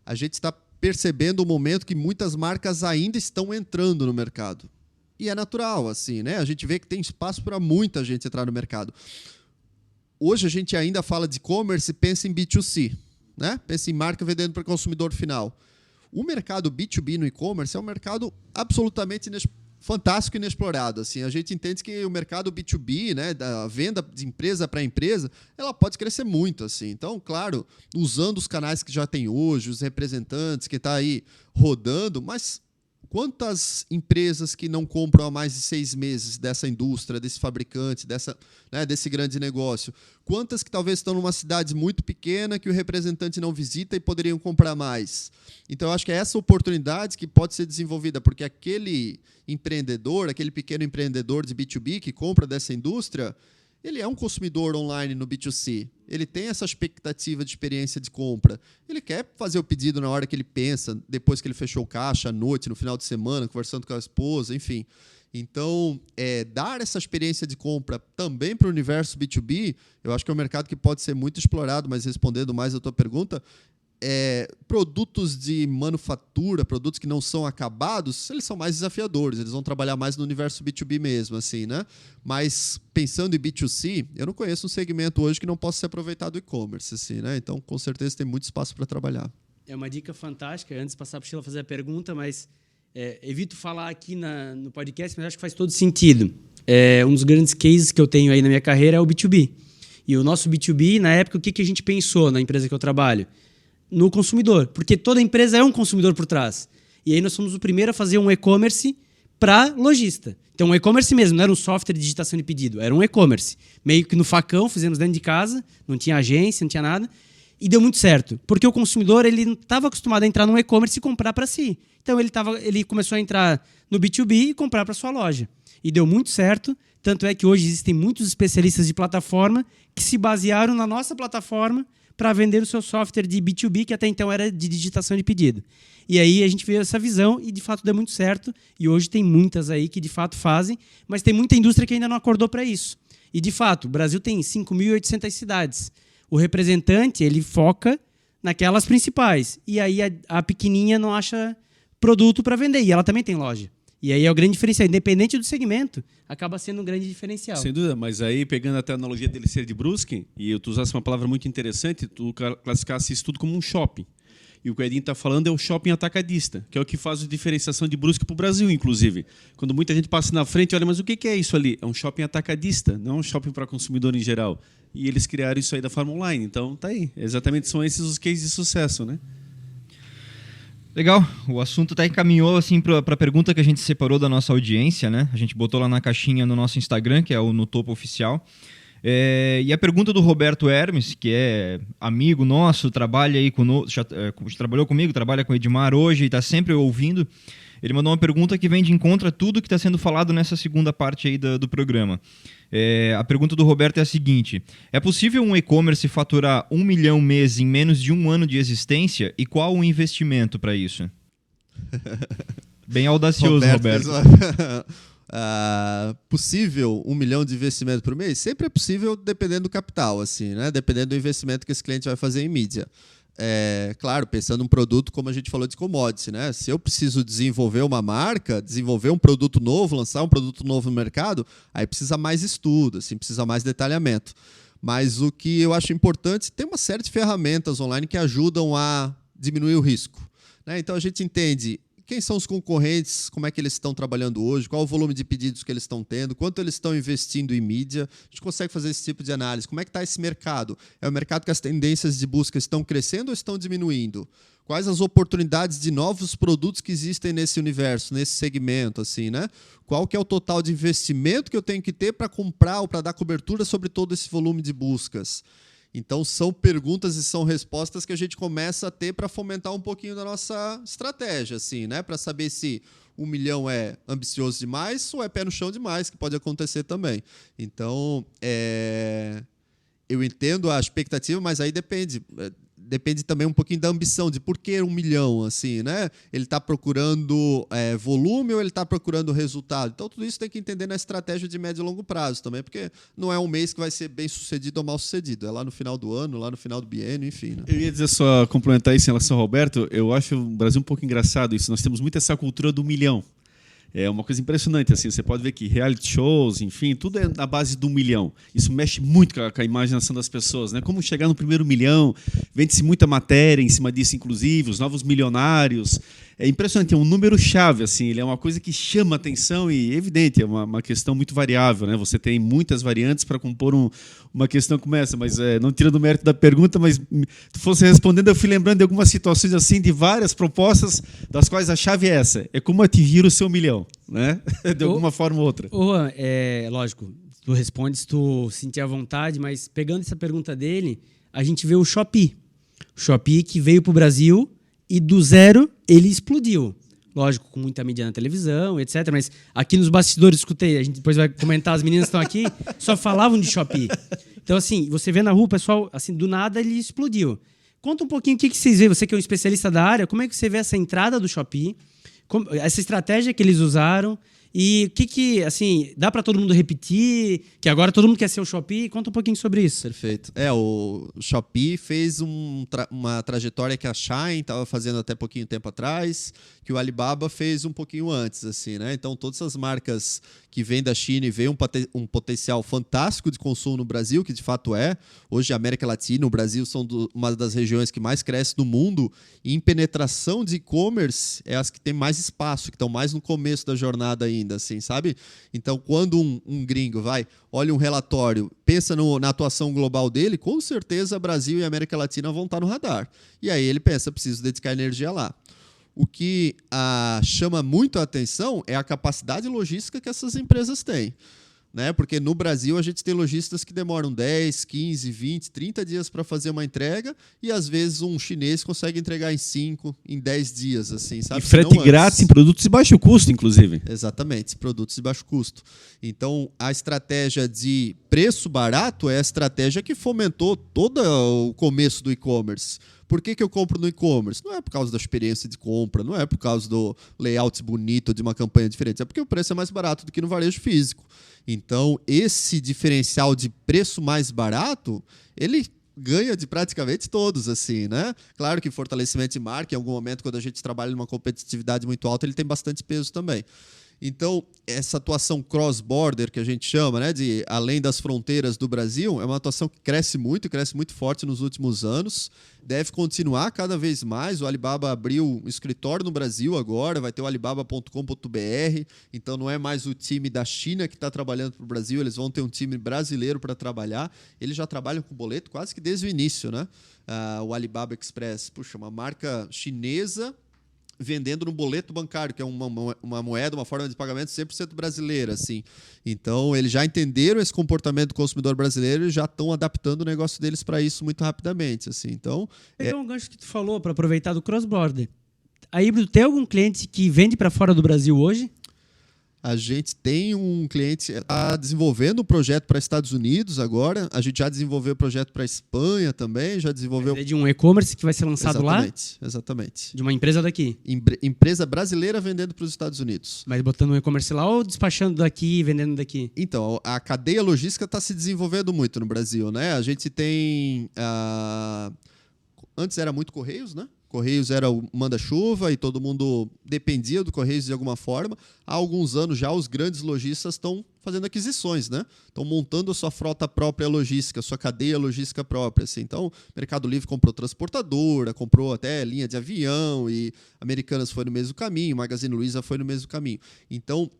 A gente está percebendo o momento que muitas marcas ainda estão entrando no mercado. E é natural, assim, né? A gente vê que tem espaço para muita gente entrar no mercado. Hoje a gente ainda fala de e-commerce e pensa em B2C, né? Pensa em marca vendendo para o consumidor final. O mercado B2B no e-commerce é um mercado absolutamente fantástico e inexplorado. Assim, a gente entende que o mercado B2B, né, da venda de empresa para empresa, ela pode crescer muito. Assim. Então, claro, usando os canais que já tem hoje, os representantes que estão aí rodando, mas quantas empresas que não compram há mais de 6 meses dessa indústria, desse fabricante, desse grande negócio? Quantas que talvez estão numa cidade muito pequena que o representante não visita e poderiam comprar mais? Então, eu acho que é essa oportunidade que pode ser desenvolvida, porque aquele empreendedor, aquele pequeno empreendedor de B2B que compra dessa indústria, ele é um consumidor online no B2C. Ele tem essa expectativa de experiência de compra. Ele quer fazer o pedido na hora que ele pensa, depois que ele fechou o caixa, à noite, no final de semana, conversando com a esposa, enfim. Então, dar essa experiência de compra também para o universo B2B, eu acho que é um mercado que pode ser muito explorado, mas respondendo mais a tua pergunta, produtos de manufatura, produtos que não são acabados, eles são mais desafiadores, eles vão trabalhar mais no universo B2B mesmo, assim, né? Mas pensando em B2C, eu não conheço um segmento hoje que não possa ser aproveitado do e-commerce, assim, né? Então, com certeza tem muito espaço para trabalhar. É uma dica fantástica. Antes de passar para a Sheila fazer a pergunta, mas evito falar aqui no podcast, mas acho que faz todo sentido. um dos grandes cases que eu tenho aí na minha carreira é o B2B. E o nosso B2B, na época, o que a gente pensou na empresa que eu trabalho? No consumidor. Porque toda empresa é um consumidor por trás. E aí nós fomos o primeiro a fazer um e-commerce para lojista. Então, um e-commerce mesmo, não era um software de digitação de pedido, era um e-commerce. Meio que no facão, fizemos dentro de casa, não tinha agência, não tinha nada. E deu muito certo, porque o consumidor ele não estava acostumado a entrar num e-commerce e comprar para si. Então, ele começou a entrar no B2B e comprar para sua loja. E deu muito certo, tanto é que hoje existem muitos especialistas de plataforma que se basearam na nossa plataforma para vender o seu software de B2B, que até então era de digitação de pedido. E aí a gente veio essa visão e, de fato, deu muito certo. E hoje tem muitas aí que, de fato, fazem, mas tem muita indústria que ainda não acordou para isso. E, de fato, o Brasil tem 5.800 cidades. O representante, ele foca naquelas principais. E aí a pequenininha não acha produto para vender. E ela também tem loja. E aí é o grande diferencial. Independente do segmento, acaba sendo um grande diferencial. Sem dúvida, mas aí, pegando até a analogia dele ser de Brusque, e tu usasse uma palavra muito interessante, tu classificasse isso tudo como um shopping. E o que o Edinho está falando é o shopping atacadista, que é o que faz a diferenciação de Brusque para o Brasil, inclusive. Quando muita gente passa na frente, olha, mas o que é isso ali? É um shopping atacadista, não é um shopping para consumidor em geral. E eles criaram isso aí da forma online. Então, tá aí. Exatamente, são esses os cases de sucesso, né? Legal, o assunto até encaminhou assim, para a pergunta que a gente separou da nossa audiência, né? A gente botou lá na caixinha no nosso Instagram, que é o No Topo Oficial. E a pergunta do Roberto Hermes, que é amigo nosso, trabalha aí conosco, trabalhou comigo, trabalha com o Edmar hoje e está sempre ouvindo. Ele mandou uma pergunta que vem de encontro a tudo que está sendo falado nessa segunda parte aí do programa. A pergunta do Roberto é a seguinte: é possível um e-commerce faturar 1 milhão mês em menos de um ano de existência? E qual o investimento para isso? Bem audacioso, Roberto. Possível 1 milhão de investimento por mês? Sempre é possível, dependendo do capital, assim, né? Dependendo do investimento que esse cliente vai fazer em mídia. Claro, pensando num produto, como a gente falou, de commodity, né? Se eu preciso desenvolver uma marca, desenvolver um produto novo, lançar um produto novo no mercado, aí precisa mais estudo, assim, precisa mais detalhamento. Mas o que eu acho importante, tem uma série de ferramentas online que ajudam a diminuir o risco, né? Então a gente entende quem são os concorrentes, como é que eles estão trabalhando hoje, qual o volume de pedidos que eles estão tendo, quanto eles estão investindo em mídia. A gente consegue fazer esse tipo de análise. Como é que está esse mercado? É um mercado que as tendências de busca estão crescendo ou estão diminuindo? Quais as oportunidades de novos produtos que existem nesse universo, nesse segmento, assim, né? Qual que é o total de investimento que eu tenho que ter para comprar ou para dar cobertura sobre todo esse volume de buscas? Então, são perguntas e são respostas que a gente começa a ter para fomentar um pouquinho da nossa estratégia, assim, né? Para saber se 1 milhão é ambicioso demais ou é pé no chão demais, que pode acontecer também. Então, eu entendo a expectativa, mas aí depende. Depende também um pouquinho da ambição, de por que 1 milhão, assim, né? Ele está procurando volume ou ele está procurando resultado? Então, tudo isso tem que entender na estratégia de médio e longo prazo também, porque não é um mês que vai ser bem sucedido ou mal sucedido. É lá no final do ano, lá no final do biênio, enfim. Né? Eu ia dizer só, complementar isso em relação ao Roberto, eu acho o Brasil um pouco engraçado isso. Nós temos muito essa cultura do 1 milhão. É uma coisa impressionante, assim, você pode ver que reality shows, enfim, tudo é na base do 1 milhão. Isso mexe muito com a imaginação das pessoas, né? Como chegar no primeiro 1 milhão, vende-se muita matéria em cima disso, inclusive, os novos milionários. É impressionante, é um número-chave, assim, ele é uma coisa que chama atenção e, evidente, é uma questão muito variável, né? Você tem muitas variantes para compor uma questão como essa, mas não tirando o mérito da pergunta, mas tu fosse respondendo, eu fui lembrando de algumas situações assim, de várias propostas, das quais a chave é essa, é como atingir o seu 1 milhão, né? De alguma forma ou outra. Lógico, tu responde se tu sentir à vontade, mas pegando essa pergunta dele, a gente vê o Shopee. O Shopee que veio para o Brasil e do zero ele explodiu. Lógico, com muita mídia na televisão, etc. Mas aqui nos bastidores, escutei, a gente depois vai comentar, as meninas estão aqui, só falavam de Shopee. Então, assim, você vê na rua, o pessoal, assim, do nada ele explodiu. Conta um pouquinho o que vocês veem, você que é um especialista da área, como é que você vê essa entrada do Shopee, essa estratégia que eles usaram e o que assim, dá para todo mundo repetir, que agora todo mundo quer ser o Shopee, conta um pouquinho sobre isso. Perfeito. O Shopee fez uma trajetória que a Shein estava fazendo até pouquinho tempo atrás, que o Alibaba fez um pouquinho antes, assim, né? Então, todas as marcas que vêm da China e veem um potencial fantástico de consumo no Brasil, que de fato é. Hoje, a América Latina e o Brasil são uma das regiões que mais cresce no mundo, e em penetração de e-commerce é as que têm mais espaço, que estão mais no começo da jornada ainda. ainda, assim, sabe? Então, quando um gringo olha um relatório, pensa na atuação global dele, com certeza Brasil e América Latina vão estar no radar. E aí ele pensa, preciso dedicar energia lá. O que chama muito a atenção é a capacidade logística que essas empresas têm. Né? Porque no Brasil a gente tem lojistas que demoram 10, 15, 20, 30 dias para fazer uma entrega e às vezes um chinês consegue entregar em 5, em 10 dias, assim, sabe? E frete grátis em produtos de baixo custo, inclusive. Exatamente, produtos de baixo custo. Então, a estratégia de preço barato é a estratégia que fomentou todo o começo do e-commerce. Por que eu compro no e-commerce? Não é por causa da experiência de compra, não é por causa do layout bonito de uma campanha diferente, é porque o preço é mais barato do que no varejo físico. Então, esse diferencial de preço mais barato, ele ganha de praticamente todos, assim, né? Claro que fortalecimento de marca, em algum momento, quando a gente trabalha numa competitividade muito alta, ele tem bastante peso também. Então, essa atuação cross-border, que a gente chama, né, de além das fronteiras do Brasil, é uma atuação que cresce muito forte nos últimos anos, deve continuar cada vez mais. O Alibaba abriu um escritório no Brasil agora, vai ter o alibaba.com.br, então não é mais o time da China que está trabalhando para o Brasil, eles vão ter um time brasileiro para trabalhar. Eles já trabalham com boleto quase que desde o início, né? O Alibaba Express, puxa, uma marca chinesa vendendo no boleto bancário, que é uma moeda, uma forma de pagamento 100% brasileira, assim. Então, eles já entenderam esse comportamento do consumidor brasileiro e já estão adaptando o negócio deles para isso muito rapidamente, assim. Então, pegar um gancho que tu falou para aproveitar do cross-border. A Híbrido tem algum cliente que vende para fora do Brasil hoje? A gente tem um cliente que está desenvolvendo um projeto para Estados Unidos agora. A gente já desenvolveu o projeto para Espanha também. Já desenvolveu. É de um e-commerce que vai ser lançado Exatamente. De uma empresa daqui. Empresa brasileira vendendo para os Estados Unidos. Mas botando um e-commerce lá ou despachando daqui e vendendo daqui? Então, a cadeia logística está se desenvolvendo muito no Brasil, né? A gente tem. Antes era muito Correios, né? Correios era o manda-chuva e todo mundo dependia do Correios de alguma forma. Há alguns anos já os grandes lojistas estão fazendo aquisições, né? Estão montando a sua frota própria logística, a sua cadeia logística própria. Assim. Então, Mercado Livre comprou transportadora, comprou até linha de avião, e Americanas foi no mesmo caminho, Magazine Luiza foi no mesmo caminho. Então,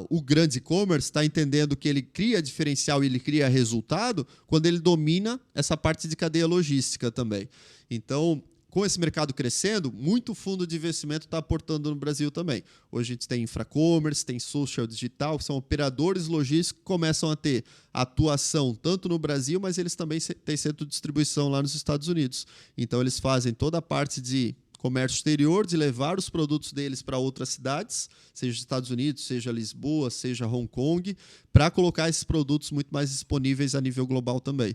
o grande e-commerce está entendendo que ele cria diferencial e ele cria resultado quando ele domina essa parte de cadeia logística também. Então, com esse mercado crescendo, muito fundo de investimento está aportando no Brasil também. Hoje a gente tem infracommerce, tem social digital, que são operadores logísticos que começam a ter atuação tanto no Brasil, mas eles também têm centro de distribuição lá nos Estados Unidos. Então eles fazem toda a parte de comércio exterior, de levar os produtos deles para outras cidades, seja Estados Unidos, seja Lisboa, seja Hong Kong, para colocar esses produtos muito mais disponíveis a nível global também.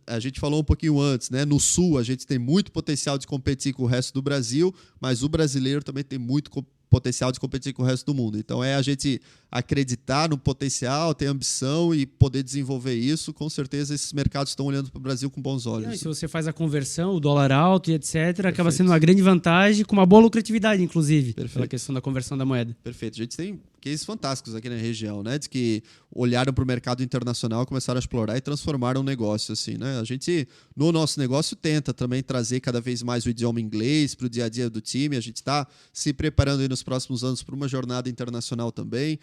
A gente falou um pouquinho antes, né? No Sul a gente tem muito potencial de competir com o resto do Brasil, mas o brasileiro também tem muito potencial de competir com o resto do mundo. Então é a gente acreditar no potencial, ter ambição e poder desenvolver isso. Com certeza esses mercados estão olhando para o Brasil com bons olhos. E se você faz a conversão, o dólar alto e etc., Perfeito. Acaba sendo uma grande vantagem, com uma boa lucratividade, inclusive, Perfeito. Pela questão da conversão da moeda. Perfeito. A gente tem cases fantásticos aqui na região, né? De que olharam para o mercado internacional, começaram a explorar e transformaram o negócio, assim, né? A gente, no nosso negócio, tenta também trazer cada vez mais o idioma inglês para o dia a dia do time. A gente está se preparando aí nos próximos anos para uma jornada internacional também.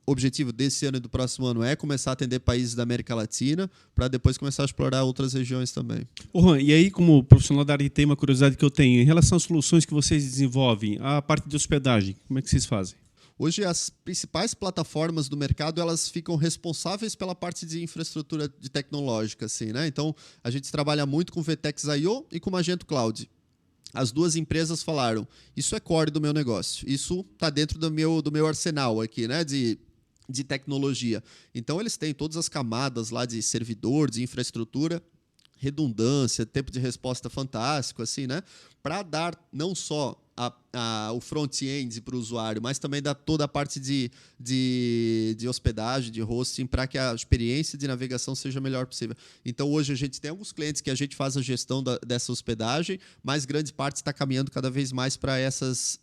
O objetivo desse ano e do próximo ano é começar a atender países da América Latina para depois começar a explorar outras regiões também. Juan, e aí, como profissional da área, tem uma curiosidade que eu tenho. Em relação às soluções que vocês desenvolvem, a parte de hospedagem, como é que vocês fazem? Hoje, as principais plataformas do mercado elas ficam responsáveis pela parte de infraestrutura de tecnológica. Assim, né? Então, a gente trabalha muito com Vtex.io e com Magento Cloud. As duas empresas falaram, isso é core do meu negócio, isso está dentro do meu arsenal aqui, né, de tecnologia. Então, eles têm todas as camadas lá de servidor, de infraestrutura, redundância, tempo de resposta fantástico, assim, né, para dar não só o front-end para o usuário, mas também dar toda a parte de hospedagem, de hosting, para que a experiência de navegação seja a melhor possível. Então, hoje, a gente tem alguns clientes que a gente faz a gestão dessa hospedagem, mas grande parte está caminhando cada vez mais para essas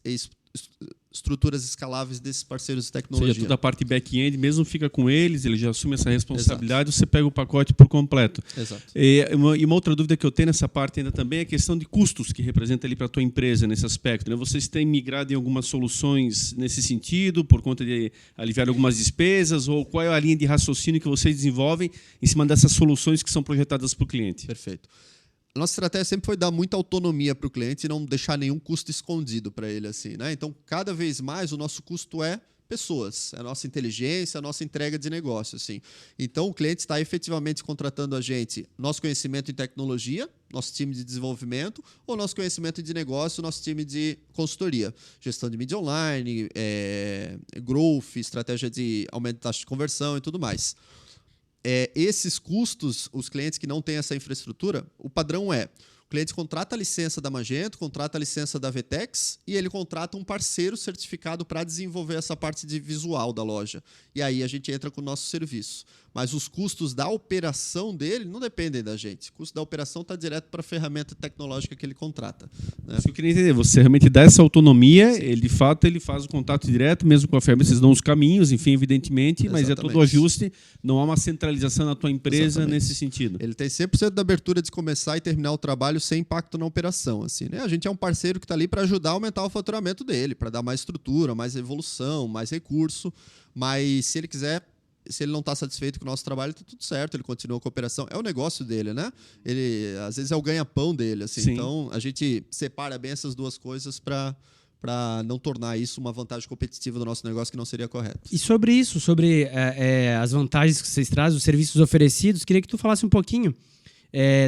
estruturas escaláveis desses parceiros de Ou tecnologia. seja, toda a parte back-end mesmo fica com eles, ele já assume essa responsabilidade, você pega o pacote por completo. Exato. E uma outra dúvida que eu tenho nessa parte ainda também é a questão de custos que representa ali para a tua empresa nesse aspecto, né? Vocês têm migrado em algumas soluções nesse sentido, por conta de aliviar algumas despesas, ou qual é a linha de raciocínio que vocês desenvolvem em cima dessas soluções que são projetadas para o cliente? Perfeito. A nossa estratégia sempre foi dar muita autonomia para o cliente e não deixar nenhum custo escondido para ele, assim, né? Então, cada vez mais o nosso custo é pessoas, é a nossa inteligência, a nossa entrega de negócio, assim. Então, o cliente está efetivamente contratando a gente, nosso conhecimento em tecnologia, nosso time de desenvolvimento, ou nosso conhecimento de negócio, nosso time de consultoria, gestão de mídia online, growth, estratégia de aumento da taxa de conversão e tudo mais. Esses custos, os clientes que não têm essa infraestrutura, o padrão é: o cliente contrata a licença da Magento, contrata a licença da VTEX e ele contrata um parceiro certificado para desenvolver essa parte de visual da loja. E aí a gente entra com o nosso serviço. Mas os custos da operação dele não dependem da gente. O custo da operação está direto para a ferramenta tecnológica que ele contrata, né? Isso que eu queria entender. Você realmente dá essa autonomia, ele, de fato, ele faz o contato direto, mesmo com a ferramenta, vocês dão os caminhos, enfim, evidentemente, mas é todo o ajuste, não há uma centralização na tua empresa nesse sentido. Ele tem 100% da abertura de começar e terminar o trabalho sem impacto na operação, assim, né? A gente é um parceiro que está ali para ajudar a aumentar o faturamento dele, para dar mais estrutura, mais evolução, mais recurso, mas se ele quiser, se ele não está satisfeito com o nosso trabalho, está tudo certo, ele continua com a operação. É o negócio dele, né? Ele, às vezes, é o ganha-pão dele, assim. Sim. Então, a gente separa bem essas duas coisas para não tornar isso uma vantagem competitiva do nosso negócio, que não seria correto. E sobre isso, sobre as vantagens que vocês trazem, os serviços oferecidos, queria que tu falasse um pouquinho.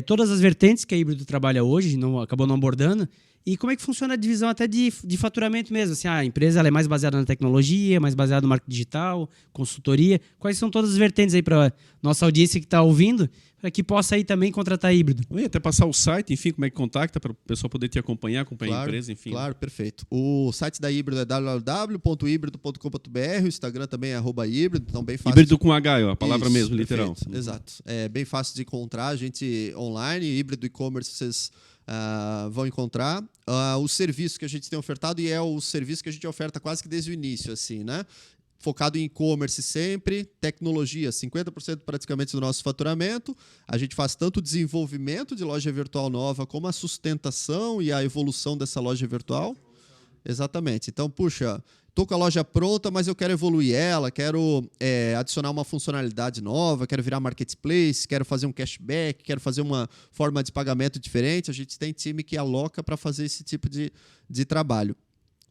Todas as vertentes que a Híbrido trabalha hoje, acabou não abordando, e como é que funciona a divisão até de faturamento mesmo? Assim, a empresa ela é mais baseada na tecnologia, mais baseada no marketing digital, consultoria. Quais são todas as vertentes aí para nossa audiência que está ouvindo, para que possa aí também contratar Híbrido? Eu ia até passar o site, enfim, como é que contacta, para o pessoal poder te acompanhar a empresa, enfim. Claro, perfeito. O site da Híbrido é www.hybrido.com.br, o Instagram também é @híbrido, então bem fácil. Híbrido com H, a palavra Isso, mesmo, perfeito, literal. Exato. É bem fácil de encontrar, a gente online, Híbrido e-commerce, vocês vão encontrar. O serviço que a gente tem ofertado, e é o serviço que a gente oferta quase que desde o início, assim, né? Focado em e-commerce sempre, tecnologia, 50% praticamente do nosso faturamento. A gente faz tanto o desenvolvimento de loja virtual nova, como a sustentação e a evolução dessa loja virtual. Exatamente. Então, puxa, estou com a loja pronta, mas eu quero evoluir ela, quero adicionar uma funcionalidade nova, quero virar marketplace, quero fazer um cashback, quero fazer uma forma de pagamento diferente. A gente tem time que aloca para fazer esse tipo de trabalho.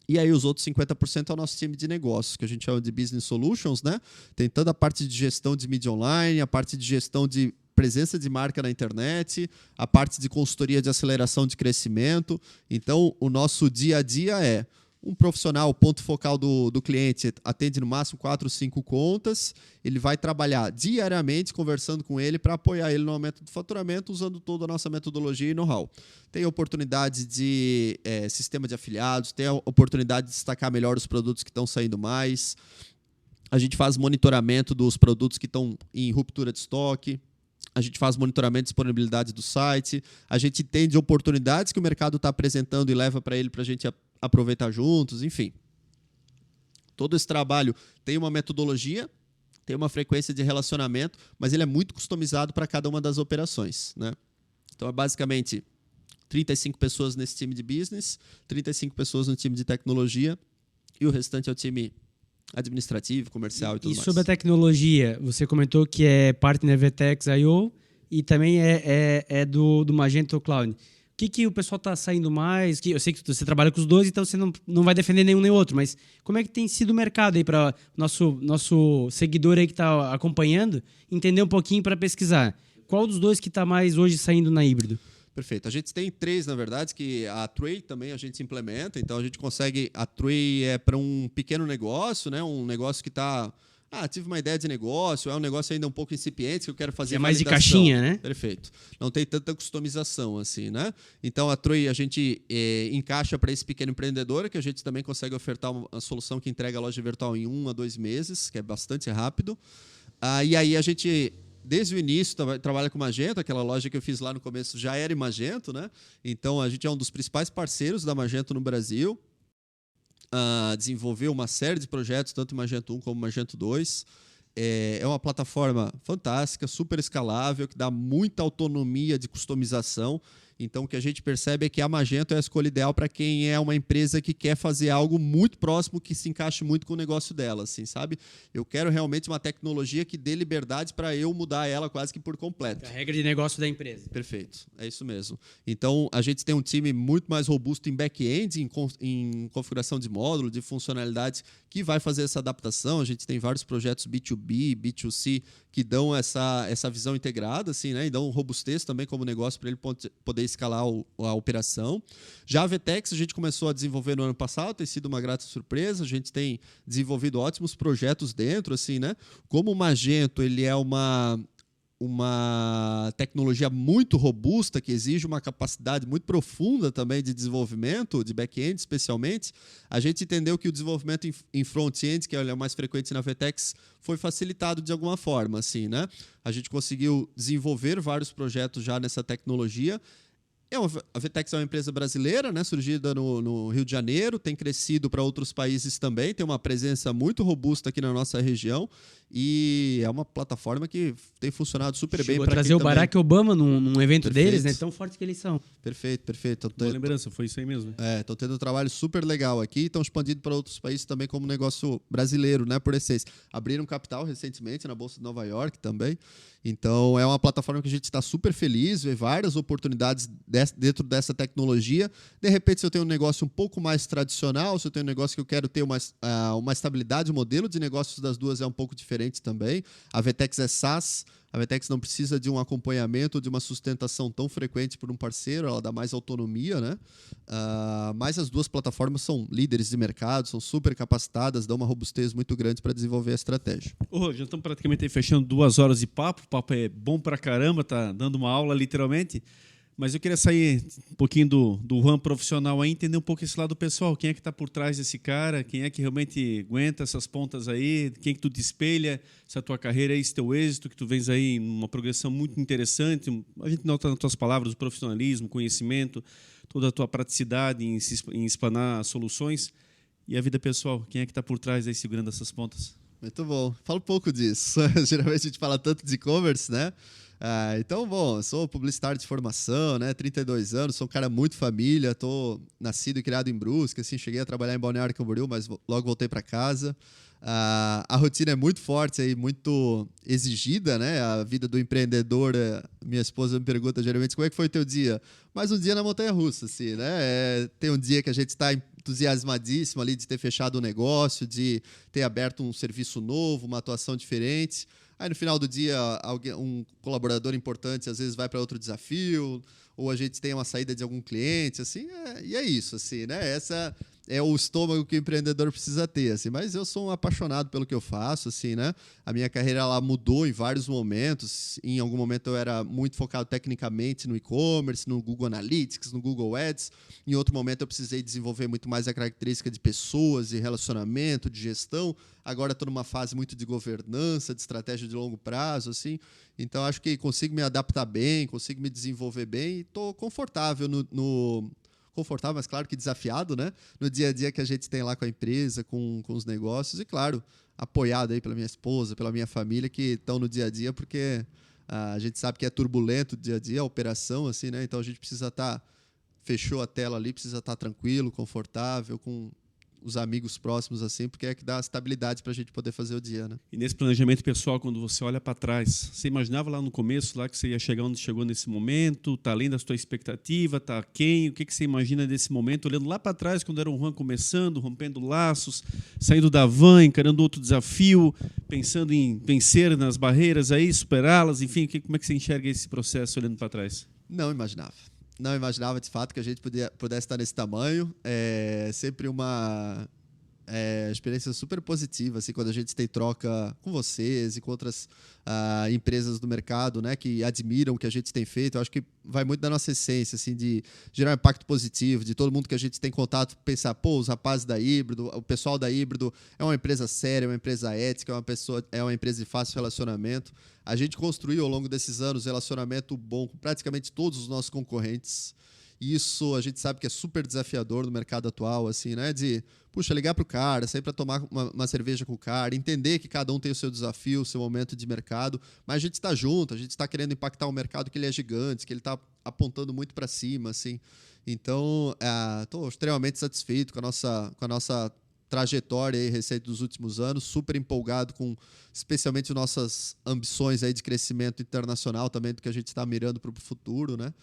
E aí os outros 50% é o nosso time de negócios, que a gente chama de Business Solutions, né? Tem toda a parte de gestão de mídia online, a parte de gestão de presença de marca na internet, a parte de consultoria de aceleração de crescimento. Então, o nosso dia a dia é um profissional, o ponto focal do cliente, atende no máximo 4 ou 5 contas, ele vai trabalhar diariamente conversando com ele para apoiar ele no aumento do faturamento, usando toda a nossa metodologia e know-how. Tem a oportunidade de sistema de afiliados, tem a oportunidade de destacar melhor os produtos que estão saindo mais. A gente faz monitoramento dos produtos que estão em ruptura de estoque. A gente faz monitoramento de disponibilidade do site. A gente entende oportunidades que o mercado está apresentando e leva para ele para a gente aproveitar juntos, enfim. Todo esse trabalho tem uma metodologia, tem uma frequência de relacionamento, mas ele é muito customizado para cada uma das operações, né? Então, é basicamente 35 pessoas nesse time de business, 35 pessoas no time de tecnologia e o restante é o time administrativo, comercial e tudo mais. E sobre a tecnologia, você comentou que é partner VTEX.io e também é do Magento Cloud. O que o pessoal está saindo mais? Eu sei que você trabalha com os dois, então você não vai defender nenhum nem outro, mas como é que tem sido o mercado aí para nosso seguidor aí que está acompanhando entender um pouquinho para pesquisar? Qual dos dois que está mais hoje saindo na Híbrido? Perfeito. A gente tem 3, na verdade, que a Tray também a gente implementa, então a gente consegue... A Tray é para um pequeno negócio, né? Um negócio que está... tive uma ideia de negócio, é um negócio ainda um pouco incipiente que eu quero fazer. É mais de validação. caixinha, né? Perfeito. Não tem tanta customização assim, né? Então a Tray a gente encaixa para esse pequeno empreendedor, que a gente também consegue ofertar uma solução que entrega a loja virtual em 1 a 2 meses, que é bastante rápido. E aí a gente, desde o início, trabalha com Magento, aquela loja que eu fiz lá no começo já era em Magento, né? Então a gente é um dos principais parceiros da Magento no Brasil. desenvolveu uma série de projetos, tanto em Magento 1 como Magento 2. É uma plataforma fantástica, super escalável, que dá muita autonomia de customização. Então, o que a gente percebe é que a Magento é a escolha ideal para quem é uma empresa que quer fazer algo muito próximo, que se encaixe muito com o negócio dela, assim, sabe? Eu quero realmente uma tecnologia que dê liberdade para eu mudar ela quase que por completo. A regra de negócio da empresa. Perfeito, é isso mesmo. Então, a gente tem um time muito mais robusto em back-end, em configuração de módulo, de funcionalidades, que vai fazer essa adaptação. A gente tem vários projetos B2B, B2C, que dão essa visão integrada, assim, né? E dão robustez também como negócio para ele poder escalar a operação. Já a VTEX a gente começou a desenvolver no ano passado, tem sido uma grata surpresa. A gente tem desenvolvido ótimos projetos dentro, assim, né? Como o Magento, ele é uma tecnologia muito robusta, que exige uma capacidade muito profunda também de desenvolvimento, de back-end especialmente, a gente entendeu que o desenvolvimento em front-end, que é o mais frequente na VTEX, foi facilitado de alguma forma, assim, né? A gente conseguiu desenvolver vários projetos já nessa tecnologia. A VTEX é uma empresa brasileira, né, surgida no Rio de Janeiro, tem crescido para outros países também, tem uma presença muito robusta aqui na nossa região e é uma plataforma que tem funcionado super bem. Chegou a trazer o Barack Obama num evento Perfeito. deles, né? Tão forte que eles são. Perfeito. Boa lembrança, foi isso aí mesmo. Estão tendo um trabalho super legal aqui e estão expandindo para outros países também como negócio brasileiro, né, por essência. Abriram capital recentemente na Bolsa de Nova York também. Então, é uma plataforma que a gente está super feliz, vê várias oportunidades dentro dessa tecnologia. De repente, se eu tenho um negócio um pouco mais tradicional, se eu tenho um negócio que eu quero ter uma estabilidade, o modelo de negócios das duas é um pouco diferente também. A VTEX é SaaS, a VTEX não precisa de um acompanhamento, de uma sustentação tão frequente por um parceiro, ela dá mais autonomia, né? Mas as duas plataformas são líderes de mercado, são super capacitadas, dão uma robustez muito grande para desenvolver a estratégia. Já estamos praticamente aí fechando 2 horas de papo, o papo é bom pra caramba, tá dando uma aula literalmente. Mas eu queria sair um pouquinho do ramo profissional aí, entender um pouco esse lado pessoal. Quem é que está por trás desse cara? Quem é que realmente aguenta essas pontas aí? Quem é que tu te espelha? Essa tua carreira, esse teu êxito, que tu vens aí numa progressão muito interessante. A gente nota nas tuas palavras o profissionalismo, conhecimento, toda a tua praticidade em explanar soluções. E a vida pessoal, quem é que está por trás aí segurando essas pontas? Muito bom. Fala um pouco disso. Geralmente a gente fala tanto de e-commerce, né? Então, bom, eu sou publicitário de formação, né? 32 anos, sou um cara muito família, estou nascido e criado em Brusque, assim, cheguei a trabalhar em Balneário Camboriú, mas logo voltei para casa. A rotina é muito forte e muito exigida, né? A vida do empreendedor, minha esposa me pergunta geralmente como é que foi o teu dia? Mais um dia na montanha-russa, assim, né? Tem um dia que a gente está entusiasmadíssimo ali de ter fechado o negócio, de ter aberto um serviço novo, uma atuação diferente. Aí no final do dia, um colaborador importante às vezes vai para outro desafio, ou a gente tem uma saída de algum cliente, assim, e é isso, assim, né? Essa é o estômago que o empreendedor precisa ter, assim. Mas eu sou um apaixonado pelo que eu faço, assim, né? A minha carreira ela mudou em vários momentos. Em algum momento eu era muito focado tecnicamente no e-commerce, no Google Analytics, no Google Ads. Em outro momento eu precisei desenvolver muito mais a característica de pessoas, de relacionamento, de gestão. Agora estou numa fase muito de governança, de estratégia de longo prazo, assim. Então acho que consigo me adaptar bem, consigo me desenvolver bem e estou confortável confortável, mas claro que desafiado, né? No dia a dia que a gente tem lá com a empresa, com os negócios e, claro, apoiado aí pela minha esposa, pela minha família que estão no dia a dia, porque a gente sabe que é turbulento o dia a dia, a operação, assim, né? Então a gente precisa fechou a tela ali, precisa estar tranquilo, confortável, com os amigos próximos, assim, porque é que dá estabilidade para a gente poder fazer o dia, né? E nesse planejamento pessoal, quando você olha para trás, você imaginava lá no começo lá que você ia chegar onde chegou nesse momento? Está além da sua expectativa? Está aquém? O que você imagina desse momento? Olhando lá para trás, quando era um ramo começando, rompendo laços, saindo da van, encarando outro desafio, pensando em vencer nas barreiras aí, superá-las, enfim, como é que você enxerga esse processo olhando para trás? Não imaginava. Não imaginava, de fato, que a gente pudesse estar nesse tamanho. É sempre uma experiência super positiva, assim, quando a gente tem troca com vocês e com outras empresas do mercado, né, que admiram o que a gente tem feito. Eu acho que vai muito da nossa essência, assim, de gerar um impacto positivo, de todo mundo que a gente tem contato, pensar, os rapazes da Híbrido, o pessoal da Híbrido é uma empresa séria, é uma empresa ética, é uma empresa de fácil relacionamento. A gente construiu, ao longo desses anos, relacionamento bom com praticamente todos os nossos concorrentes. Isso a gente sabe que é super desafiador no mercado atual, assim, né? De, puxa, ligar para o cara, sair para tomar uma cerveja com o cara, entender que cada um tem o seu desafio, o seu momento de mercado, mas a gente está junto, a gente está querendo impactar um mercado que ele é gigante, que ele está apontando muito para cima, assim. Então, estou extremamente satisfeito com a nossa trajetória aí recente dos últimos anos, super empolgado com especialmente nossas ambições aí de crescimento internacional também, do que a gente está mirando para o futuro, né?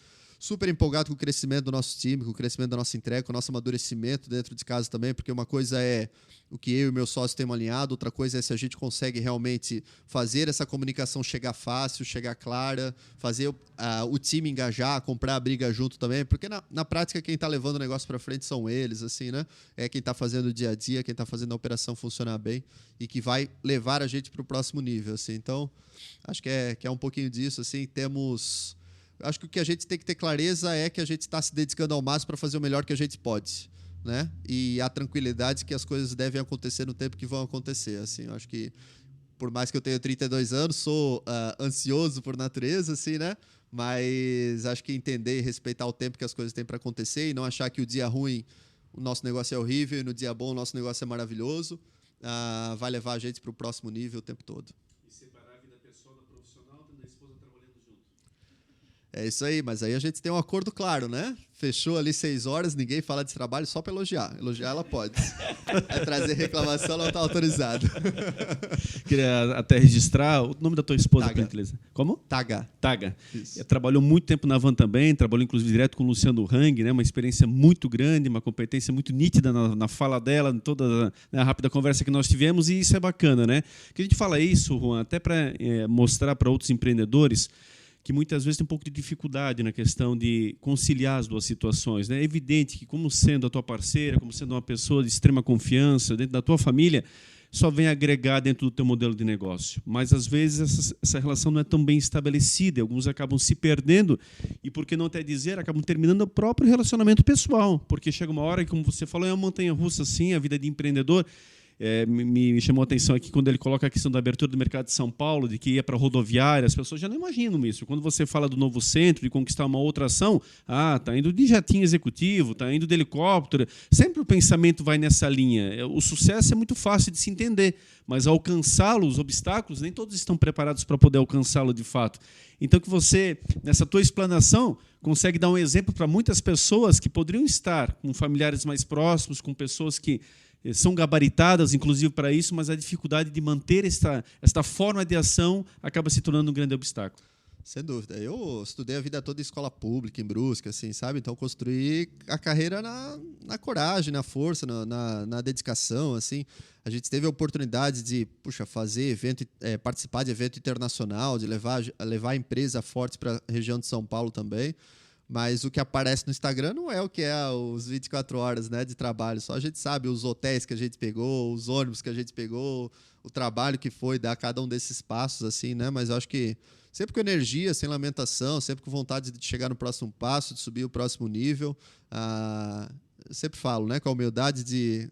Super empolgado com o crescimento do nosso time, com o crescimento da nossa entrega, com o nosso amadurecimento dentro de casa também, porque uma coisa é o que eu e meu sócio temos alinhado, outra coisa é se a gente consegue realmente fazer essa comunicação chegar fácil, chegar clara, fazer o time engajar, comprar a briga junto também, porque na prática quem está levando o negócio para frente são eles, assim, né? É quem está fazendo o dia a dia, quem está fazendo a operação funcionar bem e que vai levar a gente para o próximo nível, assim. Então, acho que é um pouquinho disso, assim, temos... Acho que o que a gente tem que ter clareza é que a gente está se dedicando ao máximo para fazer o melhor que a gente pode, né? E a tranquilidade que as coisas devem acontecer no tempo que vão acontecer. Assim, eu acho que, por mais que eu tenha 32 anos, sou ansioso por natureza, assim, né? Mas acho que entender e respeitar o tempo que as coisas têm para acontecer e não achar que o dia ruim o nosso negócio é horrível e no dia bom o nosso negócio é maravilhoso, vai levar a gente para o próximo nível o tempo todo. É isso aí, mas aí a gente tem um acordo claro, né? Fechou ali 6 horas, ninguém fala de trabalho só para elogiar. Elogiar ela pode. É trazer reclamação, ela não está autorizada. Queria até registrar o nome da tua esposa, por gentileza. Como? Taga. Trabalhou muito tempo na Van também, trabalhou inclusive direto com o Luciano Hang, né? Uma experiência muito grande, uma competência muito nítida na fala dela, em toda a rápida conversa que nós tivemos, e isso é bacana, né? Que a gente fala isso, Juan, até para mostrar para outros empreendedores que muitas vezes tem um pouco de dificuldade na questão de conciliar as duas situações, né? É evidente que, como sendo a tua parceira, como sendo uma pessoa de extrema confiança dentro da tua família, só vem agregar dentro do teu modelo de negócio. Mas, às vezes, essa relação não é tão bem estabelecida. Alguns acabam se perdendo e, por que não até dizer, acabam terminando o próprio relacionamento pessoal. Porque chega uma hora que, como você falou, é uma montanha-russa, sim, a vida de empreendedor. Me chamou a atenção aqui quando ele coloca a questão da abertura do mercado de São Paulo, de que ia para a rodoviária, as pessoas já não imaginam isso. Quando você fala do novo centro, de conquistar uma outra ação, está indo de jatinho executivo, está indo de helicóptero. Sempre o pensamento vai nessa linha. O sucesso é muito fácil de se entender, mas alcançá-lo, os obstáculos, nem todos estão preparados para poder alcançá-lo de fato. Então, que você, nessa tua explanação, consegue dar um exemplo para muitas pessoas que poderiam estar com familiares mais próximos, com pessoas que são gabaritadas, inclusive, para isso, mas a dificuldade de manter esta forma de ação acaba se tornando um grande obstáculo. Sem dúvida. Eu estudei a vida toda em escola pública, em Brusque, assim, sabe? Então, construí a carreira na coragem, na força, na dedicação, assim. A gente teve a oportunidade de, fazer evento, participar de evento internacional, de levar a empresa forte para a região de São Paulo também. Mas o que aparece no Instagram não é o que é os 24 horas, né, de trabalho. Só a gente sabe os hotéis que a gente pegou, os ônibus que a gente pegou, o trabalho que foi dar cada um desses passos, assim, né? Mas eu acho que sempre com energia, sem lamentação, sempre com vontade de chegar no próximo passo, de subir o próximo nível. Eu sempre falo, né, com a humildade de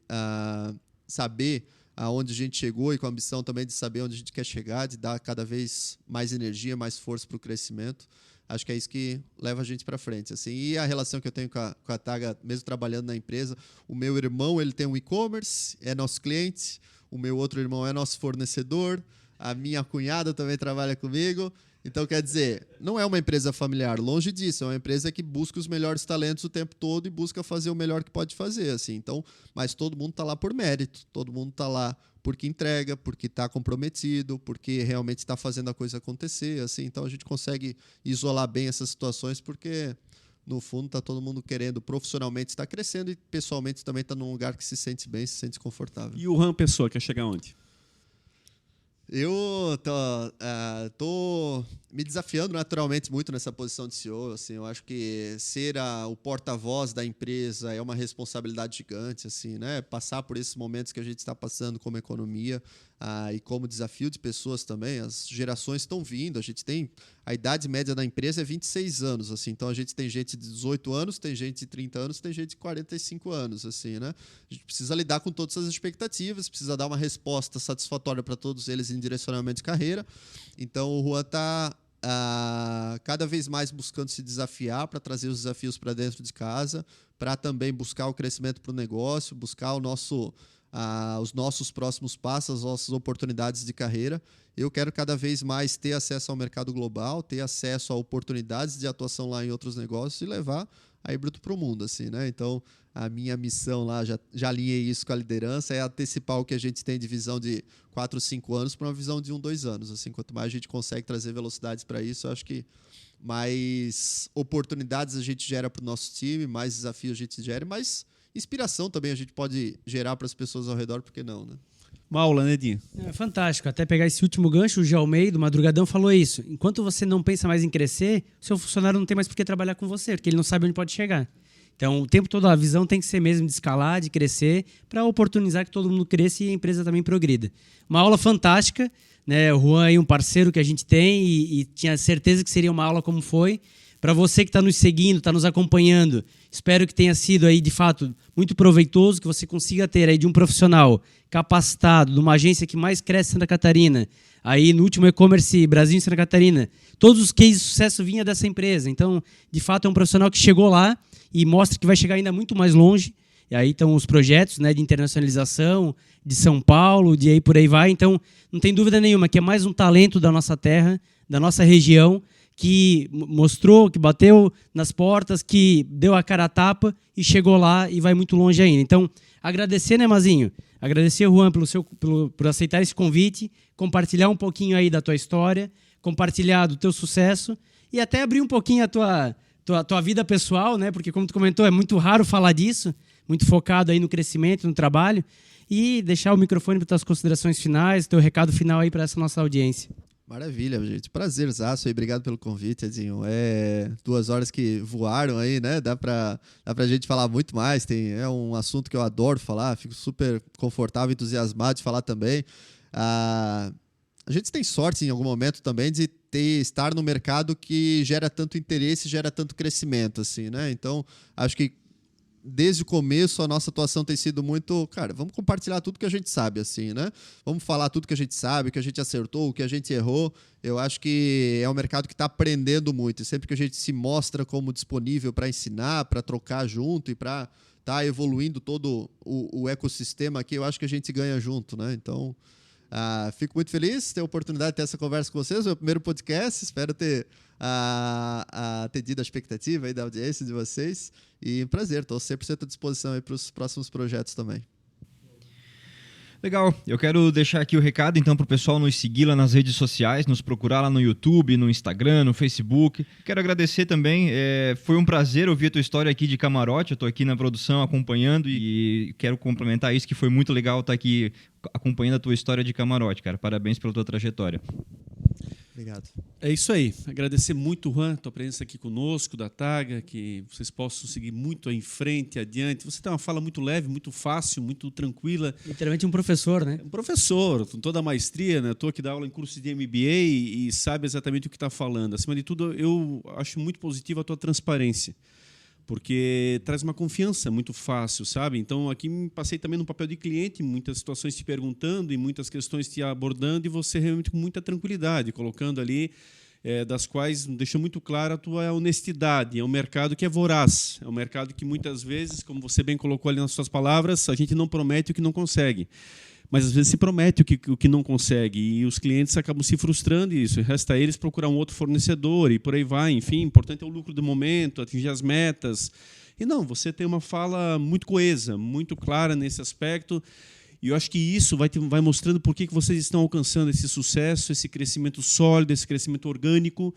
saber aonde a gente chegou e com a ambição também de saber onde a gente quer chegar, de dar cada vez mais energia, mais força para o crescimento. Acho que é isso que leva a gente para frente, assim. E a relação que eu tenho com a Taga, mesmo trabalhando na empresa, o meu irmão, ele tem um e-commerce, é nosso cliente, o meu outro irmão é nosso fornecedor, a minha cunhada também trabalha comigo. Então, quer dizer, não é uma empresa familiar, longe disso, é uma empresa que busca os melhores talentos o tempo todo e busca fazer o melhor que pode fazer, assim. Então, mas todo mundo está lá por mérito, todo mundo está lá porque entrega, porque está comprometido, porque realmente está fazendo a coisa acontecer, assim. Então, a gente consegue isolar bem essas situações porque, no fundo, está todo mundo querendo profissionalmente estar crescendo e pessoalmente também está num lugar que se sente bem, se sente confortável. E o Juan Pessoa quer chegar onde? Eu tô me desafiando naturalmente muito nessa posição de CEO. Assim, eu acho que ser o porta-voz da empresa é uma responsabilidade gigante, assim, né? Passar por esses momentos que a gente está passando como economia e como desafio de pessoas também. As gerações estão vindo. A gente tem a idade média da empresa é 26 anos, assim. Então a gente tem gente de 18 anos, tem gente de 30 anos, tem gente de 45 anos, assim, né? A gente precisa lidar com todas as expectativas, precisa dar uma resposta satisfatória para todos eles em direcionamento de carreira. Então o Juan está cada vez mais buscando se desafiar para trazer os desafios para dentro de casa, para também buscar o crescimento para o negócio, buscar os nossos próximos passos, as nossas oportunidades de carreira. Eu quero cada vez mais ter acesso ao mercado global, ter acesso a oportunidades de atuação lá em outros negócios e levar a Híbrido para o mundo, assim, né? Então, a minha missão lá, já alinhei isso com a liderança, é antecipar o que a gente tem de visão de 4, 5 anos para uma visão de 1, 2 anos. Assim, quanto mais a gente consegue trazer velocidades para isso, eu acho que mais oportunidades a gente gera para o nosso time, mais desafios a gente gera, mais inspiração também a gente pode gerar para as pessoas ao redor, por que não, né? Uma aula, né, Dinho? É fantástico. Até pegar esse último gancho, o Jalmeida, do Madrugadão, falou isso. Enquanto você não pensa mais em crescer, o seu funcionário não tem mais por que trabalhar com você, porque ele não sabe onde pode chegar. Então, o tempo todo a visão tem que ser mesmo de escalar, de crescer, para oportunizar que todo mundo cresça e a empresa também progrida. Uma aula fantástica, né? O Juan é um parceiro que a gente tem e tinha certeza que seria uma aula como foi. Para você que está nos seguindo, está nos acompanhando, espero que tenha sido aí, de fato, muito proveitoso, que você consiga ter aí de um profissional capacitado, de uma agência que mais cresce em Santa Catarina, aí no último e-commerce Brasil em Santa Catarina, todos os cases de sucesso vinham dessa empresa. Então, de fato, é um profissional que chegou lá e mostra que vai chegar ainda muito mais longe. E aí estão os projetos, né, de internacionalização, de São Paulo, de aí por aí vai. Então, não tem dúvida nenhuma que é mais um talento da nossa terra, da nossa região, que mostrou, que bateu nas portas, que deu a cara a tapa e chegou lá e vai muito longe ainda. Então, agradecer, né, Mazinho? Agradecer, Juan, por aceitar esse convite, compartilhar um pouquinho aí da tua história, compartilhar do teu sucesso e até abrir um pouquinho a tua vida pessoal, né? Porque, como tu comentou, é muito raro falar disso, muito focado aí no crescimento, no trabalho, e deixar o microfone para tuas considerações finais, teu recado final aí para essa nossa audiência. Maravilha, gente. Prazerzaço aí. Obrigado pelo convite, Edinho. 2 horas que voaram aí, né? Dá pra gente falar muito mais. É um assunto que eu adoro falar. Fico super confortável, entusiasmado de falar também. A gente tem sorte em algum momento também de estar no mercado que gera tanto interesse, gera tanto crescimento, assim, né? Então, acho que desde o começo a nossa atuação tem sido muito, cara, vamos compartilhar tudo que a gente sabe, assim, né? Vamos falar tudo que a gente sabe, o que a gente acertou, o que a gente errou. Eu acho que é um mercado que está aprendendo muito. E sempre que a gente se mostra como disponível para ensinar, para trocar junto e para estar evoluindo todo o ecossistema aqui, eu acho que a gente ganha junto, né? Então, fico muito feliz de ter a oportunidade de ter essa conversa com vocês. É o meu primeiro podcast, espero ter atendido a expectativa aí da audiência de vocês. E prazer, estou 100% à disposição aí para os próximos projetos também. Legal, eu quero deixar aqui o recado então para o pessoal nos seguir lá nas redes sociais, nos procurar lá no YouTube, no Instagram, no Facebook. Quero agradecer também, foi um prazer ouvir a tua história aqui de camarote, eu estou aqui na produção acompanhando e quero complementar isso, que foi muito legal estar aqui acompanhando a tua história de camarote, cara. Parabéns pela tua trajetória. Obrigado. É isso aí. Agradecer muito, Juan, a tua presença aqui conosco, da Taga, que vocês possam seguir muito em frente, adiante. Você tem uma fala muito leve, muito fácil, muito tranquila. Literalmente um professor, né? Um professor, com toda a maestria, né? Estou aqui dando aula em curso de MBA e sabe exatamente o que está falando. Acima de tudo, eu acho muito positiva a tua transparência, porque traz uma confiança muito fácil, sabe? Então, aqui me passei também no papel de cliente, muitas situações te perguntando e muitas questões te abordando e você realmente com muita tranquilidade, colocando ali, das quais deixou muito clara a tua honestidade. É um mercado que é voraz, é um mercado que muitas vezes, como você bem colocou ali nas suas palavras, a gente não promete o que não consegue. Mas às vezes se promete o que não consegue e os clientes acabam se frustrando e isso. Resta a eles procurar um outro fornecedor e por aí vai. Enfim, o importante é o lucro do momento, atingir as metas. E não, você tem uma fala muito coesa, muito clara nesse aspecto. E eu acho que isso vai mostrando por que vocês estão alcançando esse sucesso, esse crescimento sólido, esse crescimento orgânico,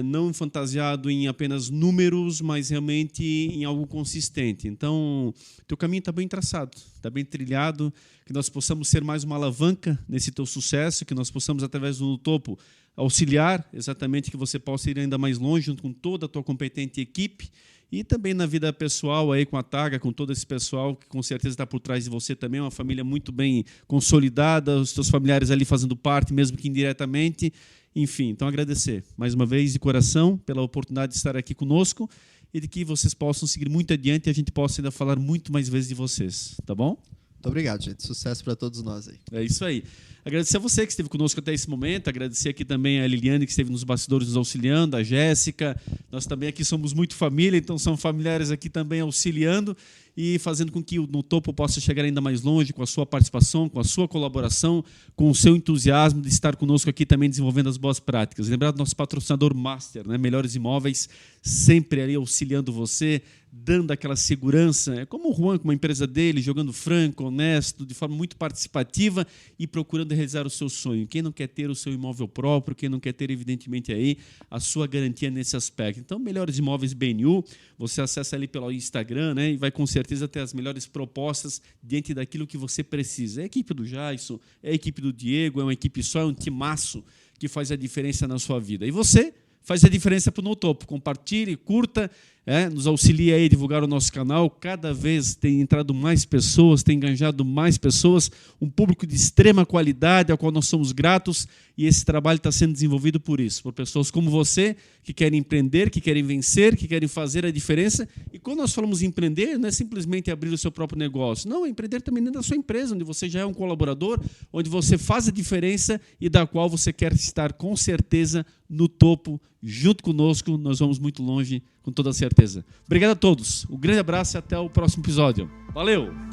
não fantasiado em apenas números, mas realmente em algo consistente. Então, teu caminho está bem traçado, está bem trilhado, que nós possamos ser mais uma alavanca nesse teu sucesso, que nós possamos, através do topo, auxiliar exatamente que você possa ir ainda mais longe junto com toda a tua competente equipe e também na vida pessoal aí com a Taga, com todo esse pessoal que com certeza está por trás de você também, uma família muito bem consolidada, os teus familiares ali fazendo parte, mesmo que indiretamente. Enfim, então agradecer mais uma vez de coração pela oportunidade de estar aqui conosco e de que vocês possam seguir muito adiante e a gente possa ainda falar muito mais vezes de vocês, tá bom? Muito obrigado, gente. Sucesso para todos nós aí. É isso aí. Agradecer a você que esteve conosco até esse momento, agradecer aqui também a Liliane, que esteve nos bastidores nos auxiliando, a Jéssica. Nós também aqui somos muito família, então são familiares aqui também auxiliando e fazendo com que o No Topo possa chegar ainda mais longe com a sua participação, com a sua colaboração, com o seu entusiasmo de estar conosco aqui também desenvolvendo as boas práticas. Lembrar do nosso patrocinador Master, né? Melhores Imóveis, sempre ali auxiliando você, dando aquela segurança. É como o Juan, com uma empresa dele, jogando franco, honesto, de forma muito participativa e procurando realizar o seu sonho. Quem não quer ter o seu imóvel próprio, quem não quer ter, evidentemente, aí a sua garantia nesse aspecto. Então, Melhores Imóveis BNU, você acessa ali pelo Instagram, né, e vai com certeza ter as melhores propostas diante daquilo que você precisa. É a equipe do Jason, é a equipe do Diego, é uma equipe só, é um timaço que faz a diferença na sua vida. E você faz a diferença para o No Topo. Compartilhe, curta, nos auxilie aí a divulgar o nosso canal. Cada vez tem entrado mais pessoas, tem enganjado mais pessoas, um público de extrema qualidade, ao qual nós somos gratos, e esse trabalho está sendo desenvolvido por isso, por pessoas como você, que querem empreender, que querem vencer, que querem fazer a diferença. E quando nós falamos em empreender, não é simplesmente abrir o seu próprio negócio. Não, é empreender também dentro da sua empresa, onde você já é um colaborador, onde você faz a diferença e da qual você quer estar com certeza no topo, junto conosco. Nós vamos muito longe, com toda certeza. Obrigado a todos. Um grande abraço e até o próximo episódio. Valeu!